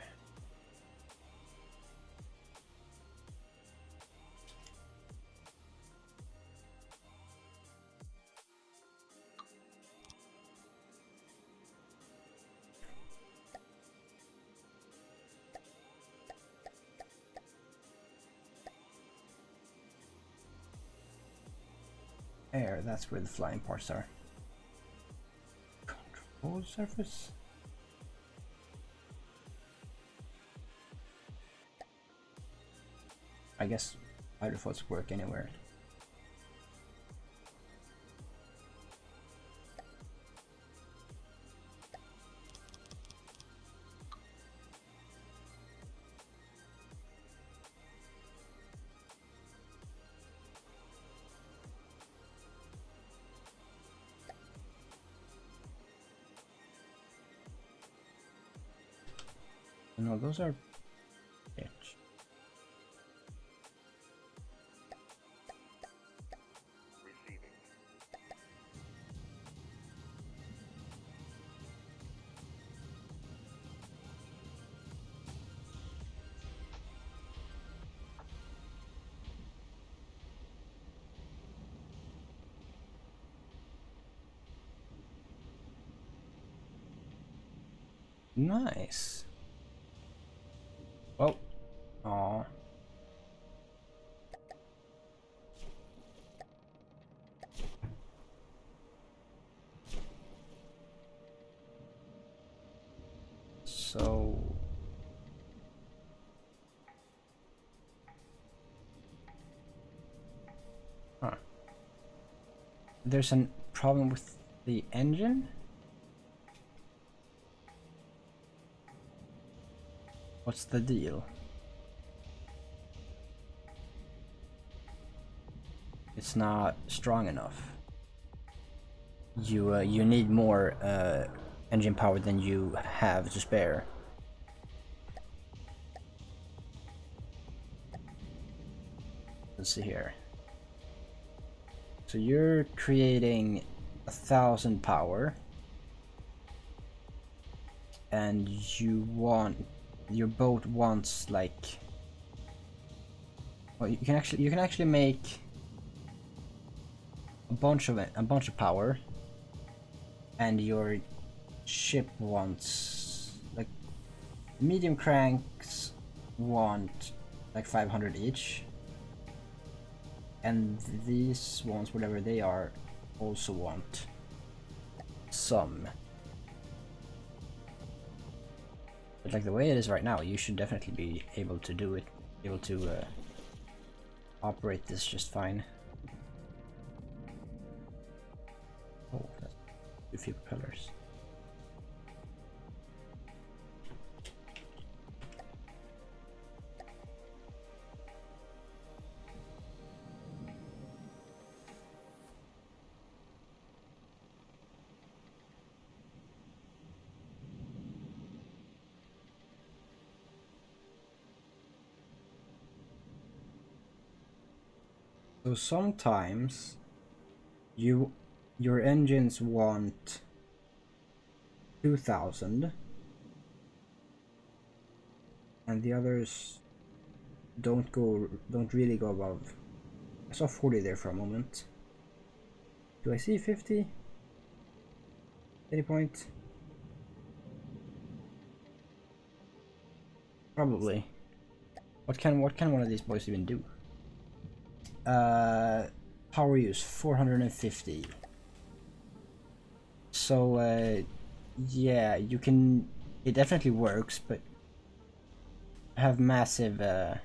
Air, that's where the flying parts are. Control surface? I guess hydrofoils work anywhere. No, those are pitch. Nice. Well, aw. there's a problem with the engine? What's the deal? It's not strong enough. You need more engine power than you have to spare. Let's see here. So you're creating 1,000 power, and you want your boat wants like. Well, you can actually make a bunch of power, and your ship wants like medium cranks want like 500 each. And these ones, whatever they are, also want some. But like the way it is right now, you should definitely be able to do it, able to operate this just fine. Oh, that's too few propellers. So sometimes your engines want 2,000 and the others don't really go above. I saw 40 there for a moment. Do I see 50? Any point? Probably. What can one of these boys even do? Power use 450. So yeah, you can. It definitely works, but have massive. To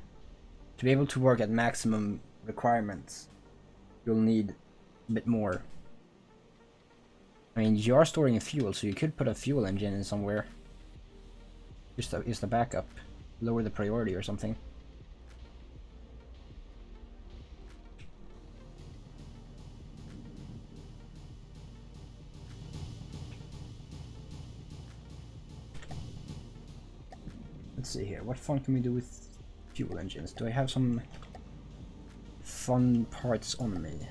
be able to work at maximum requirements, you'll need a bit more. I mean, you are storing fuel, so you could put a fuel engine in somewhere. Just the backup, lower the priority or something. Let's see here. What fun can we do with fuel engines? Do I have some fun parts on me?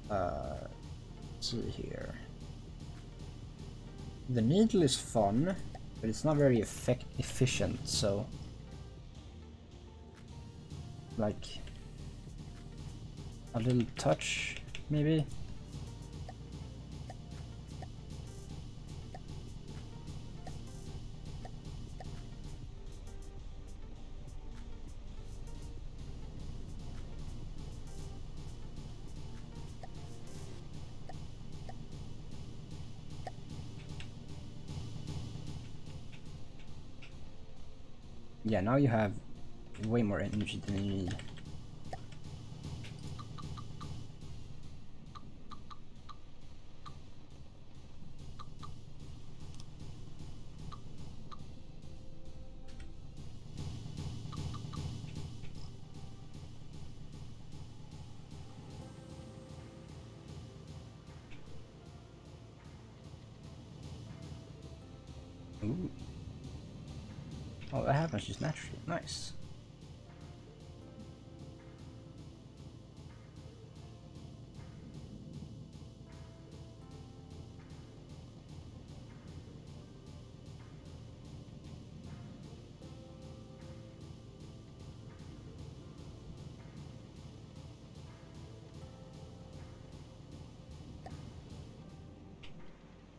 Let's see here. The needle is fun, but it's not very efficient, so like a little touch, maybe. Yeah, now you have way more energy than you need. Ooh. Oh, that happens just naturally. Nice.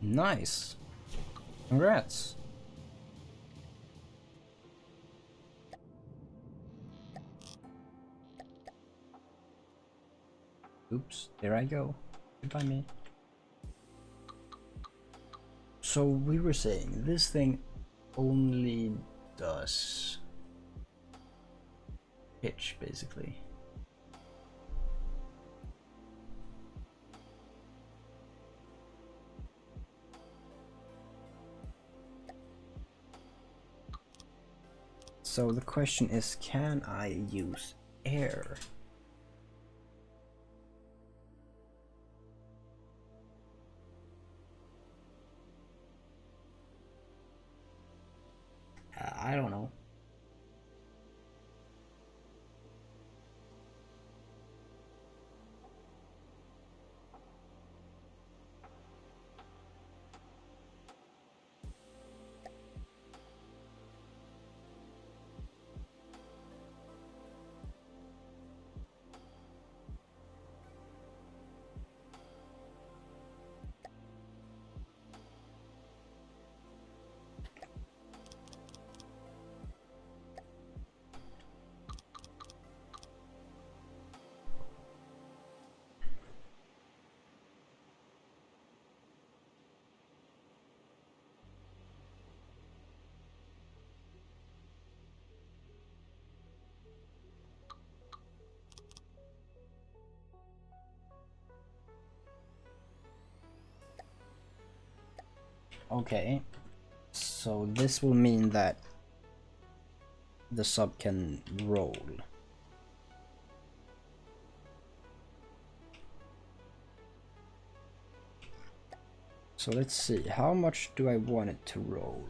Nice. Congrats. Oops, there I go. Goodbye, me. So we were saying this thing only does pitch, basically. So the question is, can I use air? I don't know. Okay, so this will mean that the sub can roll. So let's see, how much do I want it to roll?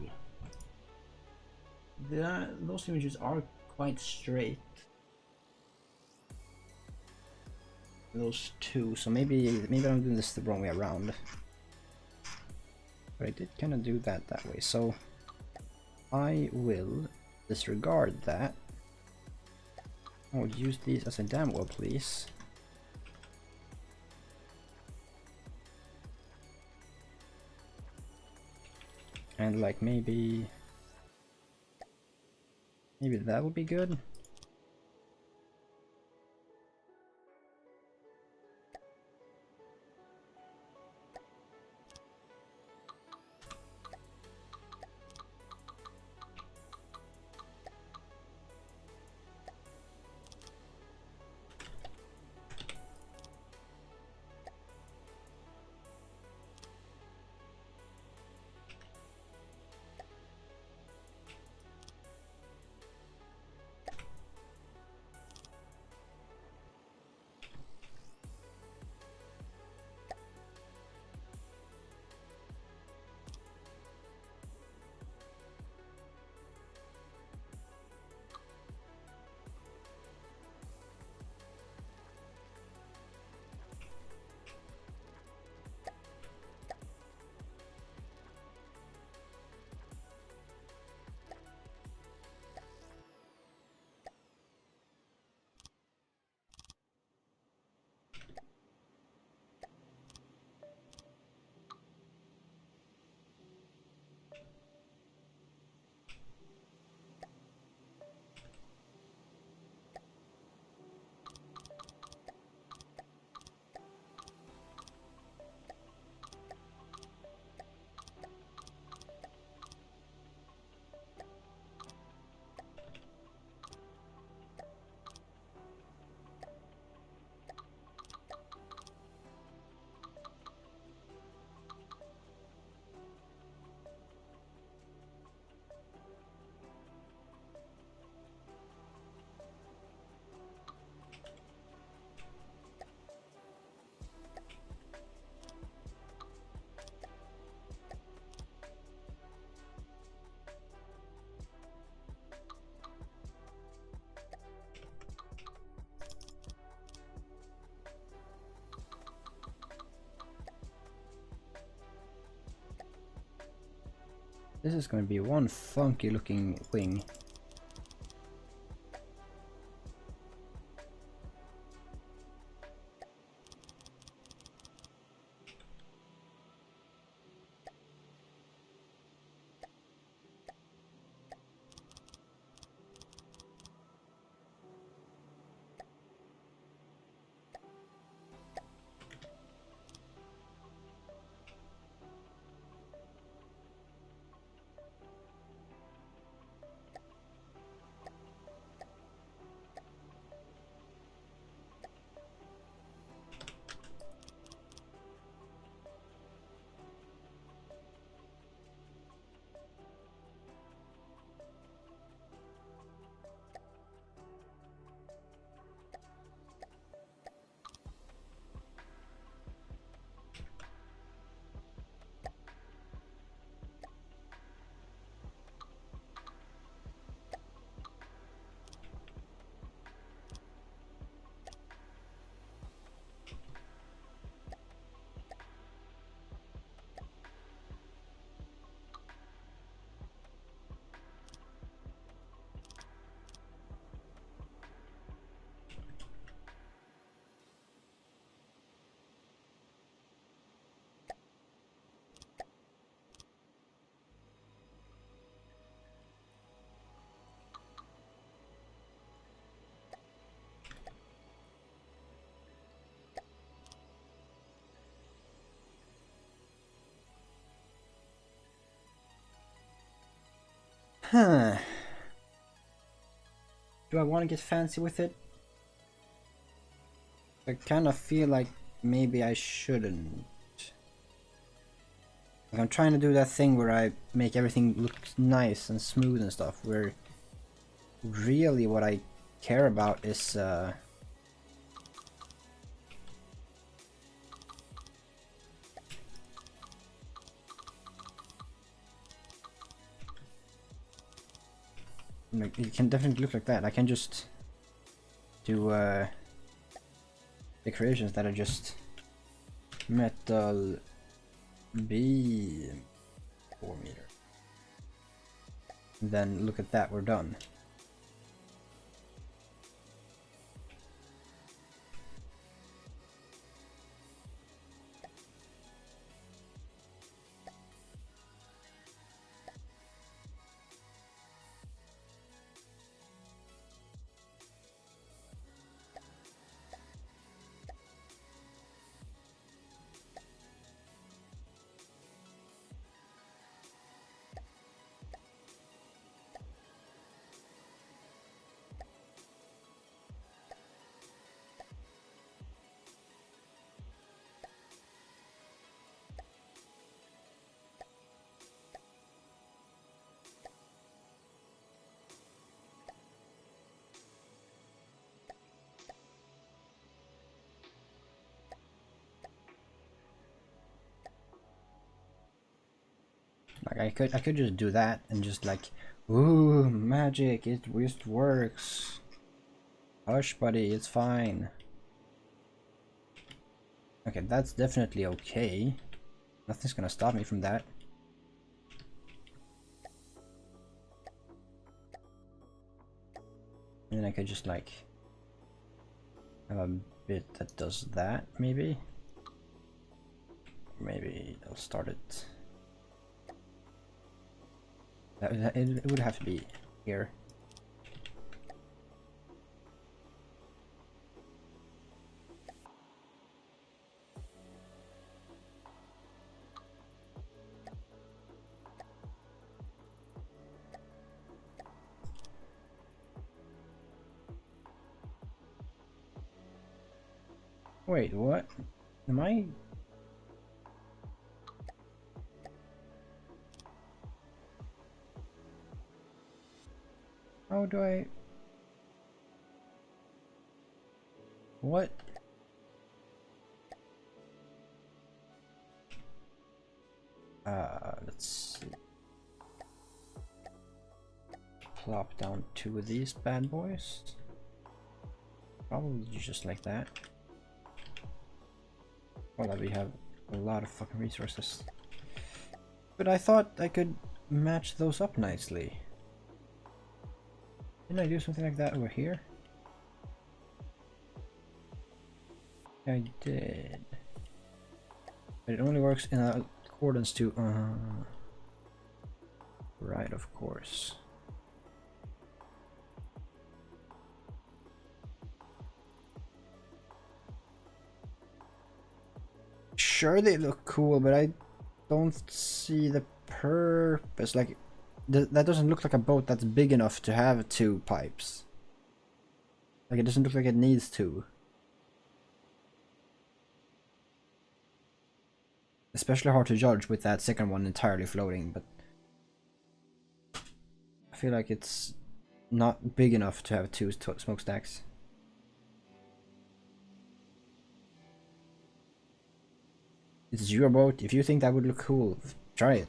Those images are quite straight. Those two, so maybe I'm doing this the wrong way around. But I did kind of do that way, so I will disregard that. I would use these as a damn well, please. And like maybe that would be good. This is going to be one funky looking wing. Huh. Do I want to get fancy with it? I kind of feel like maybe I shouldn't. Like I'm trying to do that thing where I make everything look nice and smooth and stuff, where really what I care about is like, it can definitely look like that. I can just do decorations that are just metal beam 4 meter. And then look at that, we're done. Like I could just do that and just like, ooh, magic, it just works. Hush, buddy, it's fine. Okay, that's definitely okay. Nothing's gonna stop me from that. And then I could just like have a bit that does that, maybe. Maybe I'll start it. It would have to be here. Wait, what? Am I? How do I? What? Let's see. Plop down 2 of these bad boys. Probably just like that. Well, that we have a lot of fucking resources. But I thought I could match those up nicely. Didn't I do something like that over here? I did. But it only works in accordance to... right, of course. Sure, they look cool, but I don't see the purpose. Like, that doesn't look like a boat that's big enough to have 2 pipes. Like, it doesn't look like it needs 2. Especially hard to judge with that second one entirely floating, but I feel like it's not big enough to have 2 smokestacks. It's your boat. If you think that would look cool, try it.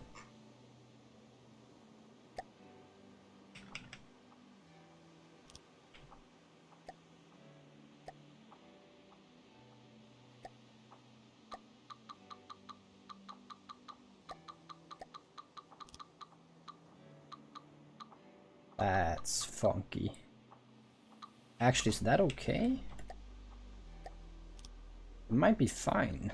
That's funky. Actually, is that okay? It might be fine.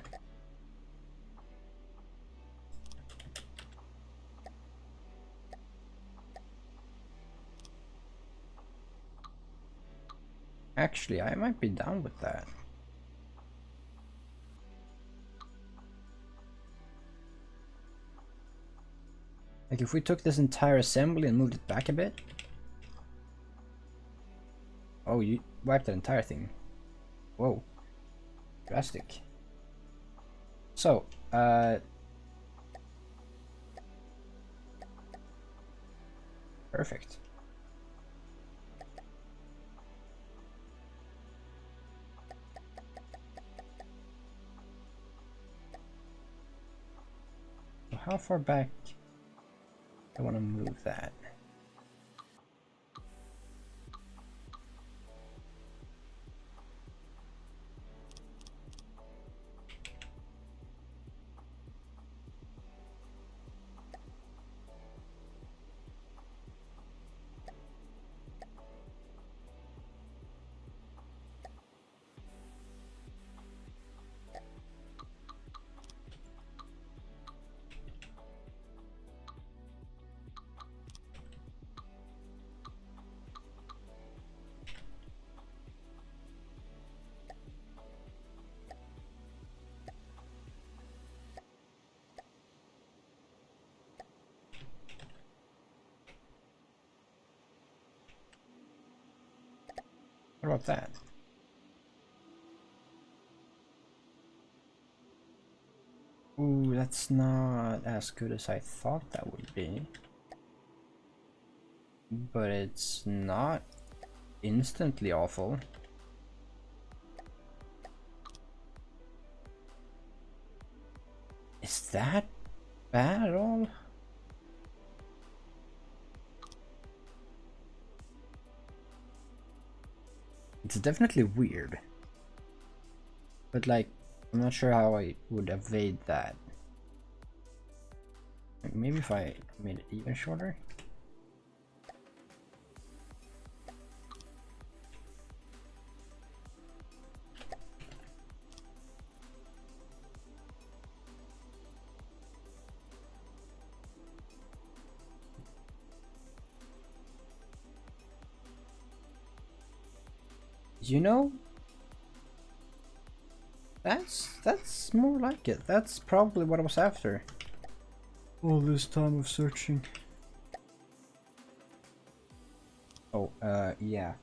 Actually, I might be down with that. Like if we took this entire assembly and moved it back a bit. Oh, you wiped that entire thing. Whoa. Drastic. So, perfect. So how far back do I want to move that? What about that? Ooh, that's not as good as I thought that would be. But it's not instantly awful. Is that bad at all? It's definitely weird. But like, I'm not sure how I would evade that. Like, maybe if I made it even shorter? You know, that's more like it. That's probably what I was after. All this time of searching. Oh, yeah.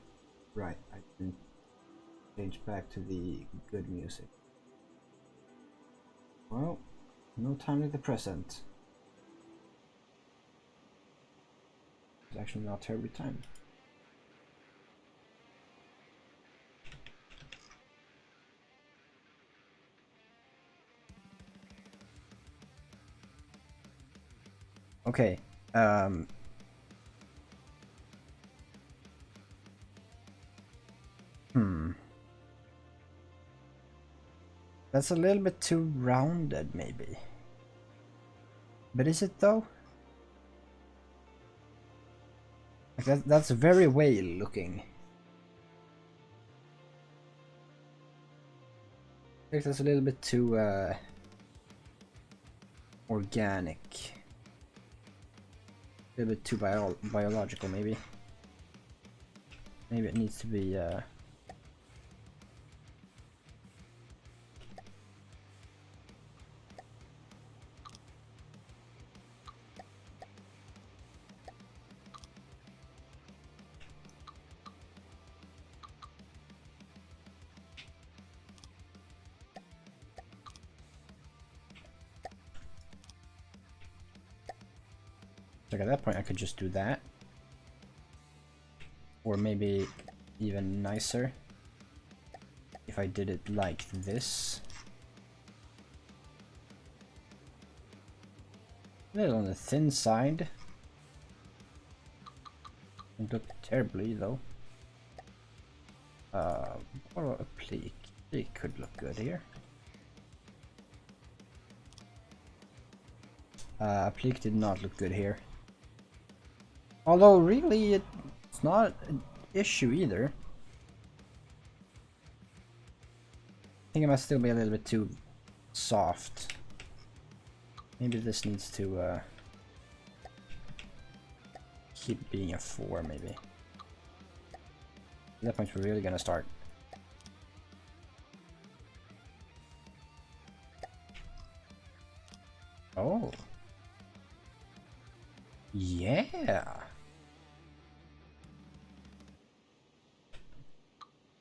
Right, I can change back to the good music. Well, no time like the present. It's actually not terribly timed. Okay, that's a little bit too rounded, maybe. But is it though? Like that's very whale looking. I think that's a little bit too organic. A little bit too biological, maybe. Maybe it needs to be like at that point I could just do that. Or maybe even nicer if I did it like this. A little on the thin side. Don't look terribly though. What about a pleat? Pleat could look good here. A pleat did not look good here. Although really it's not an issue either. I think it must still be a little bit too soft. Maybe this needs to keep being a 4 maybe. At that point we're really gonna start. Oh. Yeah.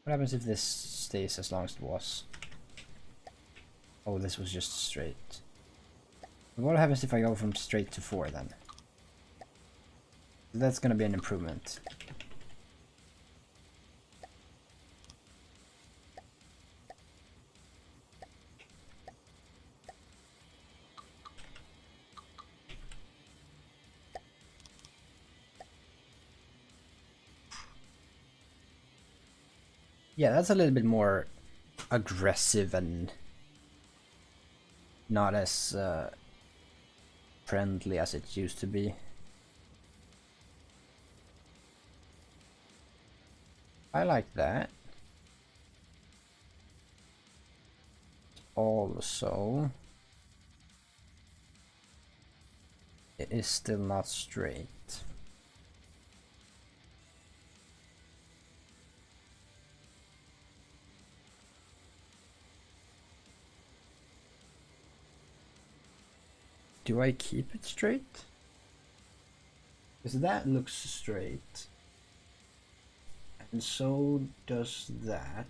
What happens if this stays as long as it was? Oh, this was just straight. What happens if I go from straight to 4 then? That's gonna be an improvement. Yeah, that's a little bit more aggressive and not as friendly as it used to be. I like that. Also, it is still not straight. Do I keep it straight? Because that looks straight. And so does that.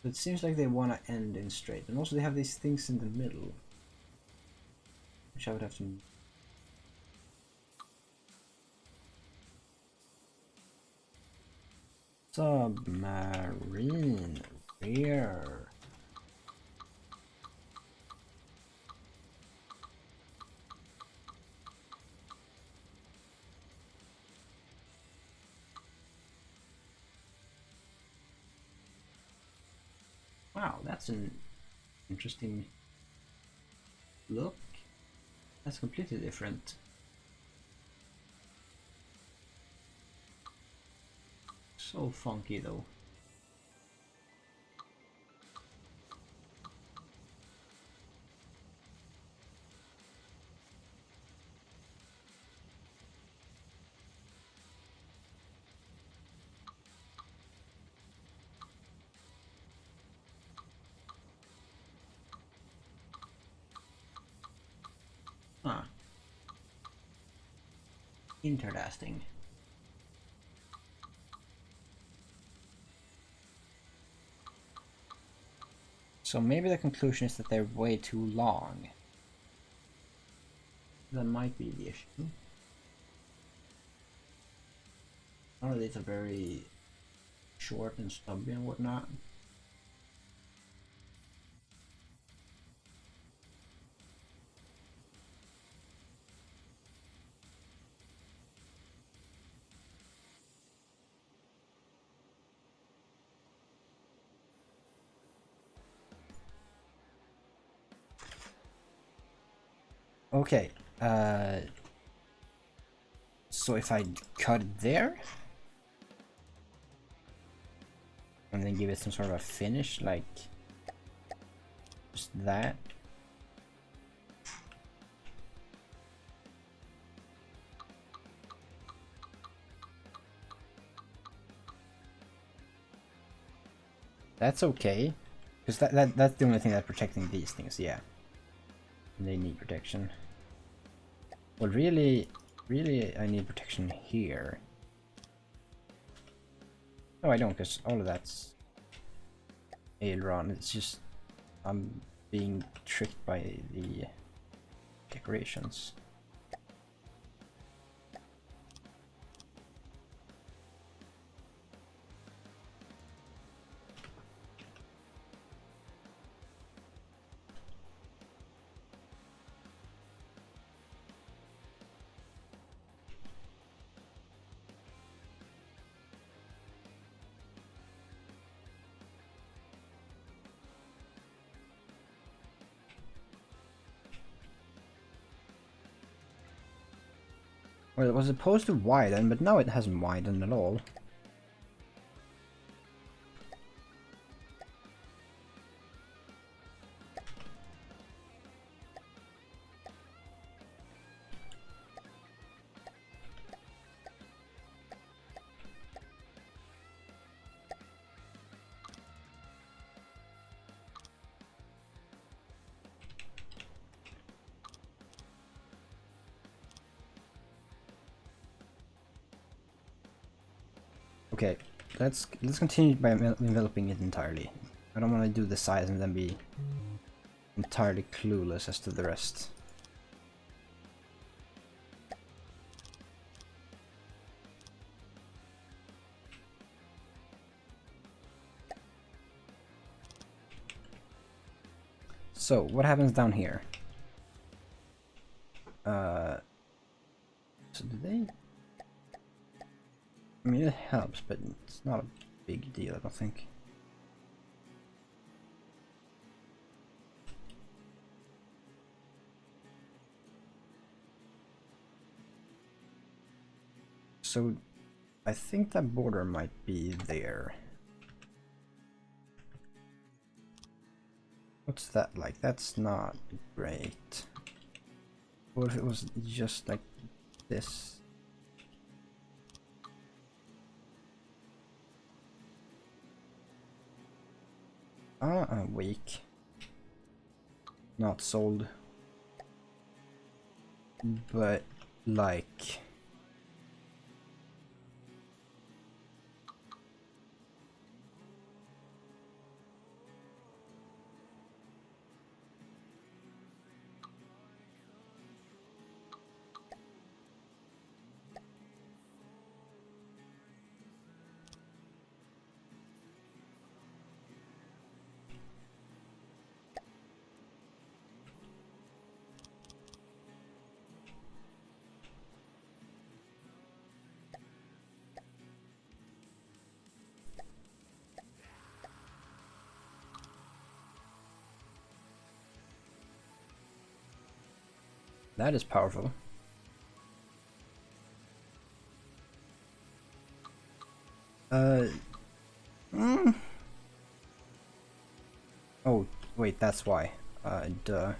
It seems like they want to end in straight. And also they have these things in the middle. Which I would have to... Submarine. Where? Wow, that's an interesting look. That's completely different. So funky though. Huh. Interesting. So maybe the conclusion is that they're way too long. That might be the issue. Or these are very short and stubby and whatnot. Okay, so if I cut it there and then give it some sort of a finish, like just that. That's okay, because that's the only thing that's protecting these things, yeah. And they need protection. Well, really, I need protection here. No, I don't, because all of that's aileron. It's just I'm being tricked by the decorations. Well, it was supposed to widen, but now it hasn't widened at all. Okay, let's continue by enveloping it entirely. I don't want to do the size and then be entirely clueless as to the rest. So, what happens down here? So do they... I mean, it helps, but it's not a big deal, I don't think. So, I think that border might be there. What's that like? That's not great. What if it was just like this? Weak. Not sold. But, like... That is powerful. Oh, wait, that's why. Duh.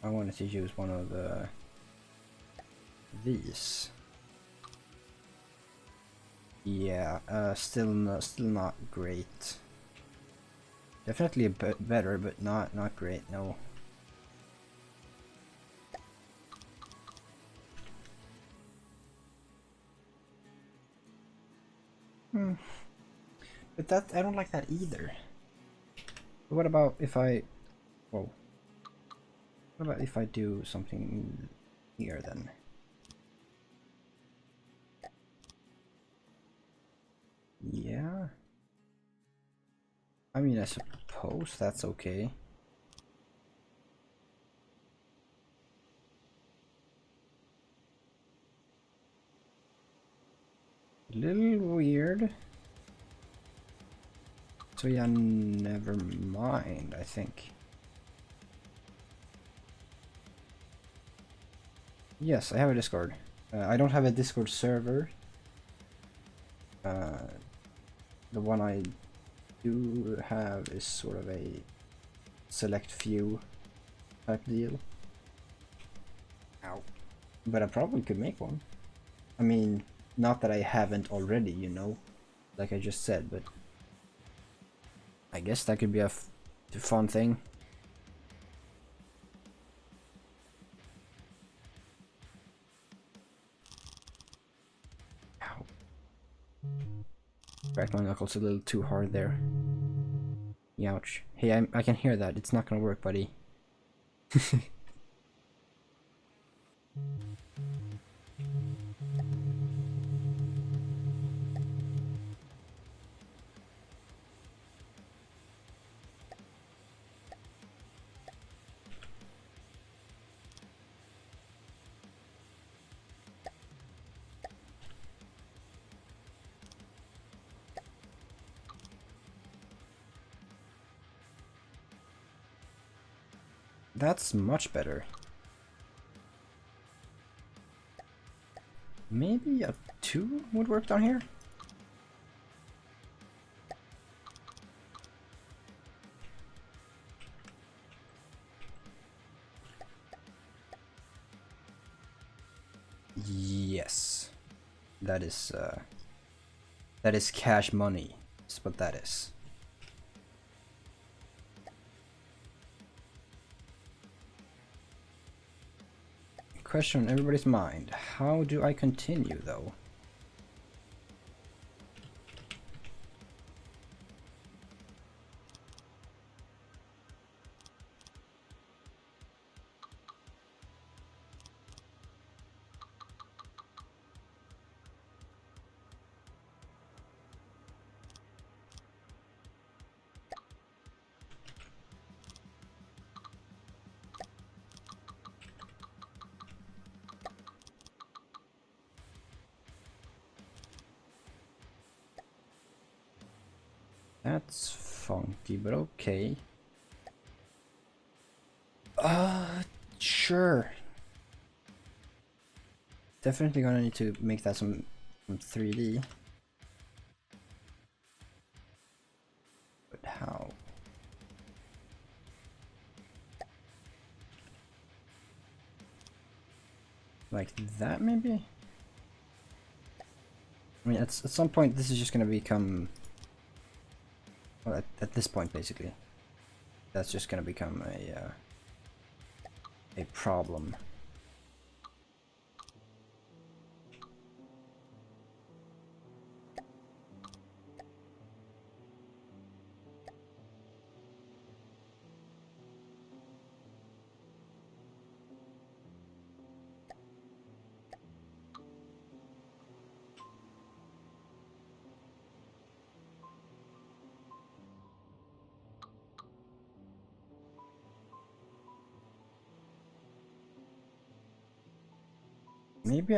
I wanted to use one of these. Yeah, still not great. Definitely a bit better, but not great, no. But that, I don't like that either. But what about if I... Whoa. What about if I do something here then? Yeah. I mean, I suppose that's okay. A little weird. So yeah, never mind, I think. Yes, I have a Discord. I don't have a Discord server. The one I do have is sort of a select few type deal. Ow. But I probably could make one. I mean, not that I haven't already, you know, like I just said, but I guess that could be a fun thing. Ow. Cracked my knuckles a little too hard there. Ouch. Hey, I can hear that. It's not gonna work, buddy. That's much better. Maybe a 2 would work down here? Yes. That is cash money. That's what that is. Question on everybody's mind. How do I continue though? That's funky, but okay. Sure. Definitely gonna need to make that some 3D. But how? Like that, maybe? I mean, at some point, this is just gonna become... Well, at this point, basically. That's just gonna become a problem. Maybe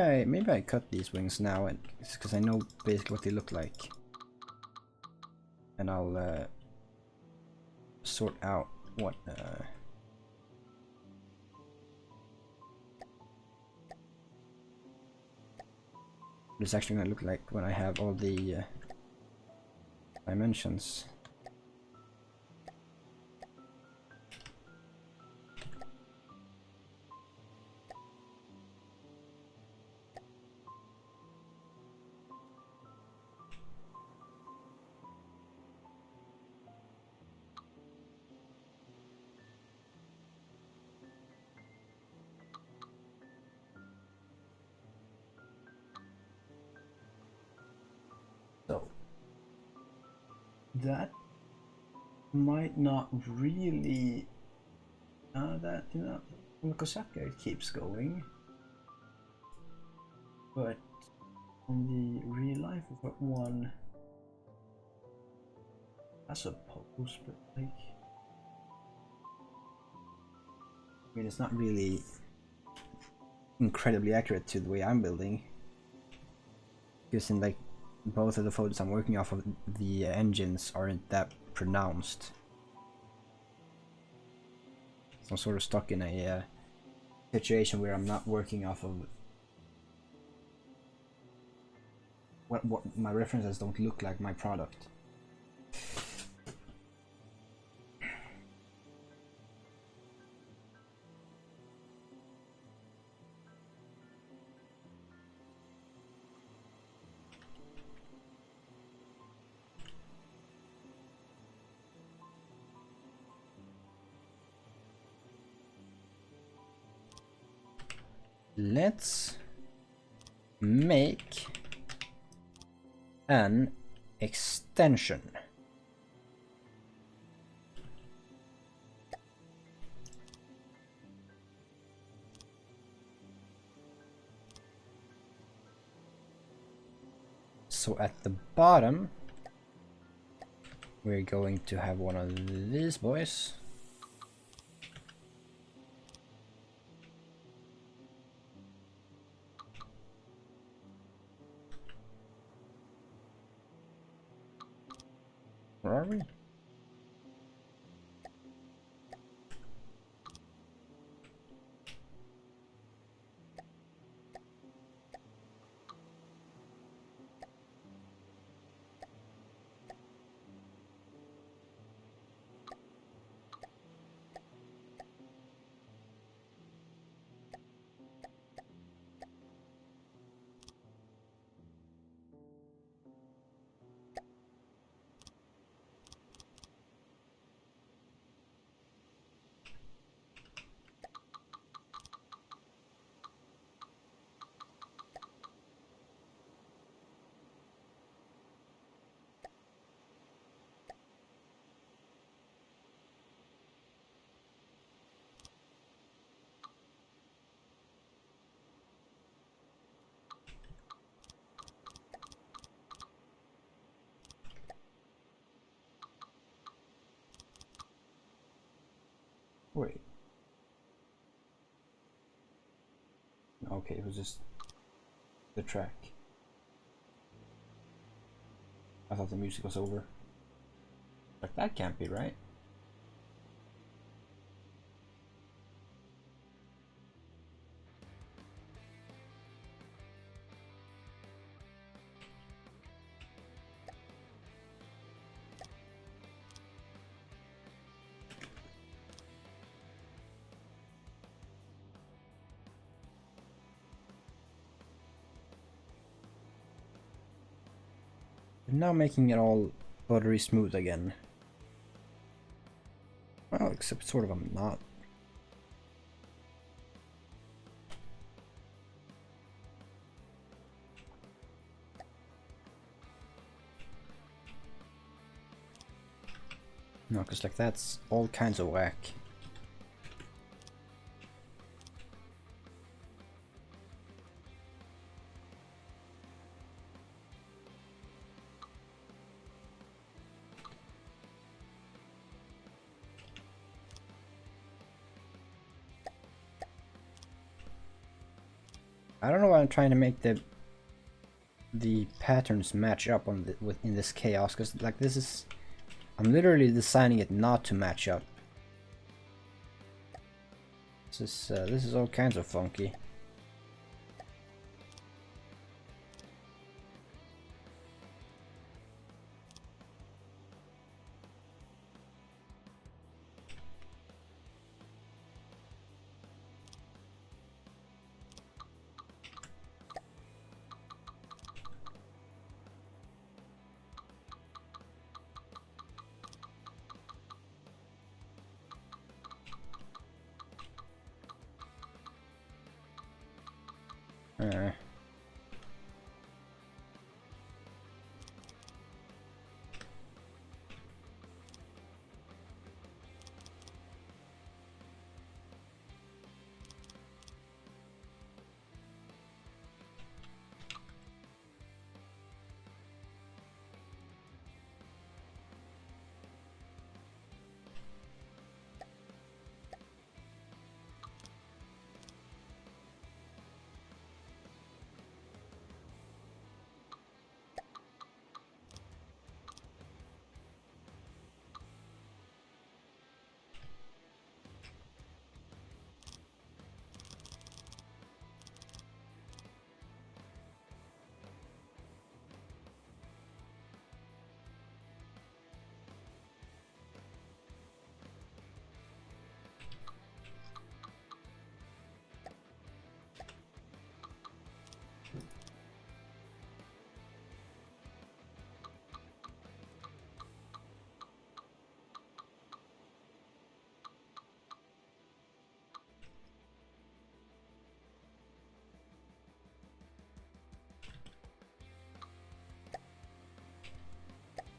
I cut these wings now, and because I know basically what they look like, and I'll sort out what it's actually gonna look like when I have all the dimensions. So that might not really that, you know, on the Kosaka it keeps going, but on the real life one, I suppose, but like, I mean, it's not really incredibly accurate to the way I'm building, because in like both of the photos I'm working off of, the engines aren't that pronounced. So I'm sort of stuck in a situation where I'm not working off of what my references don't look like my product. Let's make an extension. So at the bottom, we're going to have one of these boys. Where are we? Wait. Okay, it was just the track. I thought the music was over. Like, that can't be right. Now making it all buttery smooth again. Well, except sort of I'm not. No, because like that's all kinds of whack. I don't know why I'm trying to make the patterns match up on in this chaos, because like this is, I'm literally designing it not to match up. This is all kinds of funky.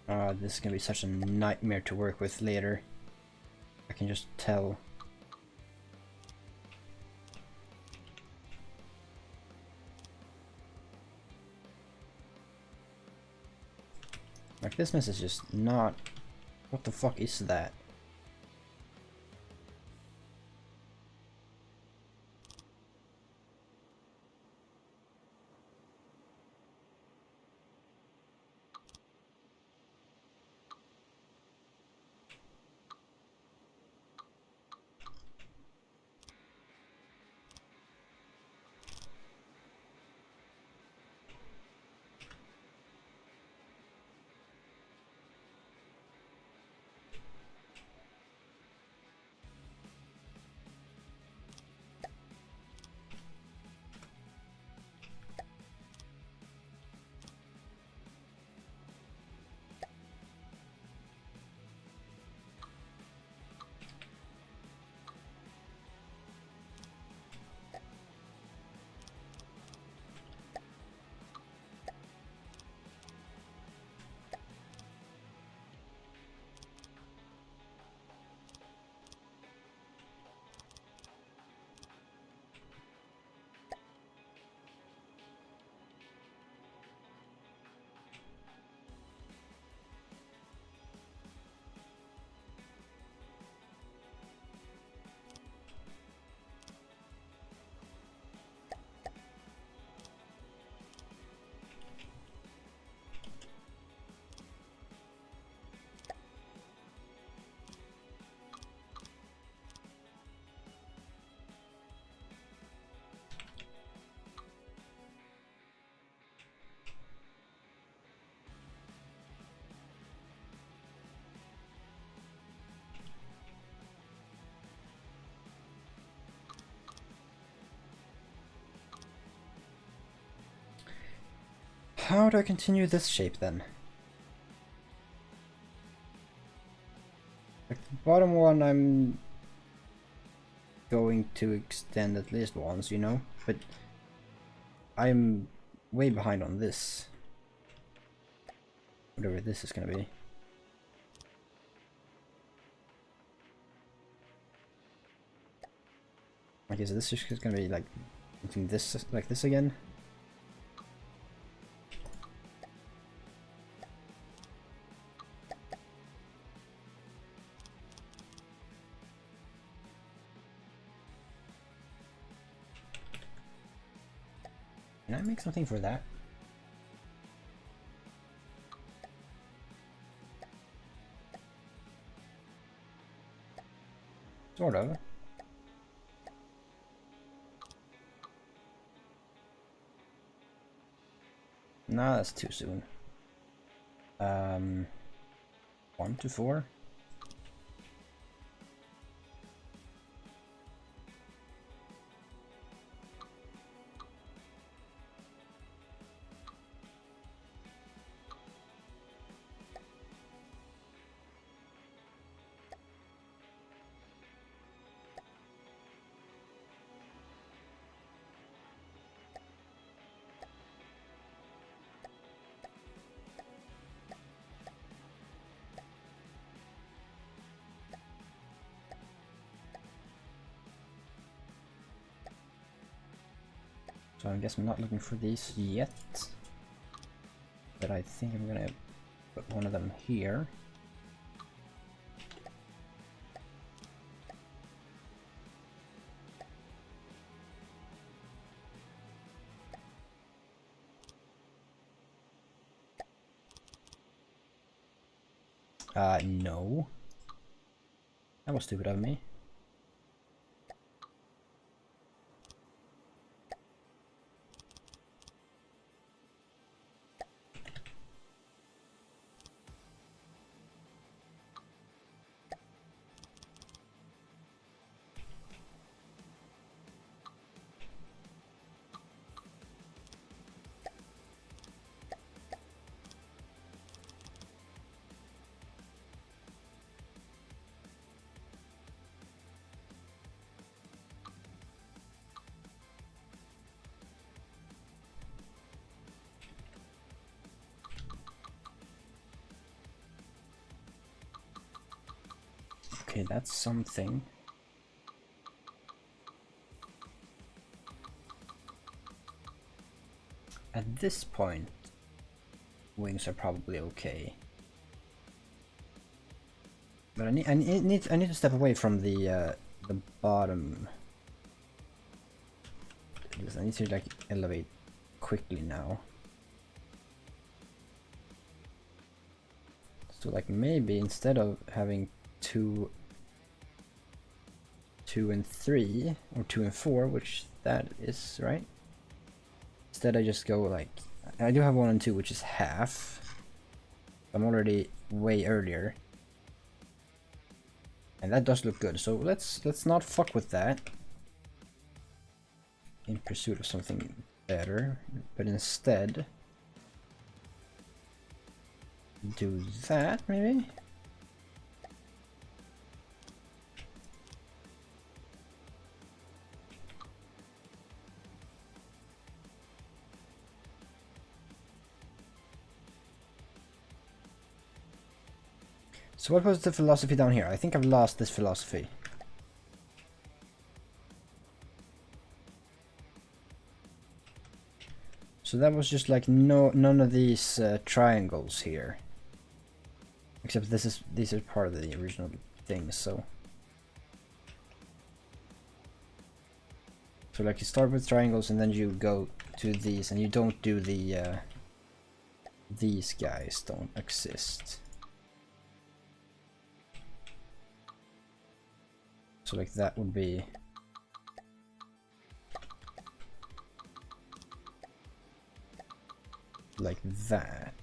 Uh, this is gonna be such a nightmare to work with later. I can just tell. Like, this mess is just not... What the fuck is that? how do I continue this shape then? Like the bottom one I'm going to extend at least once, you know, but I'm way behind on this. Whatever this is gonna be. Okay, so this is just gonna be like this like this again. Can I make something for that? Sort of. No, that's too soon. 1 to 4. So I guess I'm not looking for these yet, but I think I'm gonna put one of them here. No. That was stupid of me. Okay, that's something. At this point, wings are probably okay. But I need to step away from the bottom. Because I need to like elevate quickly now. So like maybe instead of having 2 and 3 or 2 and 4, which that is, right? Instead I just go like, I do have 1 and 2, which is half. I'm already way earlier. And that does look good, so let's not fuck with that. In pursuit of something better, but instead do that maybe? So what was the philosophy down here? I think I've lost this philosophy. So that was just like none of these triangles here. Except these are part of the original thing, so. So like you start with triangles and then you go to these and you don't do the these guys don't exist. So like that would be like that.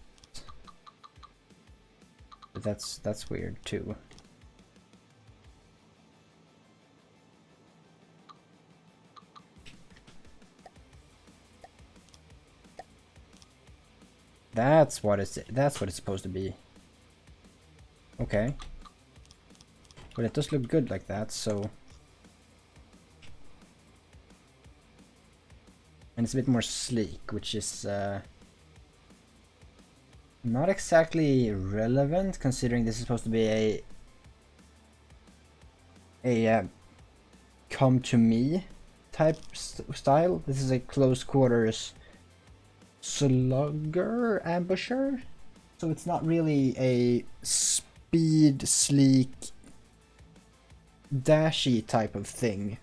But that's weird too. That's what it's supposed to be. Okay. But it does look good like that, so... And it's a bit more sleek, which is not exactly relevant, considering this is supposed to be a come to me type style. This is a close quarters slugger ambusher, so it's not really a speed sleek dashy type of thing.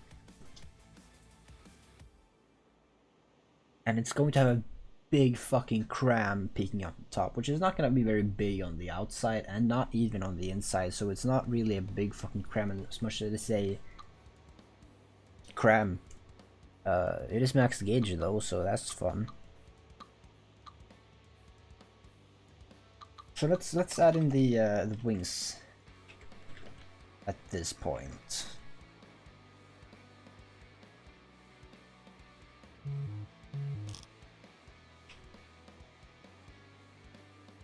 And it's going to have a big fucking cram peeking up the top, which is not going to be very big on the outside and not even on the inside, so it's not really a big fucking cram as much as it is a cram. It is max gauge though, so that's fun. So let's add in the wings at this point.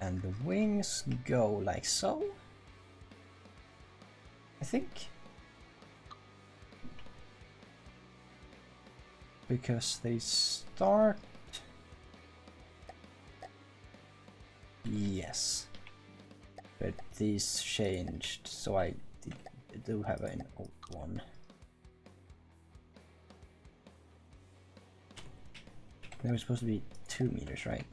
And the wings go like so, I think. Because they start... Yes. But these changed, so I do have an old one. They were supposed to be 2 meters, right?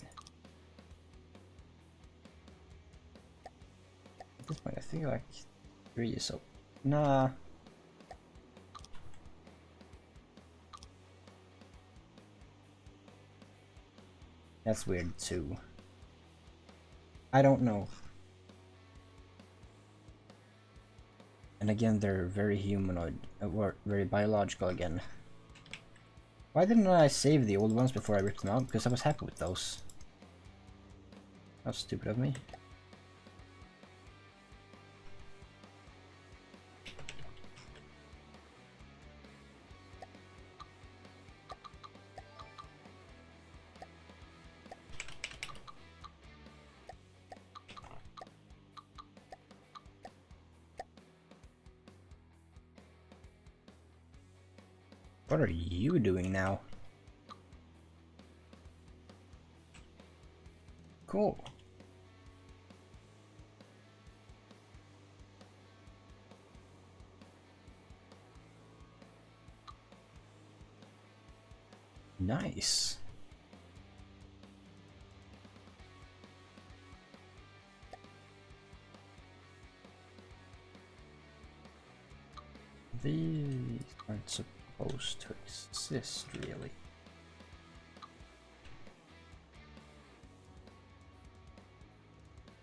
At this point I think like 3, so... Nah. That's weird too. I don't know. And again, they're very humanoid, or very biological again. Why didn't I save the old ones before I ripped them out? Because I was happy with those. How stupid of me. What are you doing now? Cool. Nice. These aren't supposed to exist, really.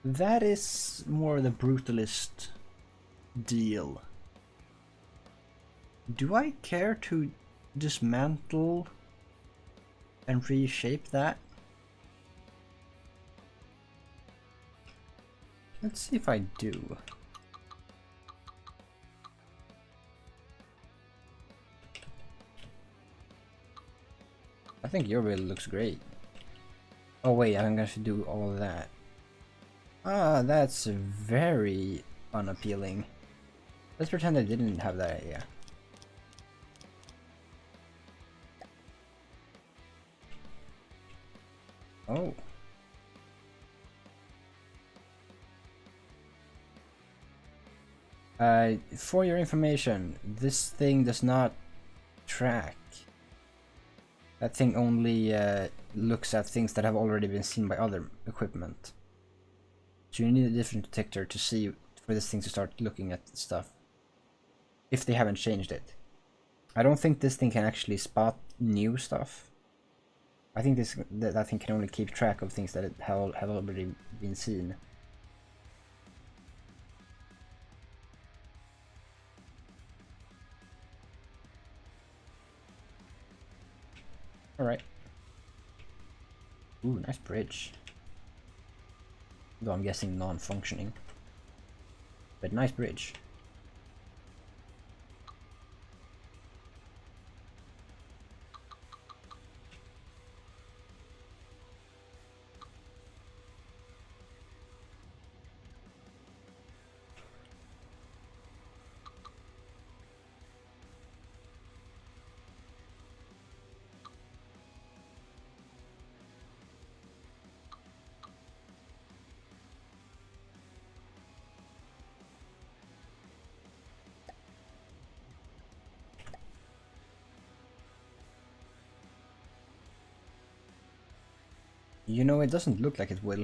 That is more the brutalist deal. Do I care to dismantle and reshape that? Let's see if I do. I think your build looks great. Oh wait, I'm gonna have to do all of that. Ah, that's very unappealing. Let's pretend I didn't have that idea. Oh. For your information, this thing does not track. That thing only looks at things that have already been seen by other equipment. So you need a different detector to see for this thing to start looking at stuff. If they haven't changed it. I don't think this thing can actually spot new stuff. I think that thing can only keep track of things that have already been seen. Alright. Ooh, nice bridge. Though I'm guessing non-functioning. But nice bridge. You know, it doesn't look like it will.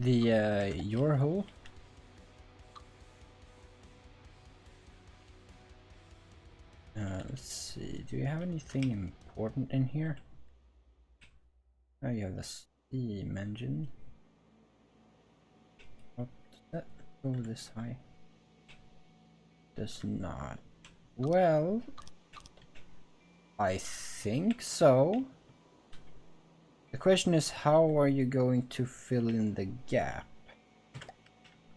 The your hole? Let's see. Do you have anything important in here? Oh, you have the steam engine. What does that go this high? Does not. Well, I think so. The question is, how are you going to fill in the gap?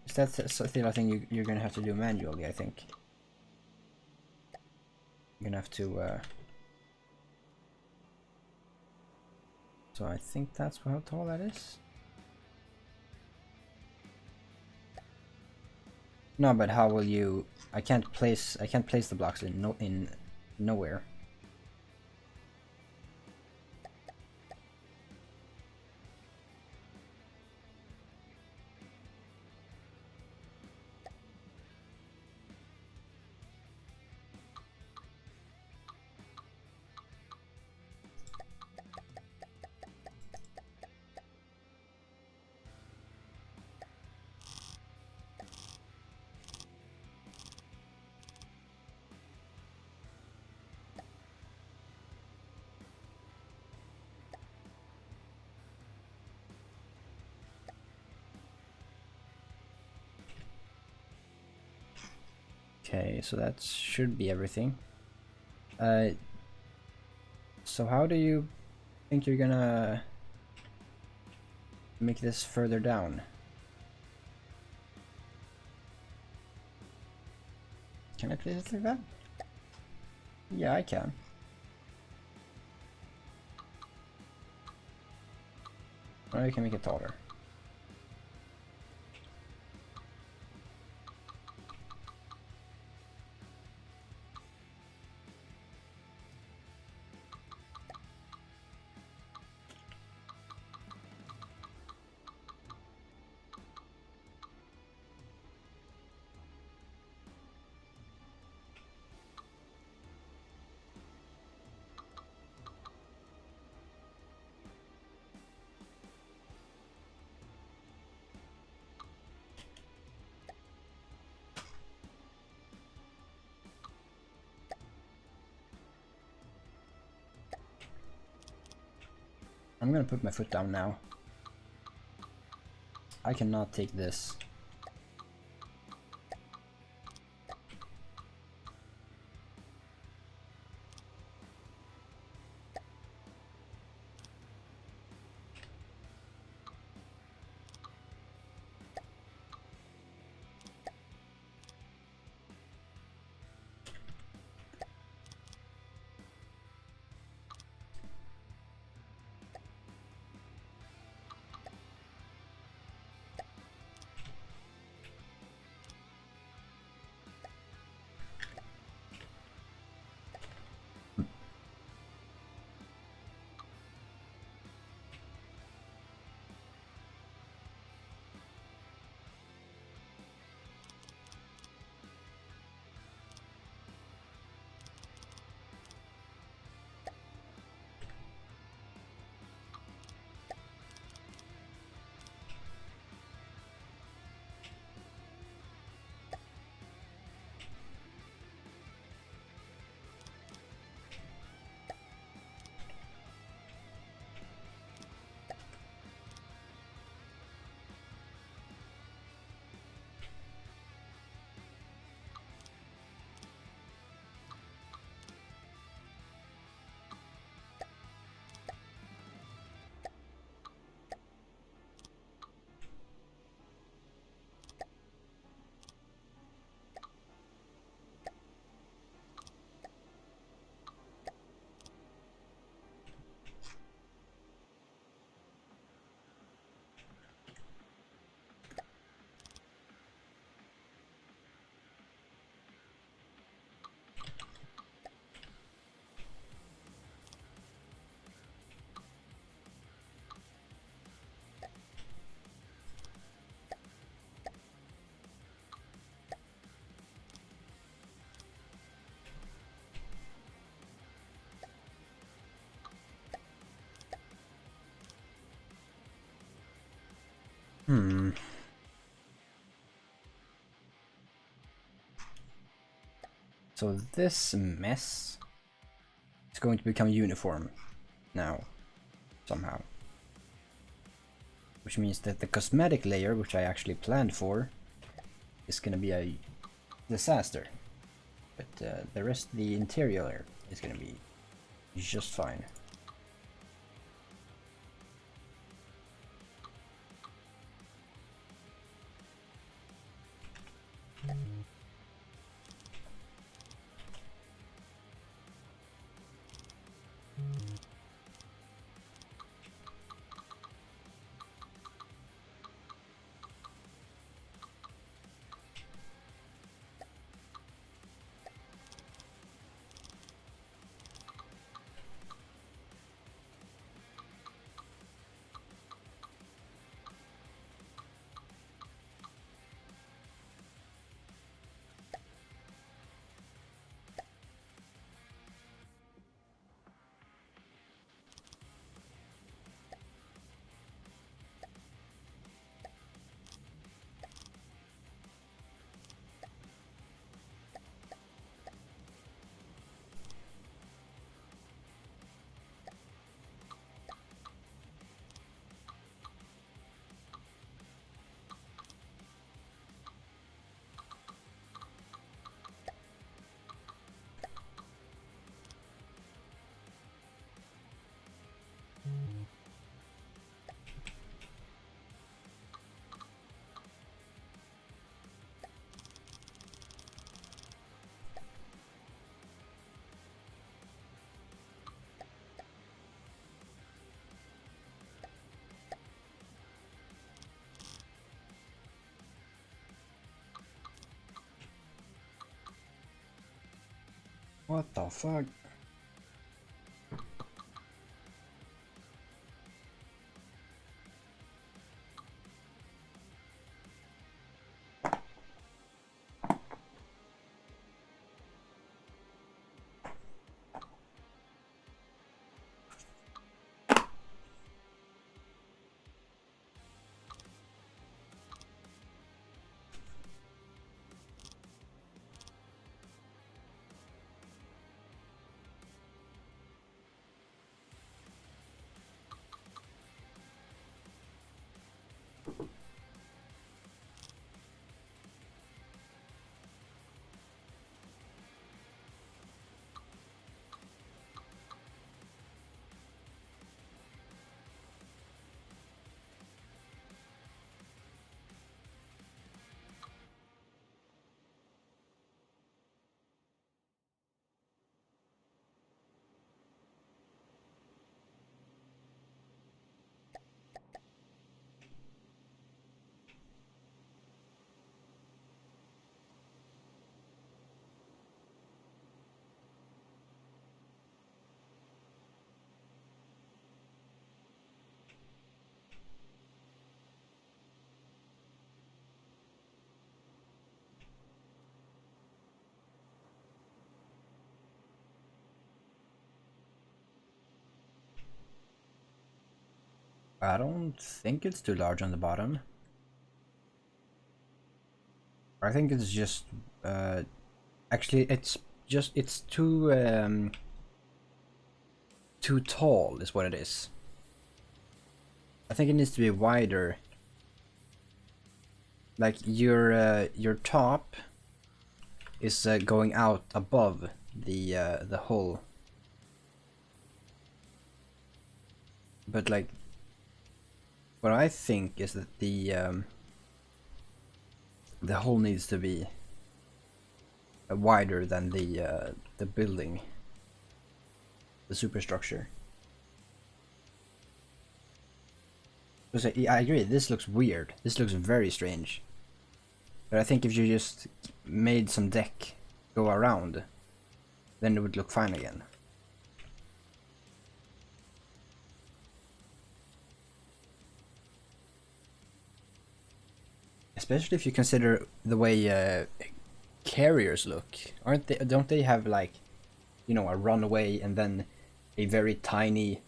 Is that still a thing you're gonna have to do manually, I think. You're gonna have to, so I think that's how tall that is. No, but how will you, I can't place the blocks in nowhere. Okay, so that should be everything. So how do you think you're gonna make this further down? Can I place it like that? Yeah, I can. Or I can make it taller. I'm gonna put my foot down now. I cannot take this. So this mess is going to become uniform now, somehow. Which means that the cosmetic layer, which I actually planned for, is gonna be a disaster. But the rest of the interior layer is gonna be just fine. What the fuck? I don't think it's too large on the bottom. I think it's just actually it's too tall is what it is. I think it needs to be wider. Like your top is going out above the hole. But like what I think is that the hole needs to be wider than the building, the superstructure. Because I agree, this looks weird. This looks very strange. But I think if you just made some deck go around, then it would look fine again. Especially if you consider the way carriers look. Aren't they? Don't they have like, you know, a runway and then a very tiny,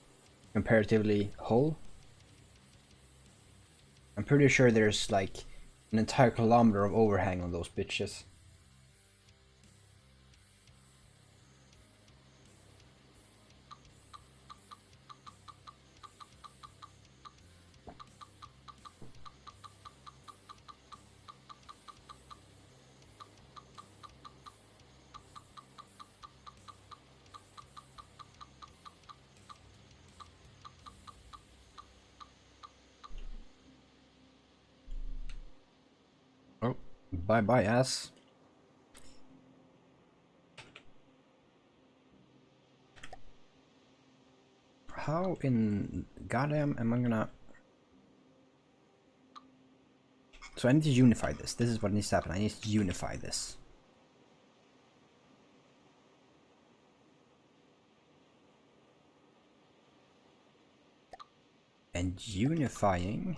comparatively hole? I'm pretty sure there's like an entire kilometer of overhang on those bitches. Oh, bye bye ass. How in goddamn am I gonna... So I need to unify this. This is what needs to happen. I need to unify this. And unifying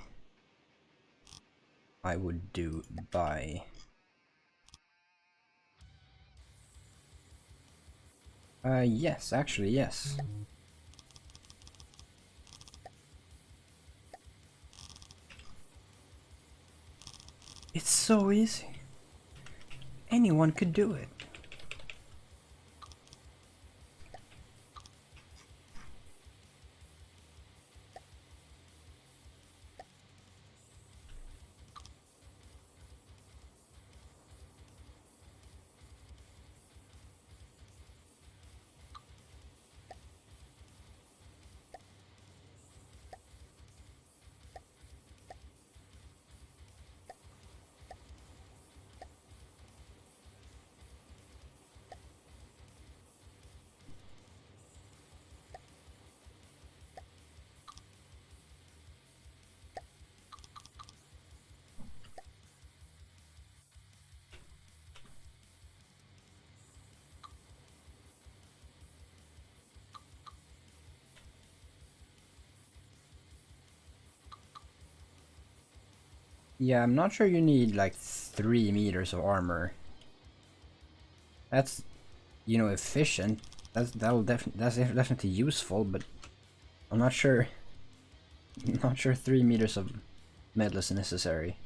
I would do by yes, actually yes. It's so easy. Anyone could do it. Yeah, I'm not sure you need like 3 meters of armor. That's, you know, efficient. That's definitely useful, but I'm not sure. Not sure 3 meters of metal is necessary.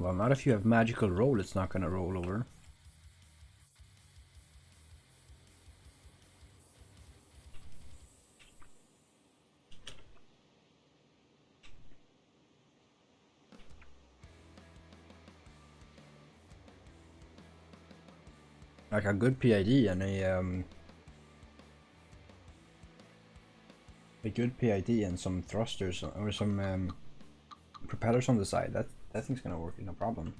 Well, not if you have magical roll, it's not gonna roll over. Like a good PID and a good PID and some thrusters or some propellers on the side. That thing's gonna work, no problem.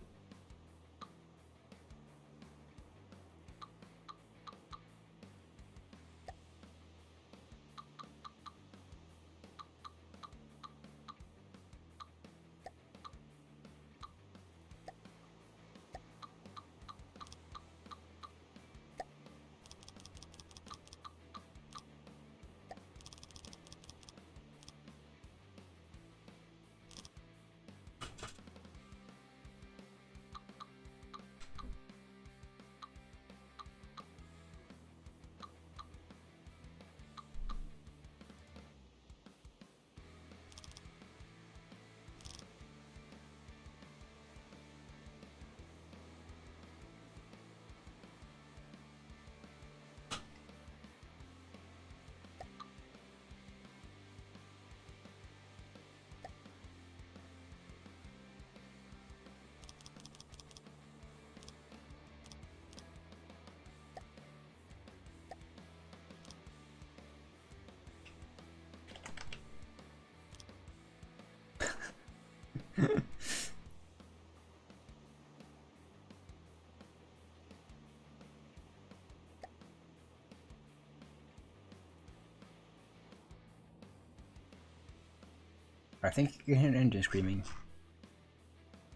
I think you can hear an engine screaming.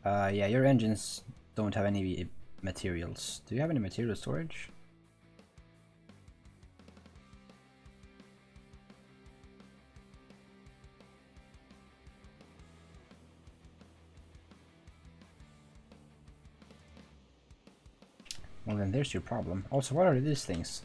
Yeah, your engines don't have any materials. Do you have any material storage? Well, then there's your problem. Also, what are these things?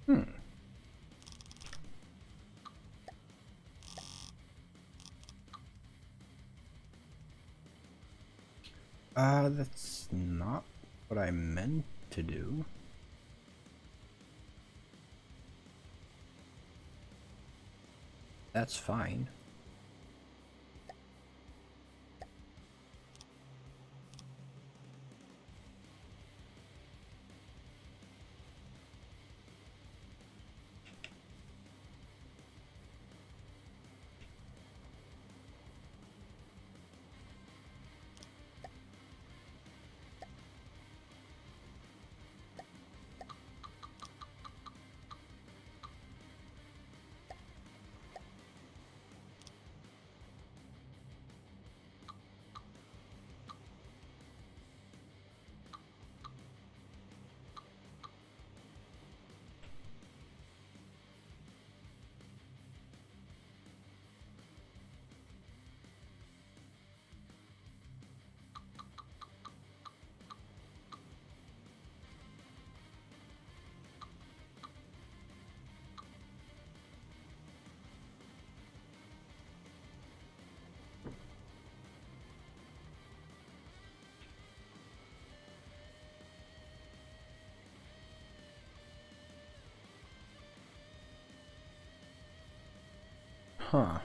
Hmm. That's not what I meant to do. That's fine. Huh.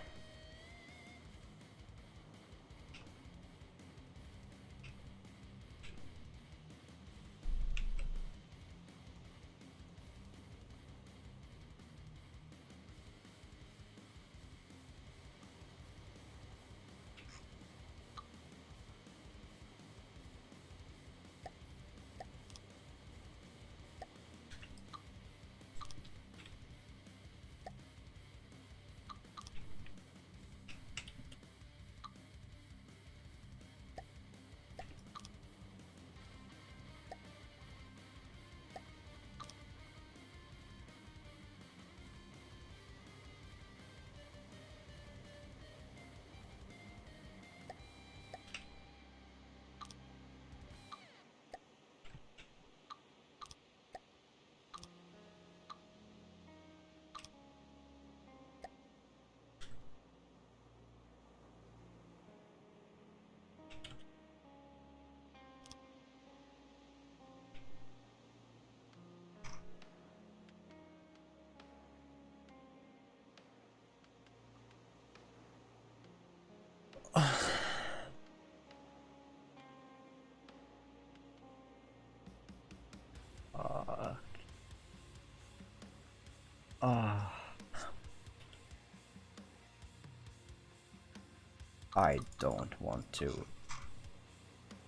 I don't want to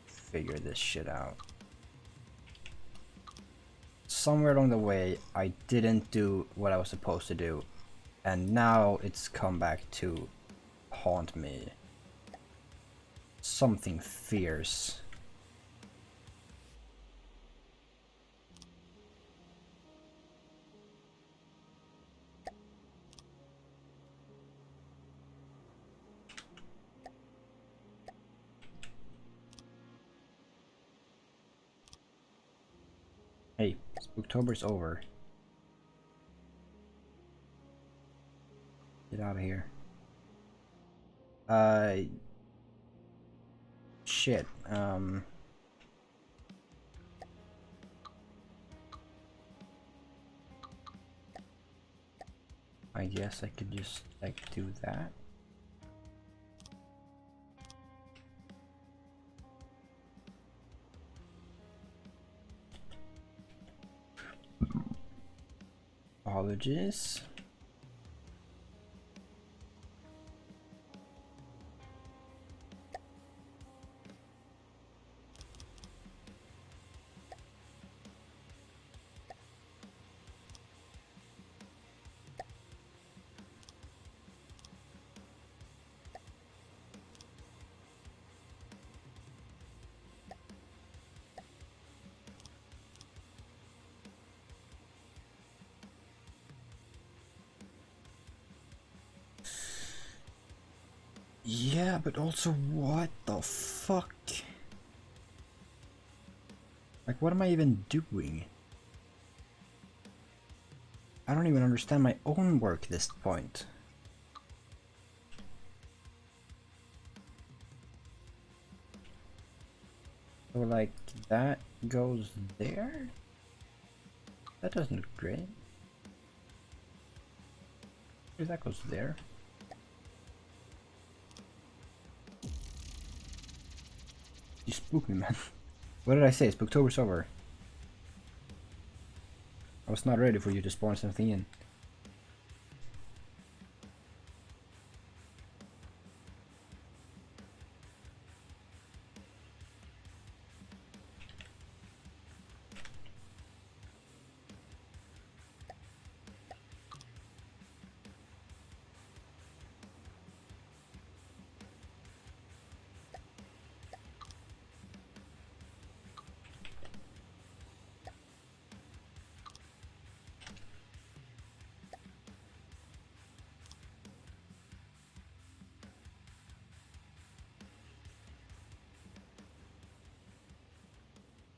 figure this shit out. Somewhere along the way, I didn't do what I was supposed to do, and now it's come back to haunt me. Something fierce. Hey, Spooktober's over. Get out of here. Shit. I guess I could just, like, do that. Apologies. Yeah, but also what the fuck? Like, what am I even doing? I don't even understand my own work at this point. So, like, that goes there? That doesn't look great. If that goes there. You spooked me, man. What did I say? Spooktober's over. I was not ready for you to spawn something in.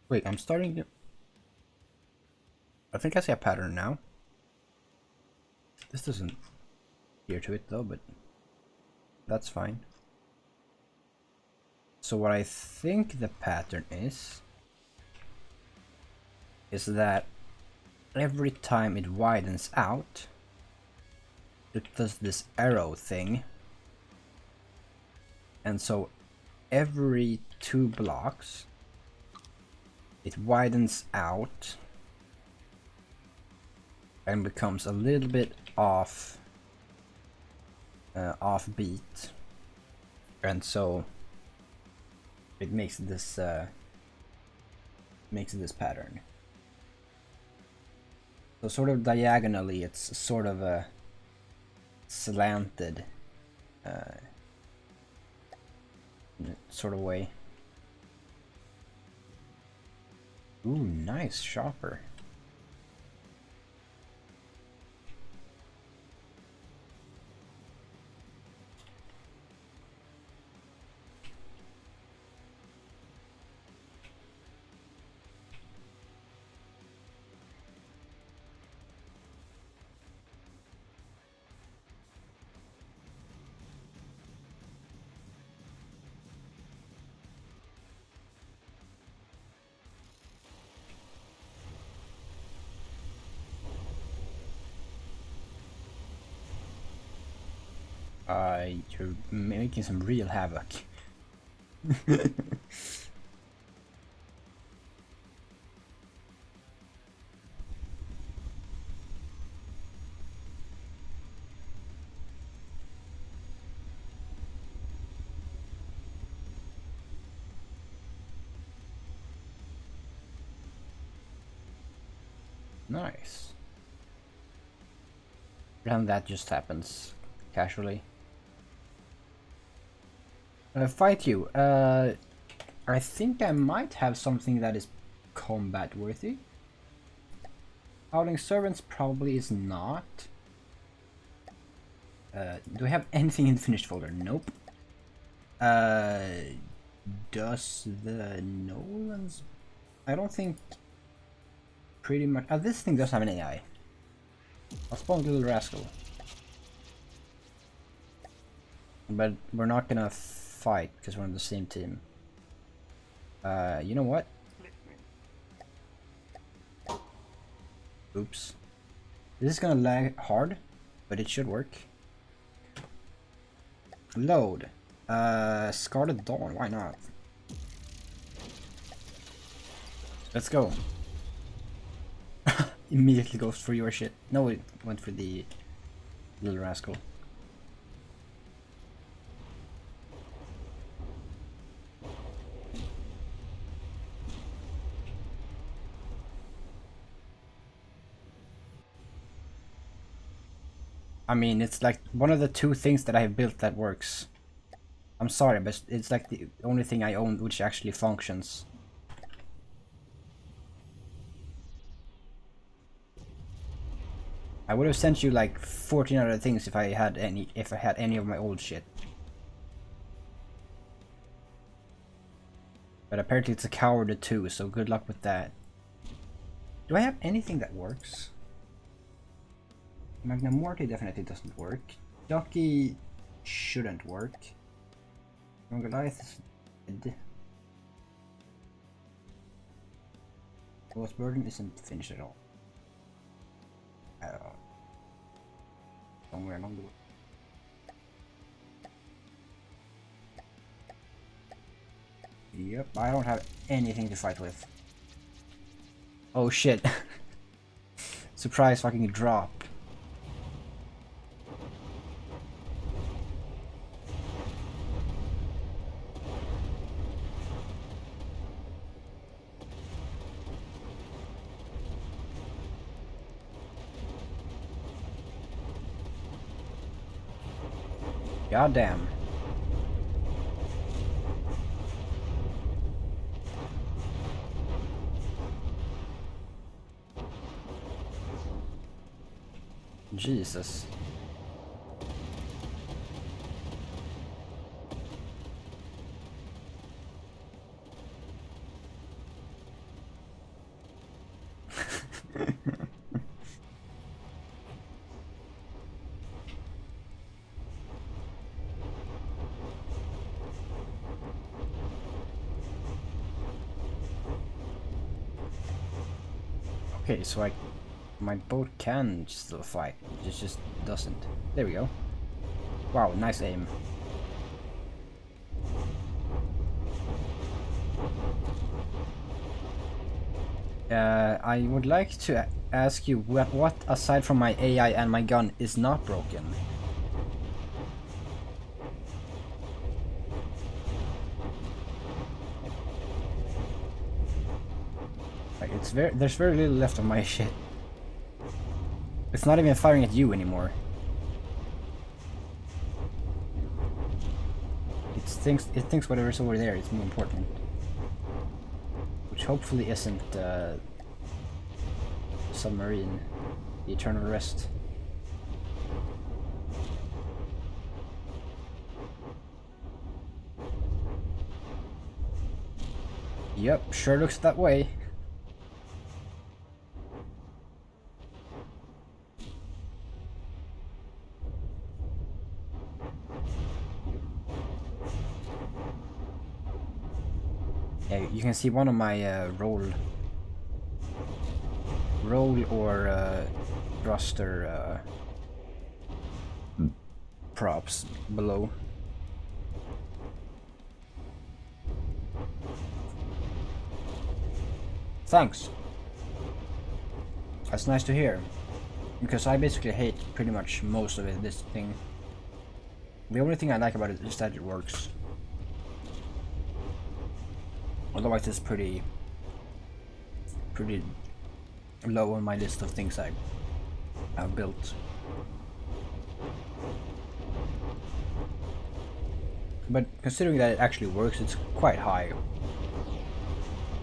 Wait, I'm starting to... I think I see a pattern now. This doesn't adhere to it though, but that's fine. So what I think the pattern is that every time it widens out, it does this arrow thing. And so every 2 blocks, it widens out and becomes a little bit off beat, and so it makes this pattern. So sort of diagonally, it's sort of a slanted sort of way. Ooh, nice shopper. You're making some real havoc. Nice. And that just happens casually. Fight you. I think I might have something that is combat worthy. Howling Servants probably is not. Do I have anything in the finished folder? Nope. Does the Nolans? I don't think. Pretty much. This thing does have an AI. I'll spawn Little Rascal. But we're not gonna fight because we're on the same team. You know what? Oops. This is gonna lag hard, but it should work. Load. Scarlet Dawn, why not? Let's go. Immediately goes for your shit. No, it went for the Little Rascal. I mean, it's like one of the 2 things that I have built that works. I'm sorry, but it's like the only thing I own which actually functions. I would have sent you like 14 other things if I had any of my old shit. But apparently it's a coward too, so good luck with that. Do I have anything that works? Magnamorty definitely doesn't work. Ducky shouldn't work. Goliath is dead. Ghost Burden isn't finished at all. Somewhere along the way. Yep, I don't have anything to fight with. Oh shit. Surprise fucking drop. God damn. Jesus. Okay, so I My boat can still fight, it just doesn't. There we go. Wow, nice aim. I would like to ask you what aside from my AI and my gun is not broken? Like there's very little left of my shit. It's not even firing at you anymore. It thinks whatever's over there is more important. Which hopefully isn't submarine, the Eternal Rest. Yep, sure looks that way. Yeah, you can see one of my roll or thruster props below. Thanks. That's nice to hear, because I basically hate pretty much most of it. This thing. The only thing I like about it is that it works. Otherwise, it's pretty low on my list of things I've built. But considering that it actually works, it's quite high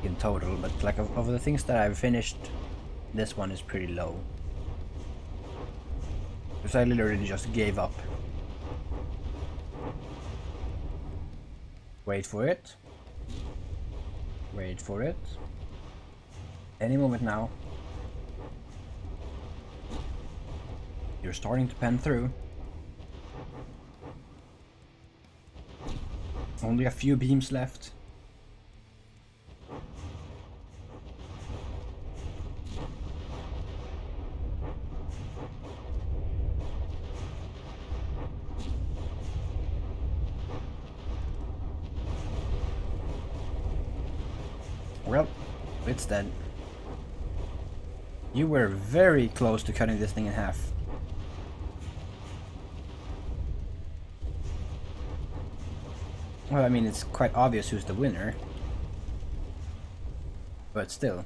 in total. But like of the things that I've finished, this one is pretty low. Because I literally just gave up. Wait for it. Wait for it. Any moment now. You're starting to pen through. Only a few beams left. Well, it's dead. You were very close to cutting this thing in half. Well, I mean, it's quite obvious who's the winner. But still.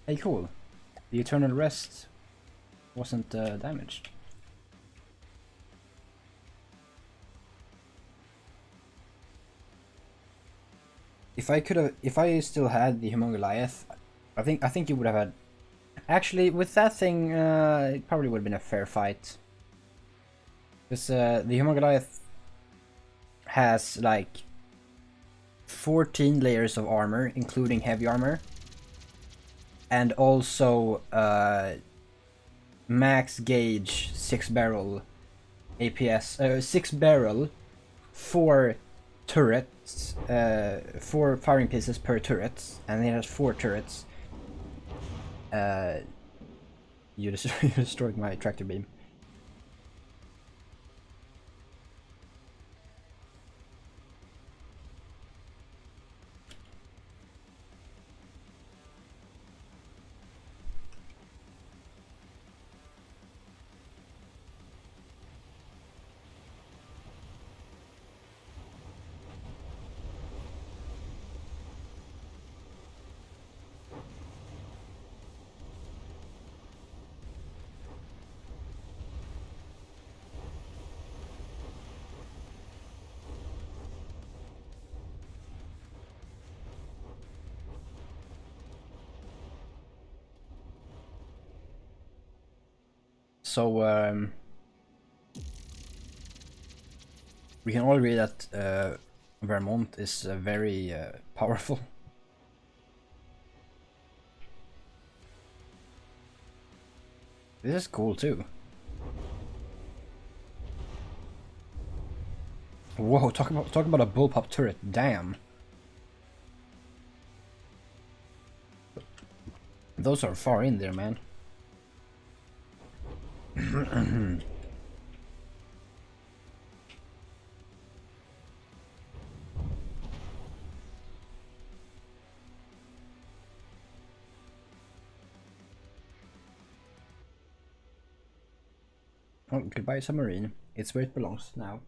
Hey, cool. The Eternal Rest wasn't damaged. If I still had the Humongoliath, I think you would have had. Actually, with that thing, it probably would have been a fair fight. Because the Humongoliath has like 14 layers of armor, including heavy armor, and also max gauge 6-barrel APS, 6-barrel, 4 turrets, 4 firing pieces per turret, and it has 4 turrets. You destroyed my tractor beam. So we can all agree that Vermont is very powerful. This is cool too. Whoa, talk about a bullpup turret. Damn. Those are far in there, man. Oh, goodbye submarine. It's where it belongs now.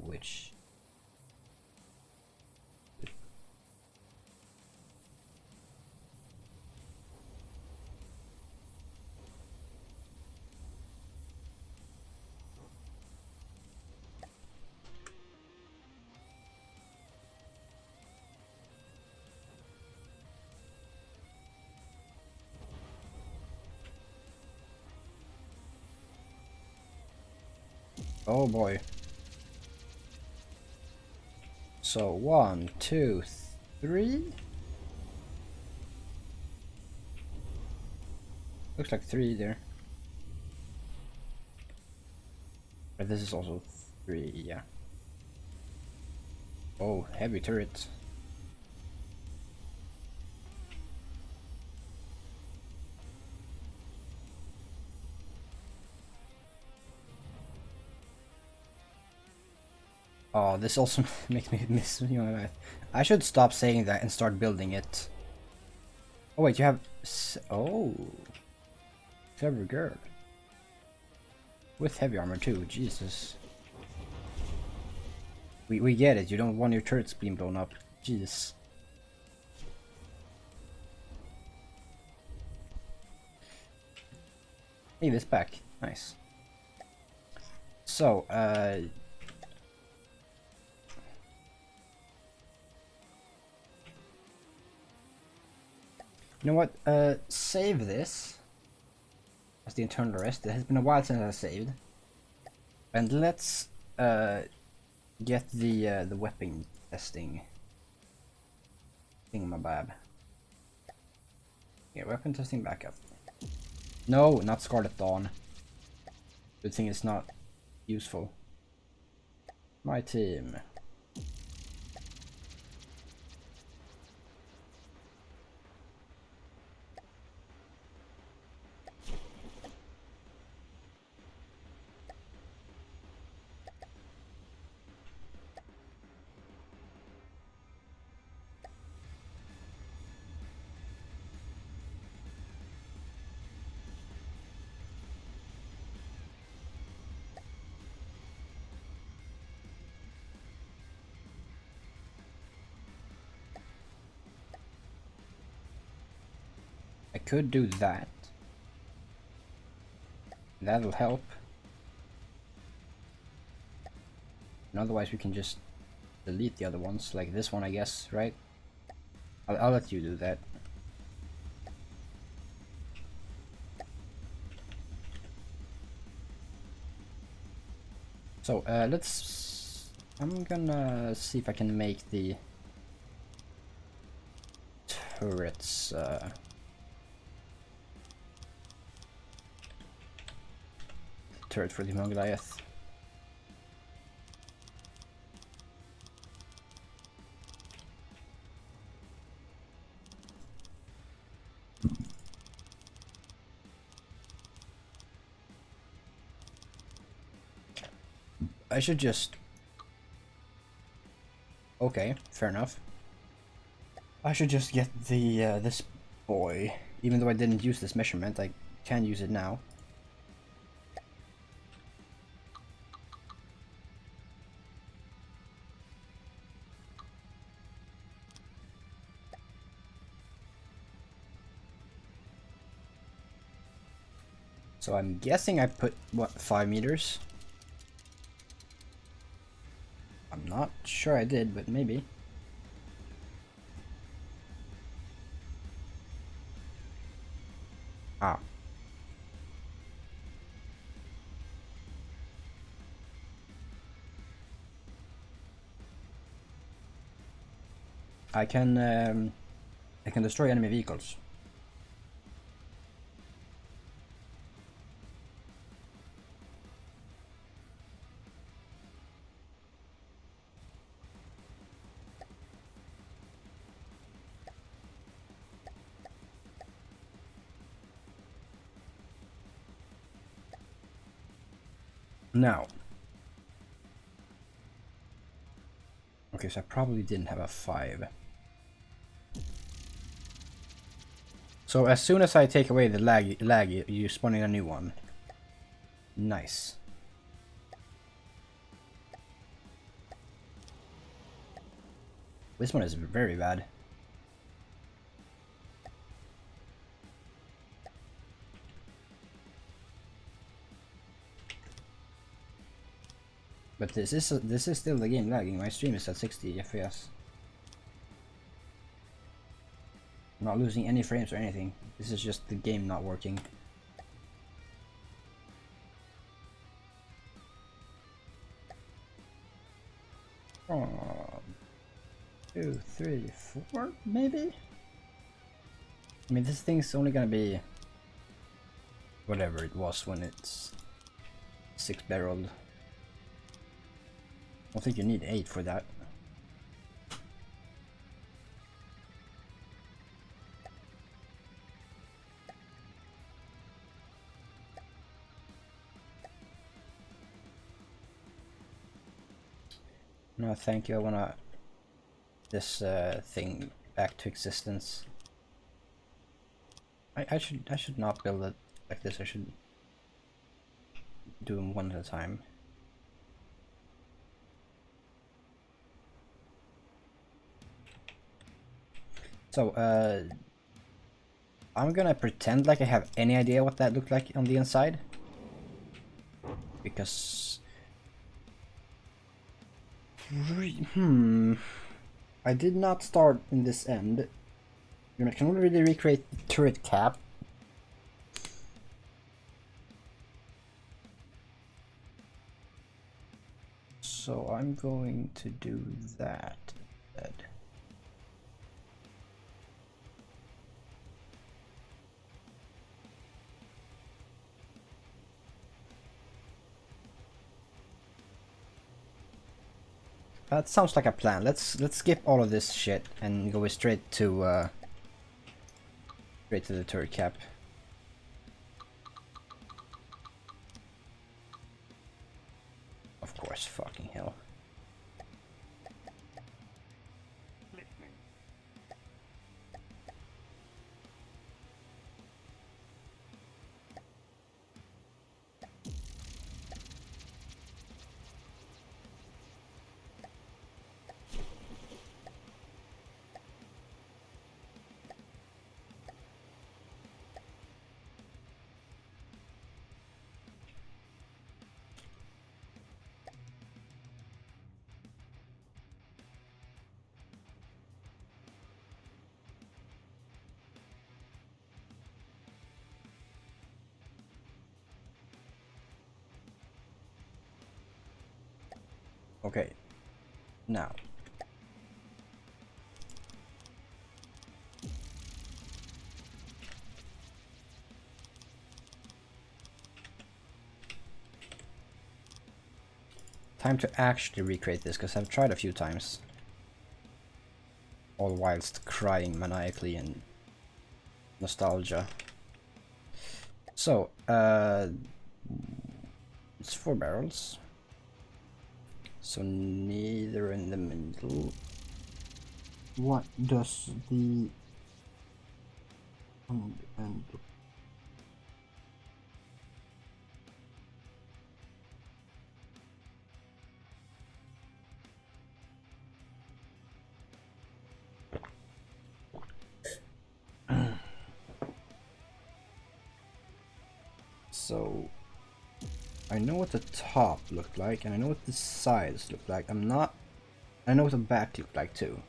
Which... Oh boy. So 1, 2, 3. Looks like 3 there. But this is also 3, yeah. Oh, heavy turret. Oh, this also makes me miss I should stop saying that and start building it. Oh wait, you have... Oh. Clever girl. With heavy armor too, Jesus. We get it, you don't want your turrets being blown up. Jesus. Hey, this back. Nice. So, you know what? Save this as the internal rest. It has been a while since I saved. And let's get the weapon testing thingamabab. Yeah, weapon testing backup. No, not Scarlet Dawn. Good thing it's not useful. My team. I could do that. That'll help. And otherwise we can just delete the other ones, like this one I guess, right? I'll let you do that. So I'm gonna see if I can make the turrets turret for the Goliath. I should just... Okay, fair enough. I should just get the this boy. Even though I didn't use this measurement, I can use it now. So I'm guessing I put, what, 5 meters? I'm not sure I did, but maybe. Ah. I can destroy enemy vehicles. Now. Okay, so I probably didn't have a 5. So as soon as I take away the lag, you spawn in a new one. Nice. This one is very bad. But this is still the game lagging. My stream is at 60 FPS. I'm not losing any frames or anything. This is just the game not working. Oh, 2, 3, 4, maybe? I mean, this thing's only gonna be whatever it was when it's 6-barreled. I don't think you need 8 for that. No, thank you. I wanna this thing back to existence. I should not build it like this. I should do them one at a time. So I'm gonna pretend like I have any idea what that looked like on the inside, because I did not start in this end. You can only really recreate the turret cap. So I'm going to do that instead. That sounds like a plan. Let's skip all of this shit and go straight to the turret cap. Of course, fucking hell. Okay, now. Time to actually recreate this, because I've tried a few times. All whilst crying maniacally in nostalgia. So, it's 4 barrels. So neither in the middle. What does the end so I know what the top looked like, and I know what the sides look like. I know what the back looked like too.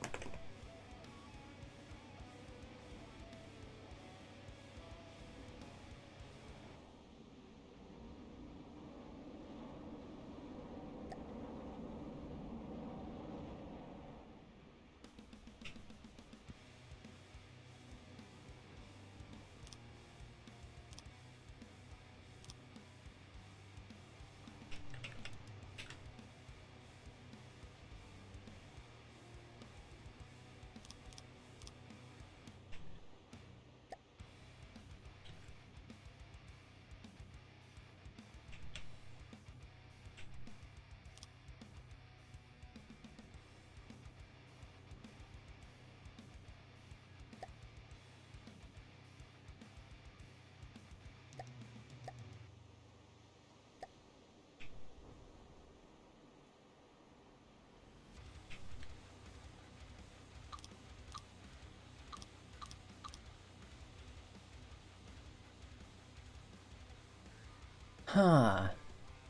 Huh.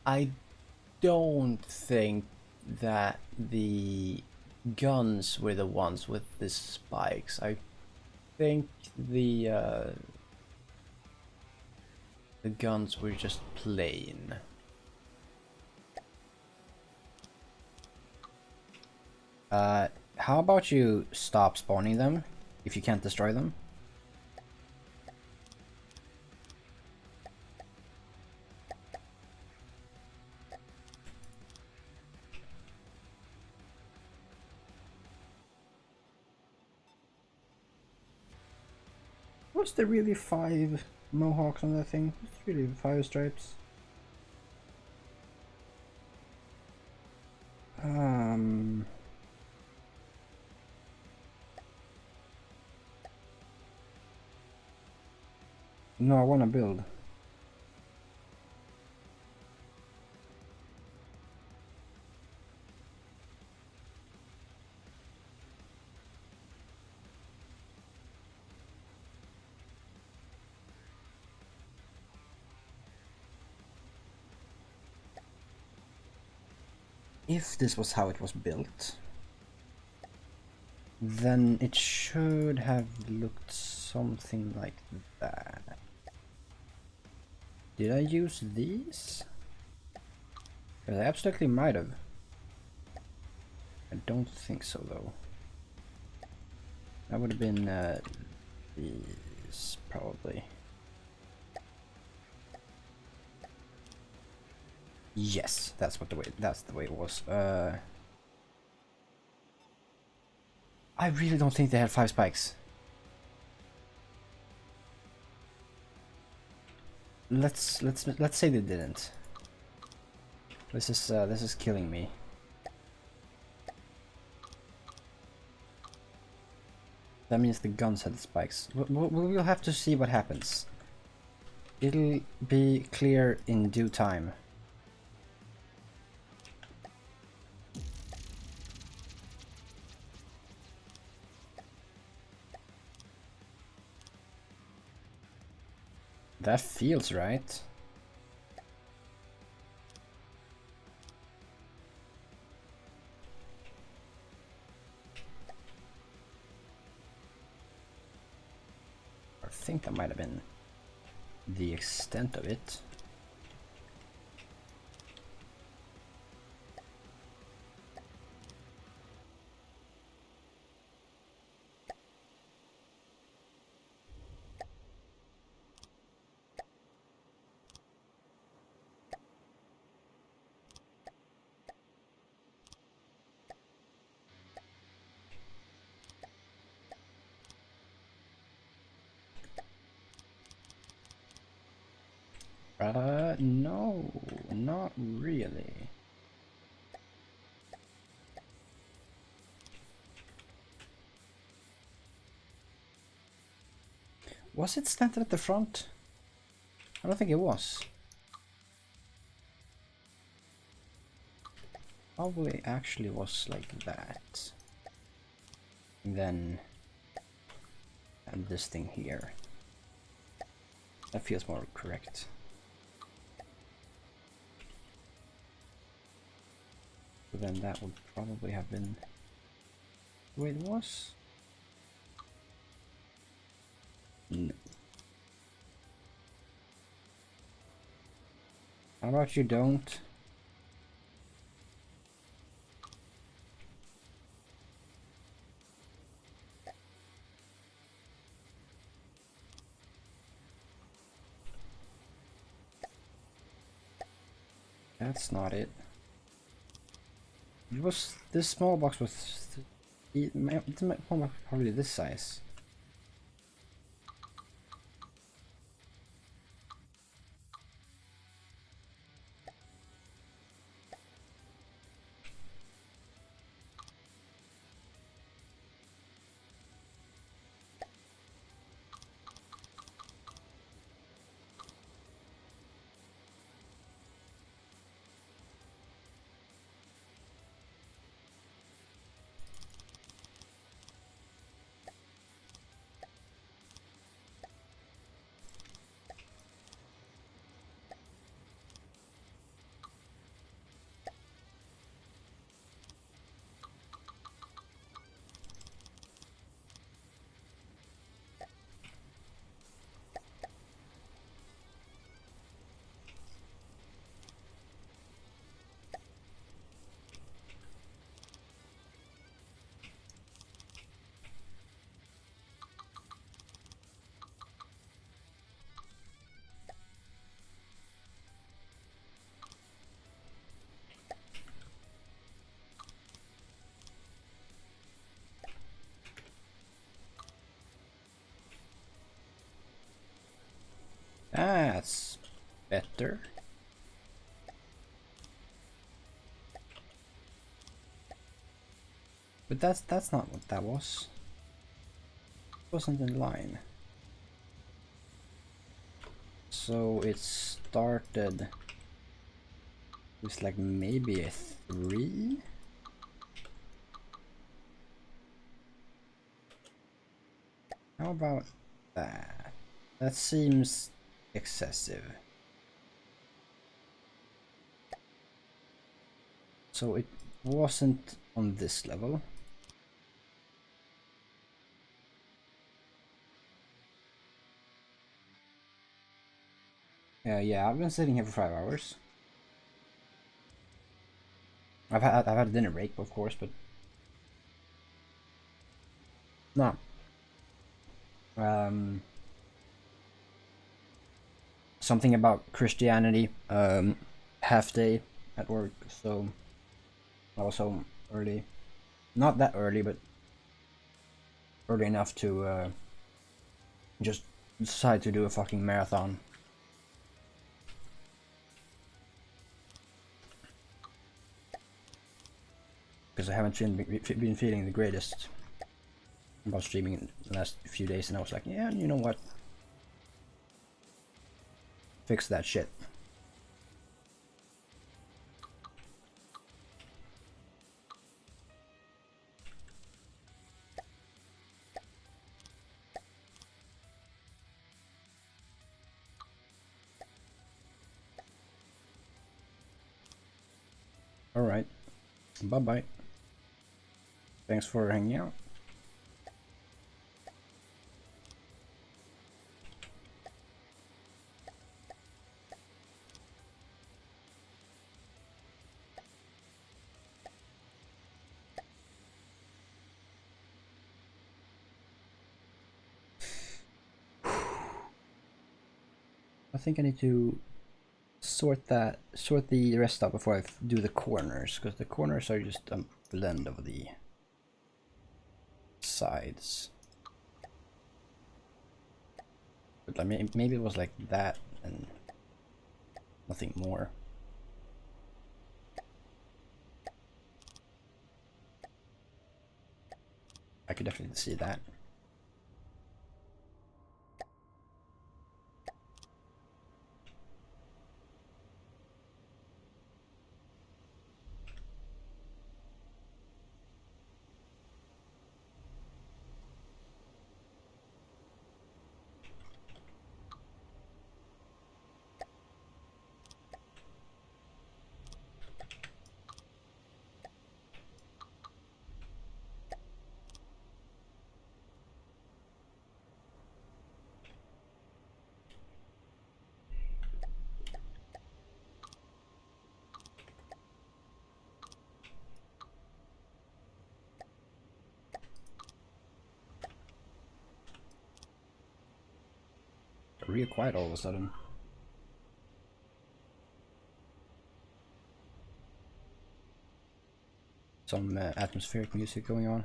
I don't think that the guns were the ones with the spikes. I think the guns were just plain. How about you stop spawning them if you can't destroy them? Was there really 5 mohawks on that thing? Was there really 5 stripes? No, I wanna build. If this was how it was built, then it should have looked something like that. Did I use these? Because I absolutely might have. I don't think so though. That would have been these probably. Yes, that's the way it was. I really don't think they had 5 spikes. Let's say they didn't. This is killing me. That means the guns had the spikes. We'll have to see what happens. It'll be clear in due time. That feels right. I think that might have been the extent of it. No, not really. Was it slanted at the front? I don't think it was. Probably actually was like that. And then and this thing here. That feels more correct. So then that would probably have been the way it was. No. How about you don't? That's not it. It was this small box was probably this size. better. But that's not what that was. It wasn't in line. So it started with like maybe a 3. How about that? That seems excessive. So it wasn't on this level. Yeah, I've been sitting here for 5 hours. I've had a dinner break, of course, but no. Something about Christianity. Half day at work, so I was home early. Not that early, but early enough to just decide to do a fucking marathon. Because I haven't been feeling the greatest about streaming in the last few days, and I was like, yeah, you know what? Fix that shit. Alright. Bye-bye. Thanks for hanging out. I think I need to sort the rest out before I do the corners, because the corners are just a blend of the sides. But like, maybe it was like that and nothing more. I could definitely see that. Real quiet all of a sudden. Some atmospheric music going on.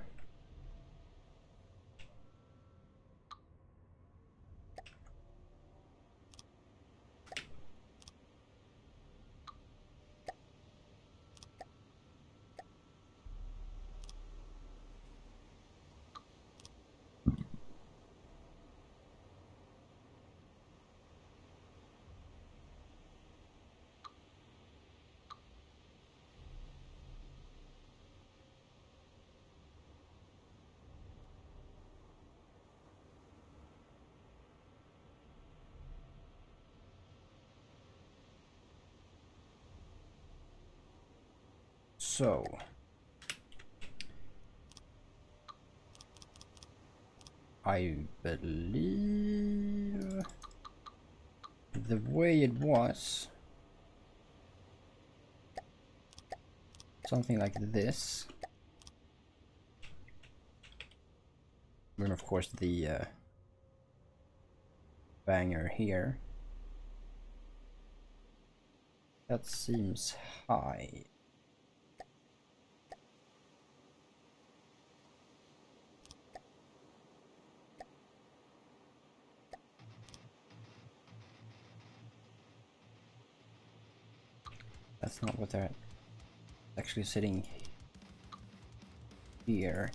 So I believe the way it was something like this. And of course the banger here. That seems high. That's not what they're actually sitting here.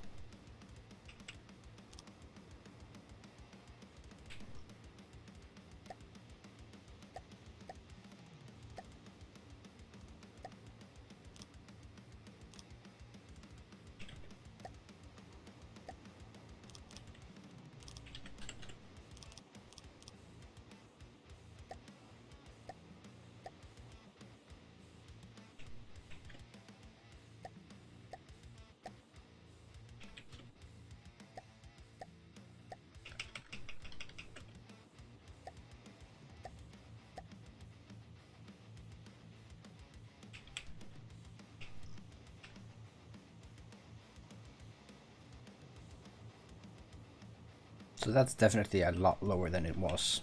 So that's definitely a lot lower than it was.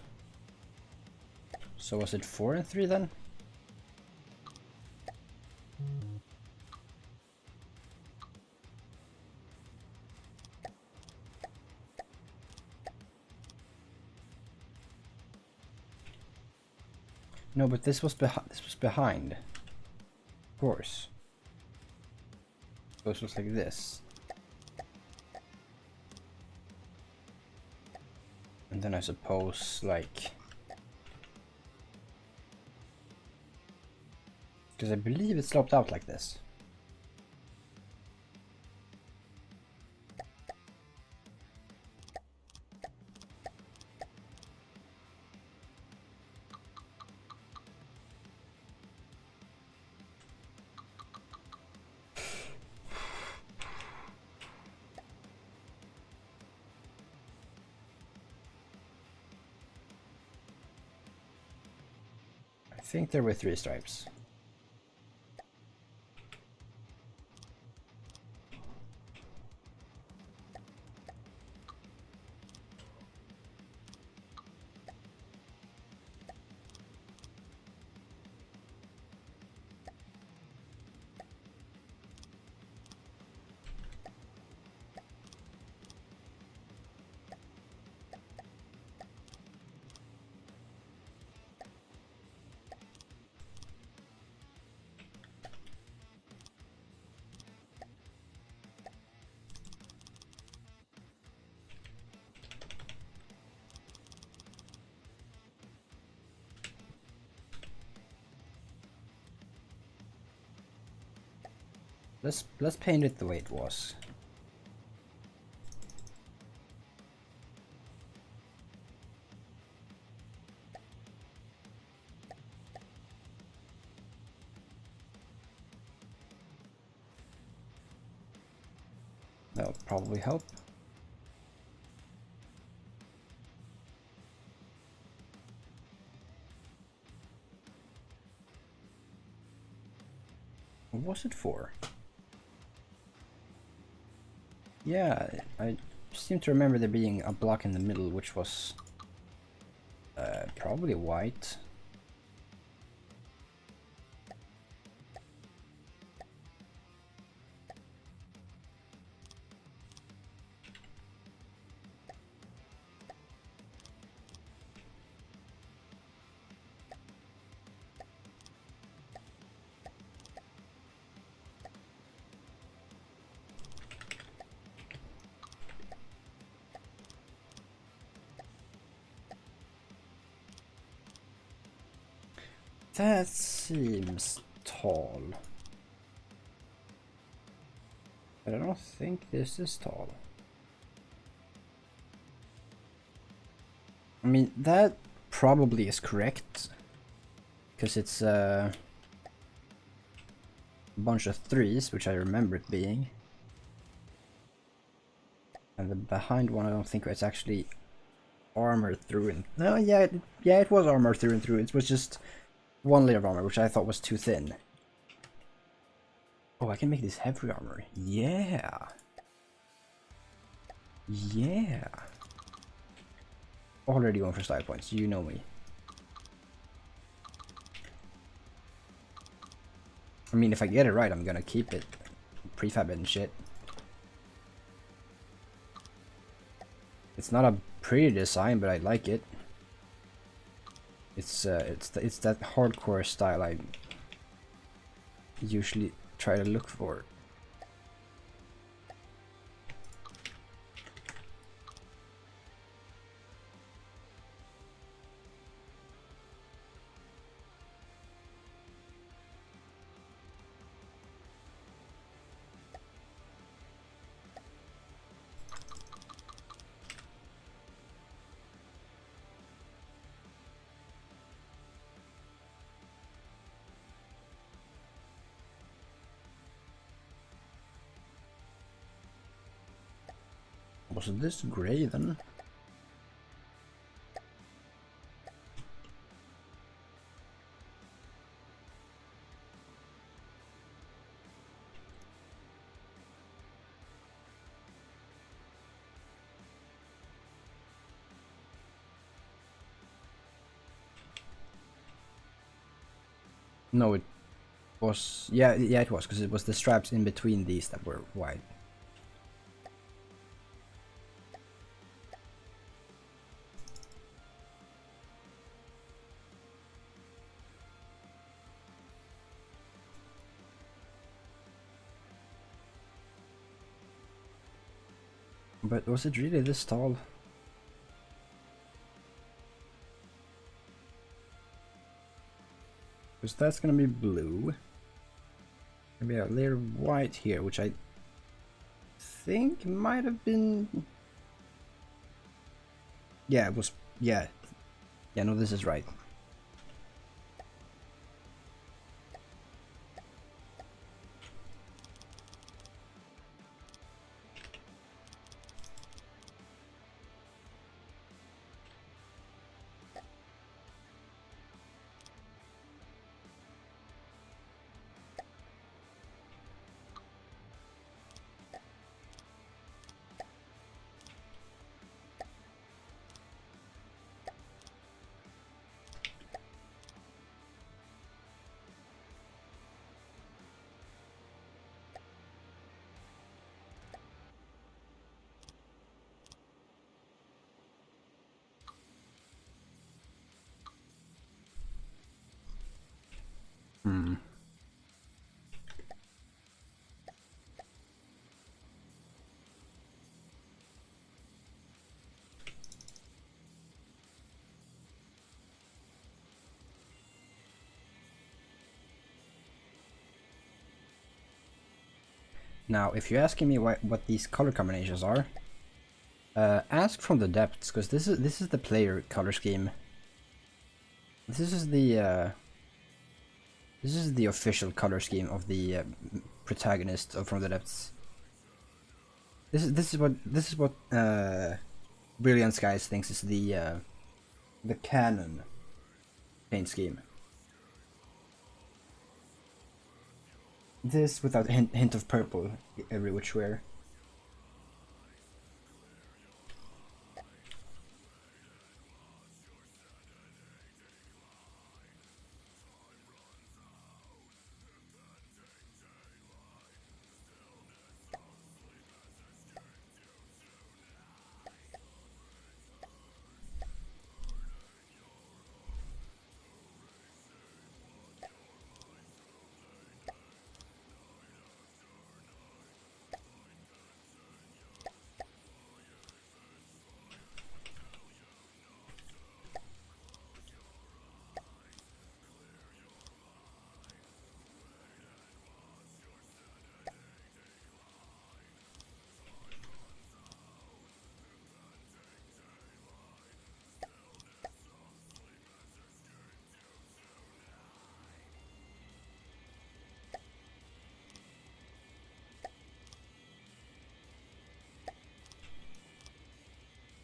So was it 4 and 3 then? No, but this was behind. Of course. So it was like this. And then I suppose like, because I believe it sloped out like this. I think there were 3 stripes. Let's paint it the way it was. That'll probably help. What was it for? Yeah, I seem to remember there being a block in the middle, which was probably white. That seems tall. But I don't think this is tall. I mean, that probably is correct. Because it's a bunch of 3s, which I remember it being. And the behind one, I don't think it's actually armored through and... No, yeah, it was armored through and through. It was just 1 layer of armor, which I thought was too thin. Oh, I can make this heavy armor. Yeah. Yeah. Already going for style points. You know me. I mean, if I get it right, I'm gonna keep it. Prefab it and shit. It's not a pretty design, but I like it. It's that hardcore style usually try to look for. Was this gray then? No, it was, yeah, it was, because it was the straps in between these that were white. But was it really this tall? Because that's gonna be blue. Maybe a layer of white here, which I think might have been... Yeah, it was... Yeah. Yeah, no, this is right. Hmm. Now, if you're asking me what these color combinations are, ask from the depths, because this is the player color scheme. This is the official color scheme of the protagonist of From the Depths. This is what Brilliant Skies thinks is the canon paint scheme. This without a hint of purple every which way.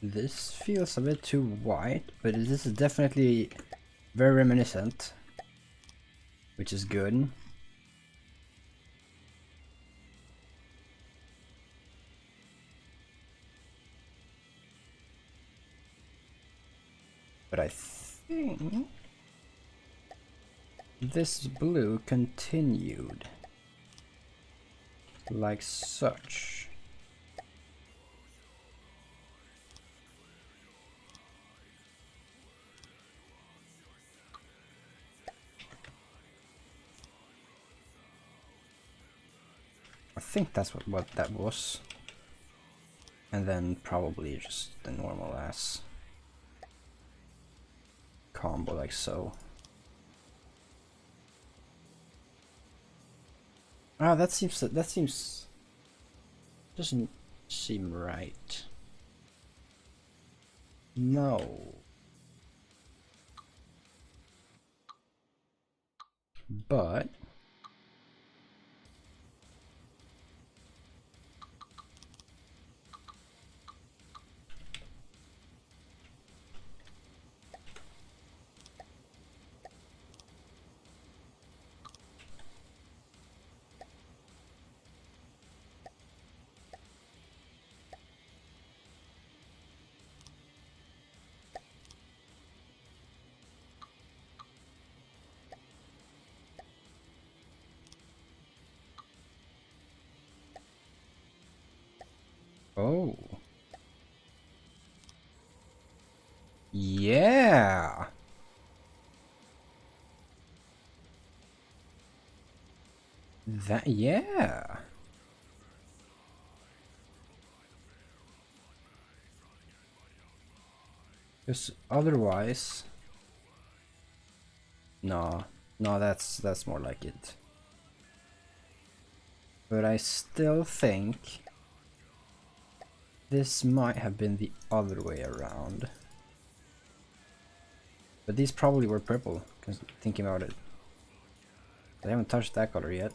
This feels a bit too white, but this is definitely very reminiscent, which is good. But I think this blue continued like such. I think that's what that was. And then probably just the normal ass combo like so. Ah, that seems doesn't seem right. No. But oh. Yeah. That, yeah. Because otherwise, no, no, that's more like it. But I still think this might have been the other way around. But these probably were purple, because thinking about it. I haven't touched that color yet.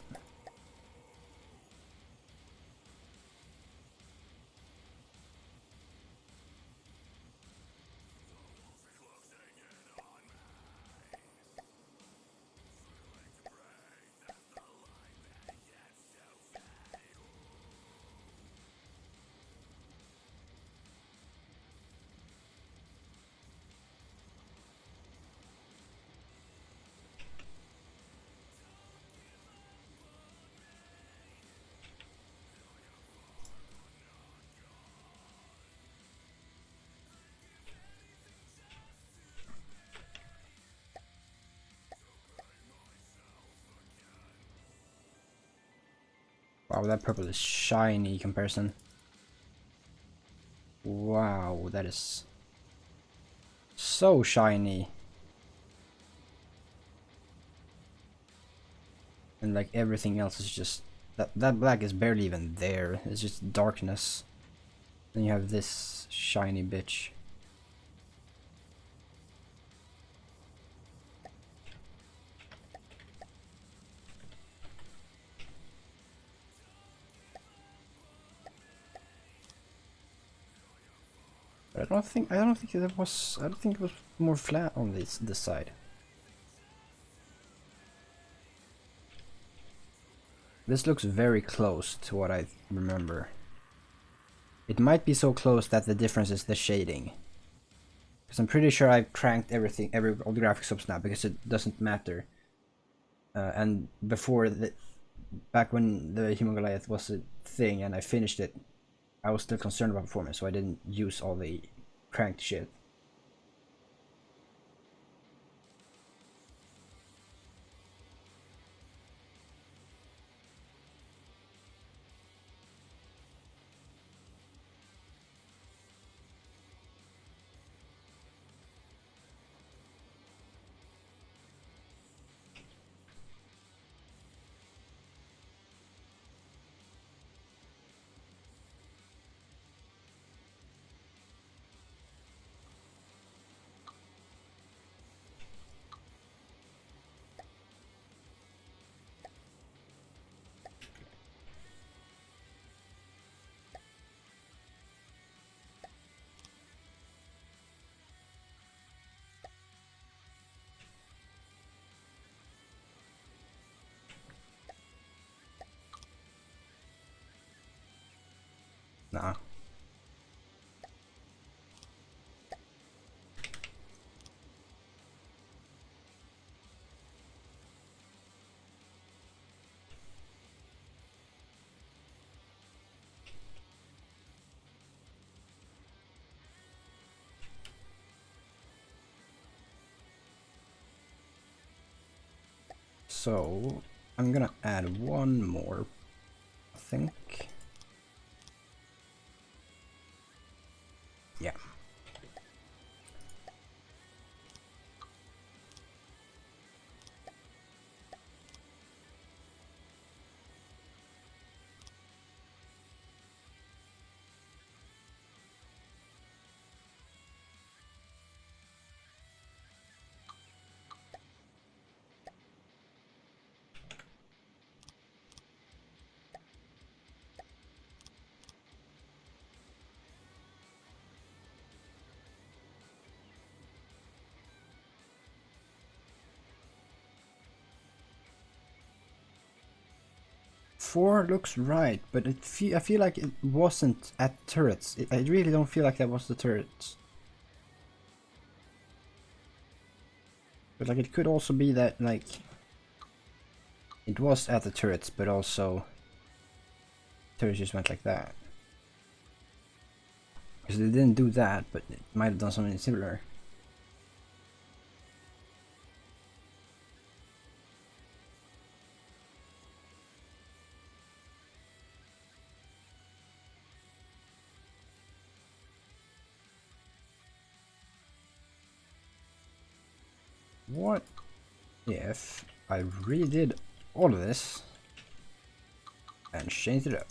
Wow, that purple is shiny comparison. Wow, that is so shiny. And like everything else is just that black is barely even there. It's just darkness. Then you have this shiny bitch. But I don't think it was more flat on this side. This looks very close to what I remember. It might be so close that the difference is the shading. Because I'm pretty sure I've cranked all the graphics up now because it doesn't matter. And before, back when the Human Goliath was a thing and I finished it, I was still concerned about performance, so I didn't use all the cranked shit. Nah. So I'm gonna add one more think. Yeah. Four looks right, but I feel like it wasn't at turrets. I really don't feel like that was the turrets. But like it could also be that like it was at the turrets, but also turrets just went like that. Because they didn't do that, but it might have done something similar. What if I redid all of this and changed it up?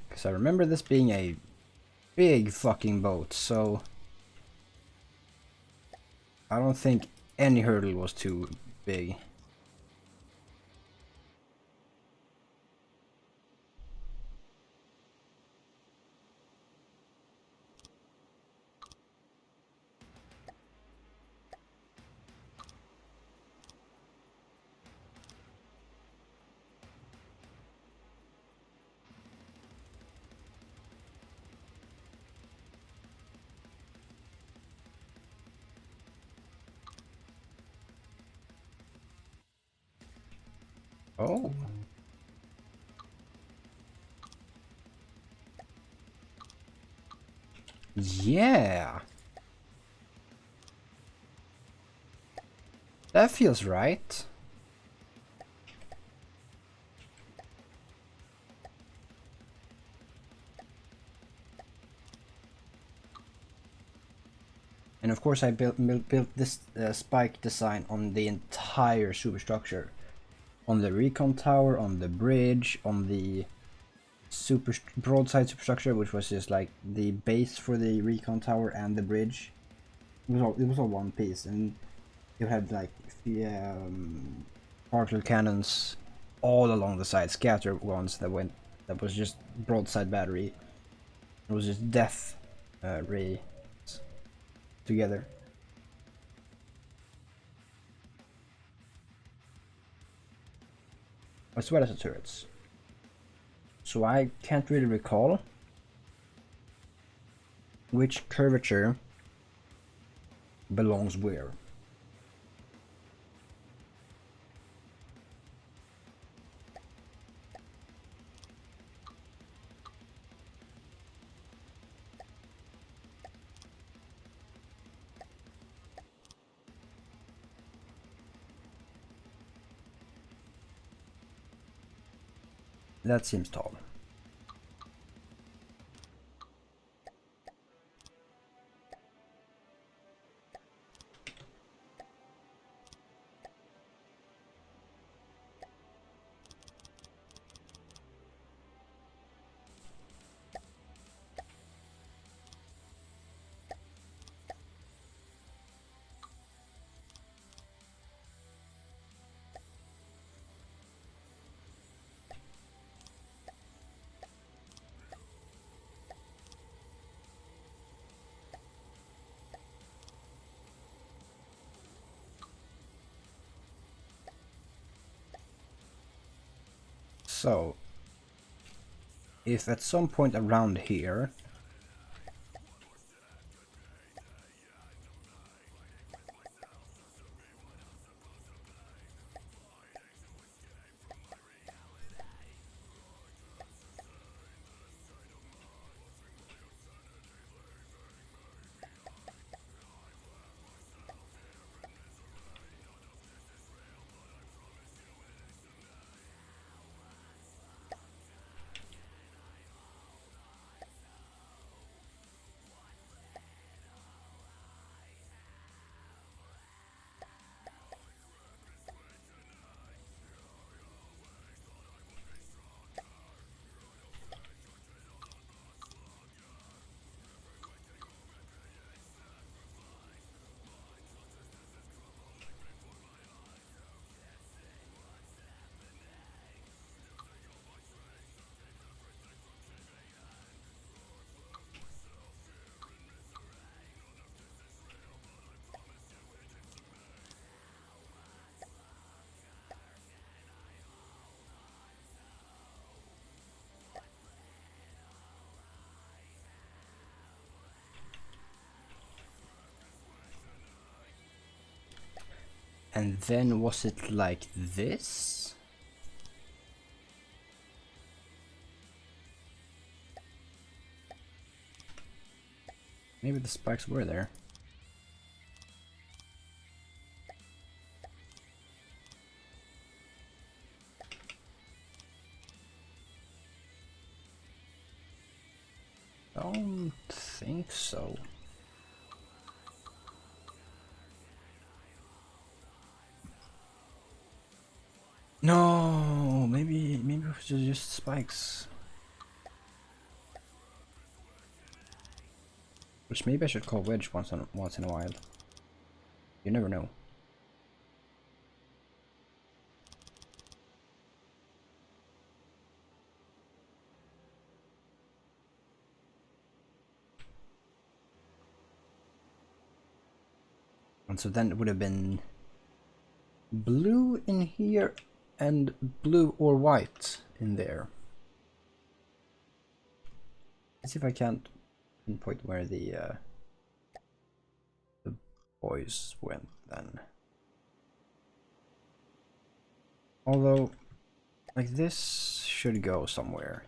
Because I remember this being a big fucking boat, so I don't think any hurdle was too big. Oh. Yeah. That feels right. And of course I built this spike design on the entire superstructure. On the recon tower, on the bridge, on the broadside superstructure, which was just like the base for the recon tower and the bridge. It was all one piece, and you had like particle cannons all along the side, scatter ones that was just broadside battery. It was just death ray together. As well as the turrets. So I can't really recall which curvature belongs where. That seems tall. So, if at some point around here And then was it like this? Maybe the spikes were there. Don't think so. No, maybe it was just spikes. Which maybe I should call wedge once in a while. You never know. And so then it would have been blue in here and blue or white in there. Let's see if I can't pinpoint where the boys went then. Although, like, this should go somewhere.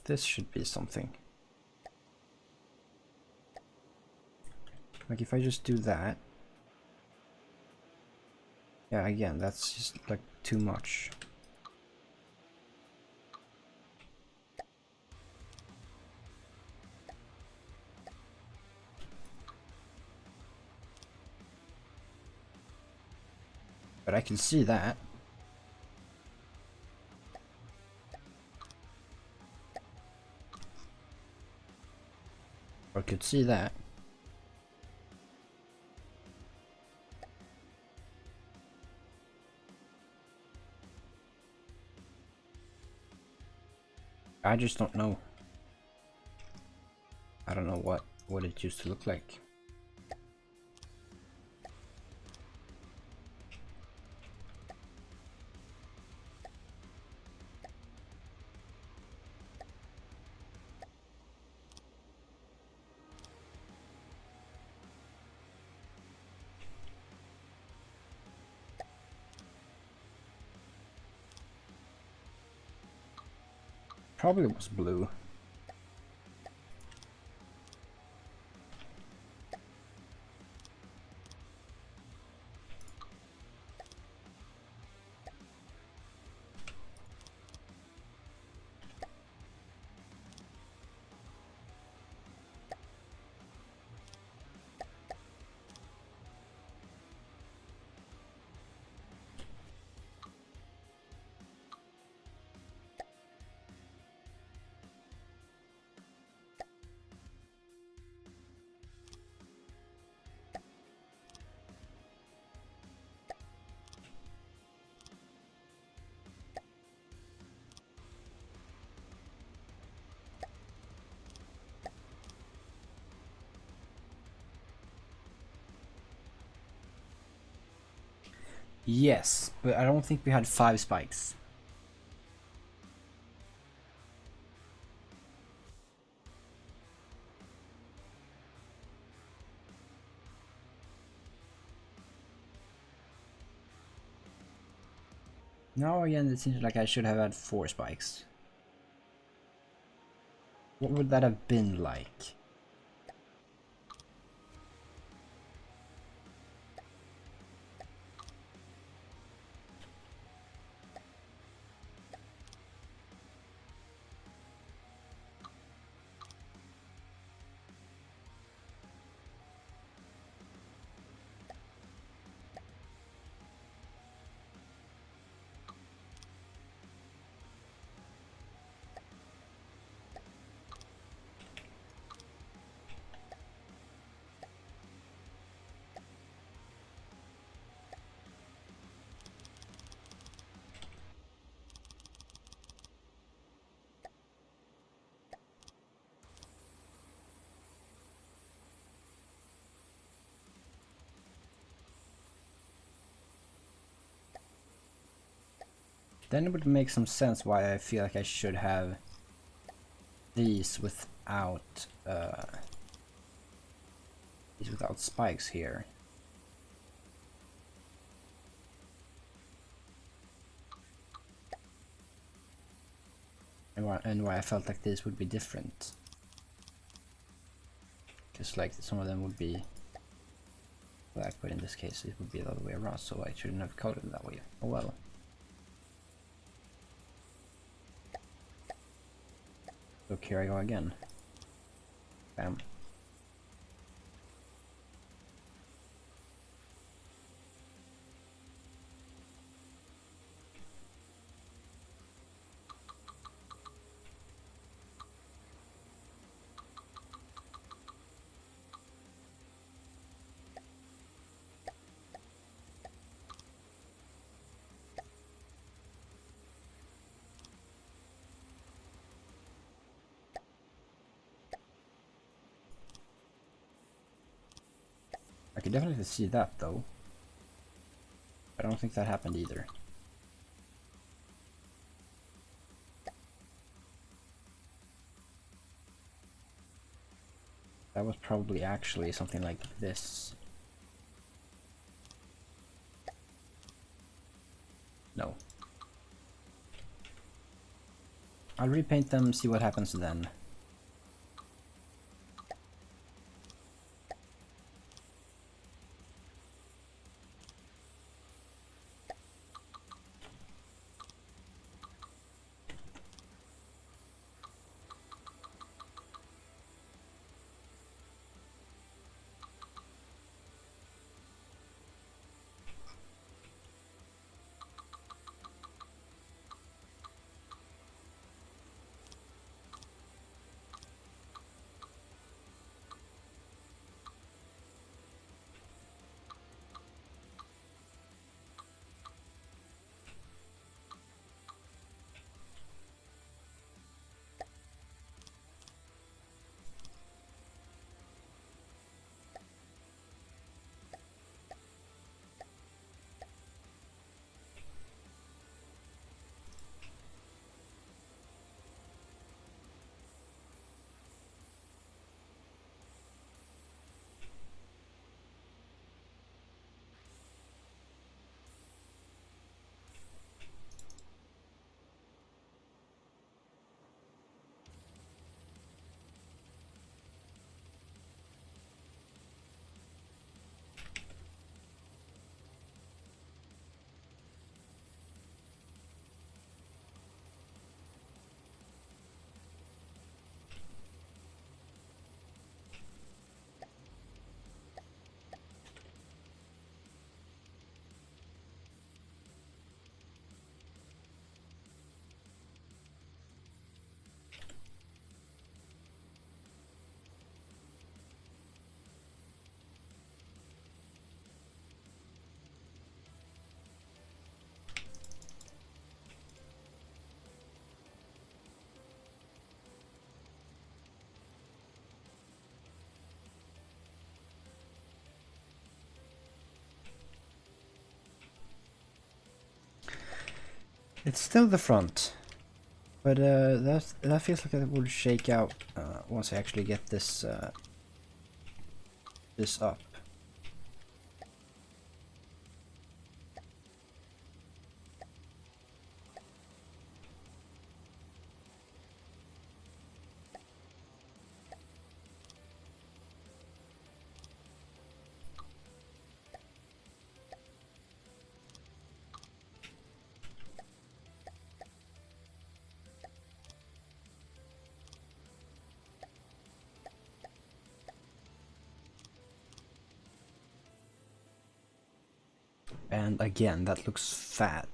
This should be something. Like, if I just do that. Yeah, again, that's just like too much. But I can see that. Or could see that. I just don't know. I don't know what it used to look like. Probably was blue. Yes, but I don't think we had 5 spikes. Now again, it seems like I should have had 4 spikes. What would that have been like? Then it would make some sense why I feel like I should have these without spikes here. and why I felt like this would be different. Because like some of them would be black, but in this case it would be the other way around, so I shouldn't have colored it that way. Oh well. Look, here I go again. Bam. I could definitely see that though. I don't think that happened either. That was probably actually something like this. No. I'll repaint them, see what happens then. It's still the front, but that feels like it will shake out once I actually get this this up. And again, that looks fat.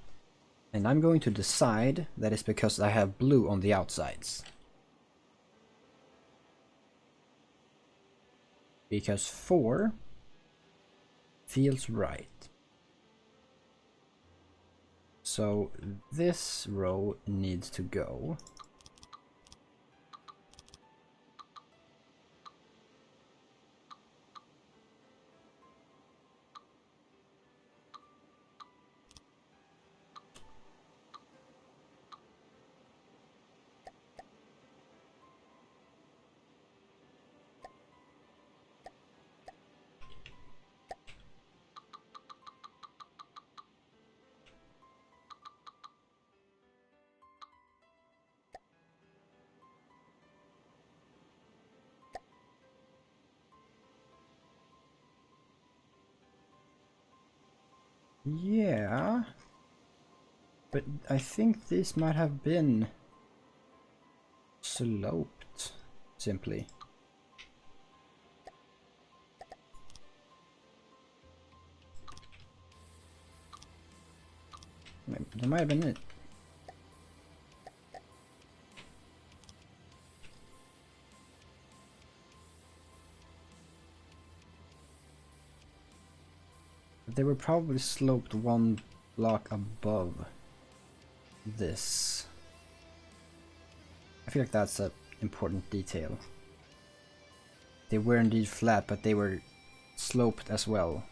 And I'm going to decide that it's because I have blue on the outsides. Because 4 feels right. So this row needs to go. Yeah. But I think this might have been sloped, simply. That might have been it. They were probably sloped one block above this. I feel like that's an important detail. They were indeed flat, but they were sloped as well.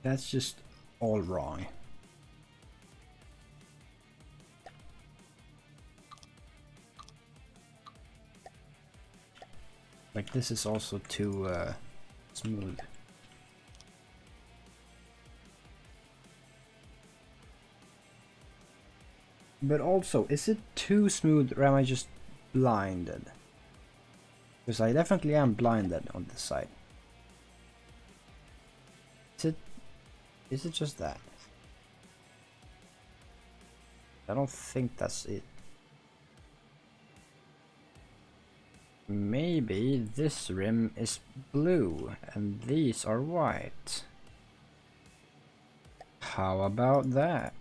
That's just all wrong. Like, this is also too smooth. But also, is it too smooth or am I just blinded? Because I definitely am blinded on this side. Is it just that? I don't think that's it. Maybe this rim is blue and these are white. How about that?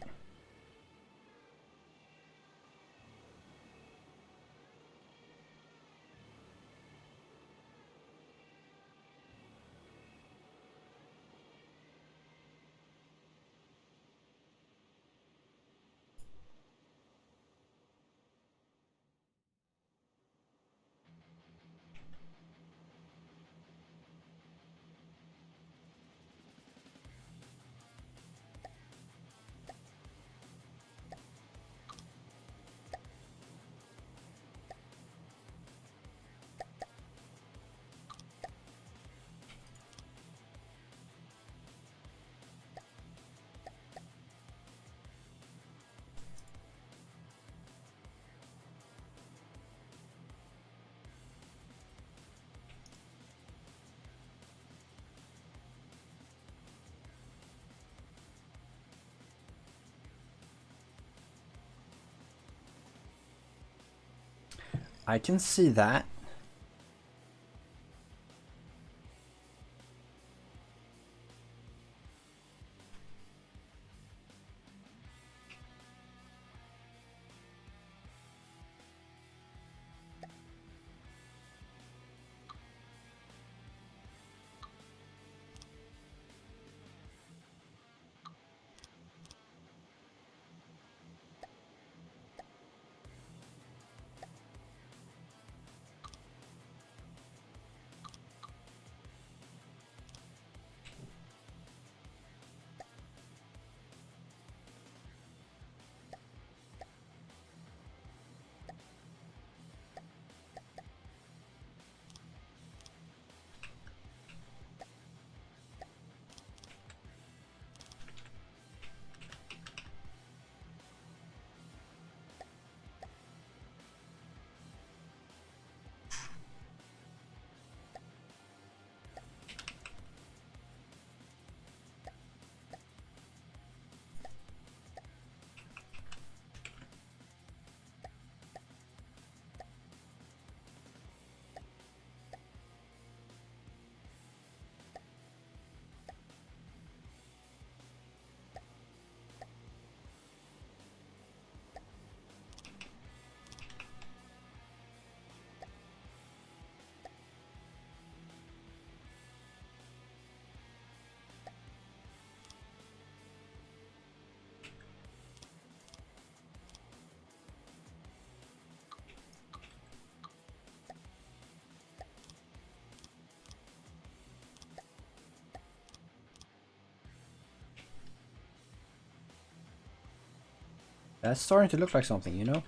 I can see that. That's starting to look like something, you know?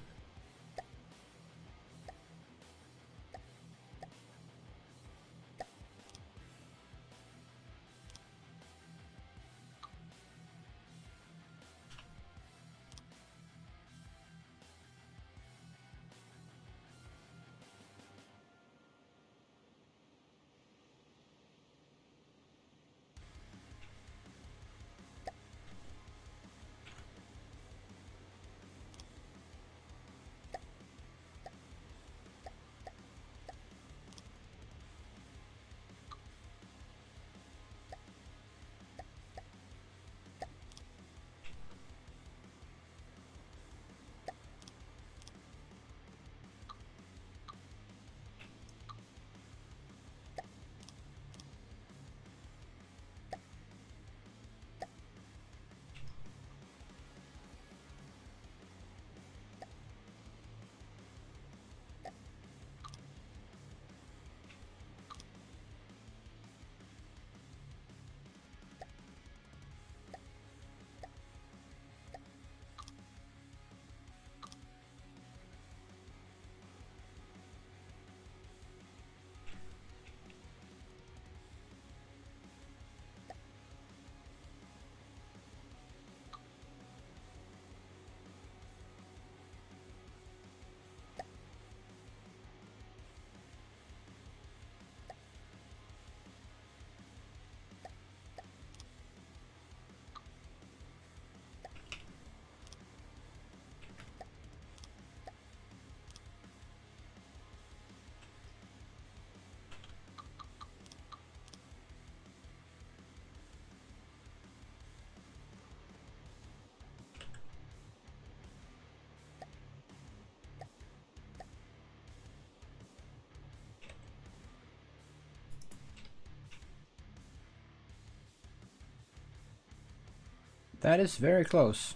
That is very close.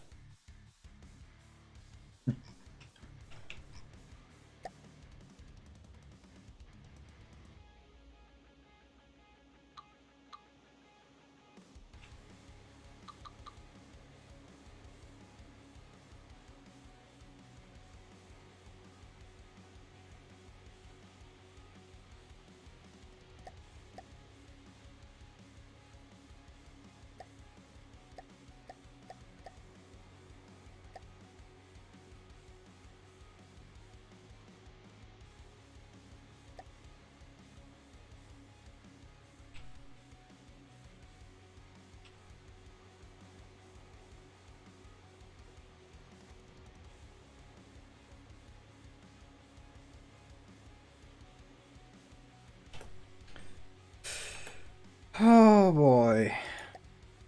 Oh boy.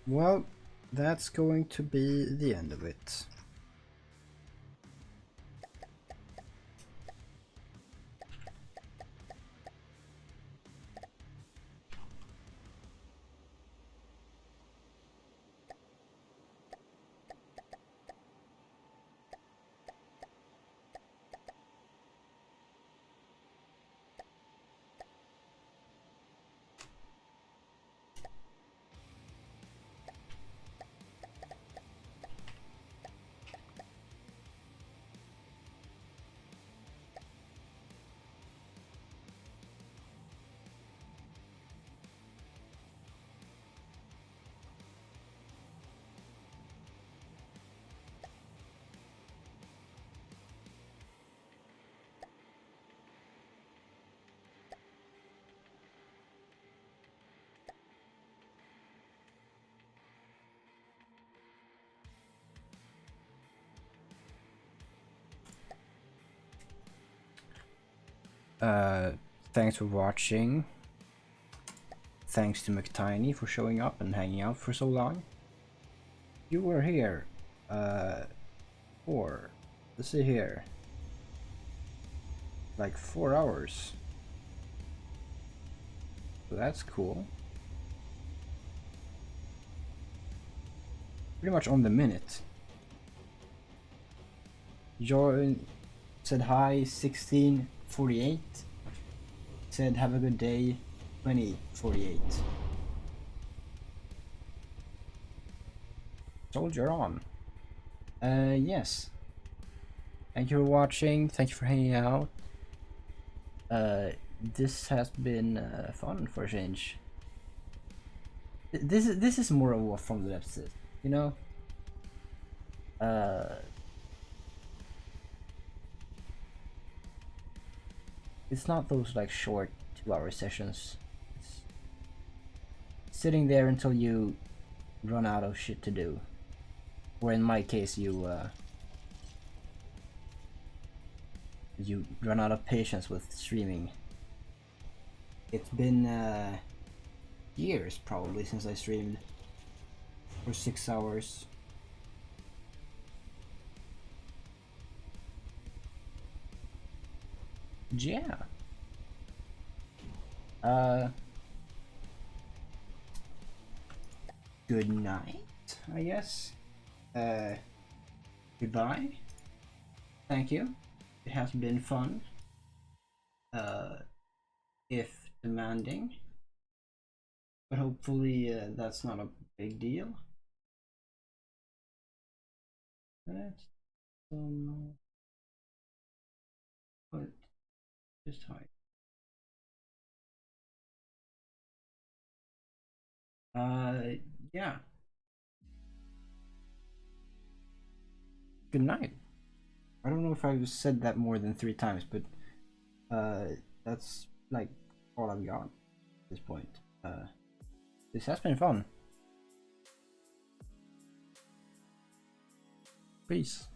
Well, that's going to be the end of it. Thanks for watching. Thanks to McTiny for showing up and hanging out for so long. You were here for, let's see here, like 4 hours. So that's cool. Pretty much on the minute. Join said hi 1648. Said have a good day 2048. Soldier on. Yes. Thank you for watching. Thank you for hanging out. This has been fun for a change. This is more of what From the Depths is, you know. It's not those like short 2-hour sessions. It's sitting there until you run out of shit to do, or in my case, you run out of patience with streaming. It's been years probably since I streamed for 6 hours. Yeah. Good night, I guess. Goodbye. Thank you. It has been fun. If demanding. But hopefully that's not a big deal. That's but just hide. Yeah. Good night. I don't know if I've said that more than 3 times, but that's like all I've got at this point. This has been fun. Peace.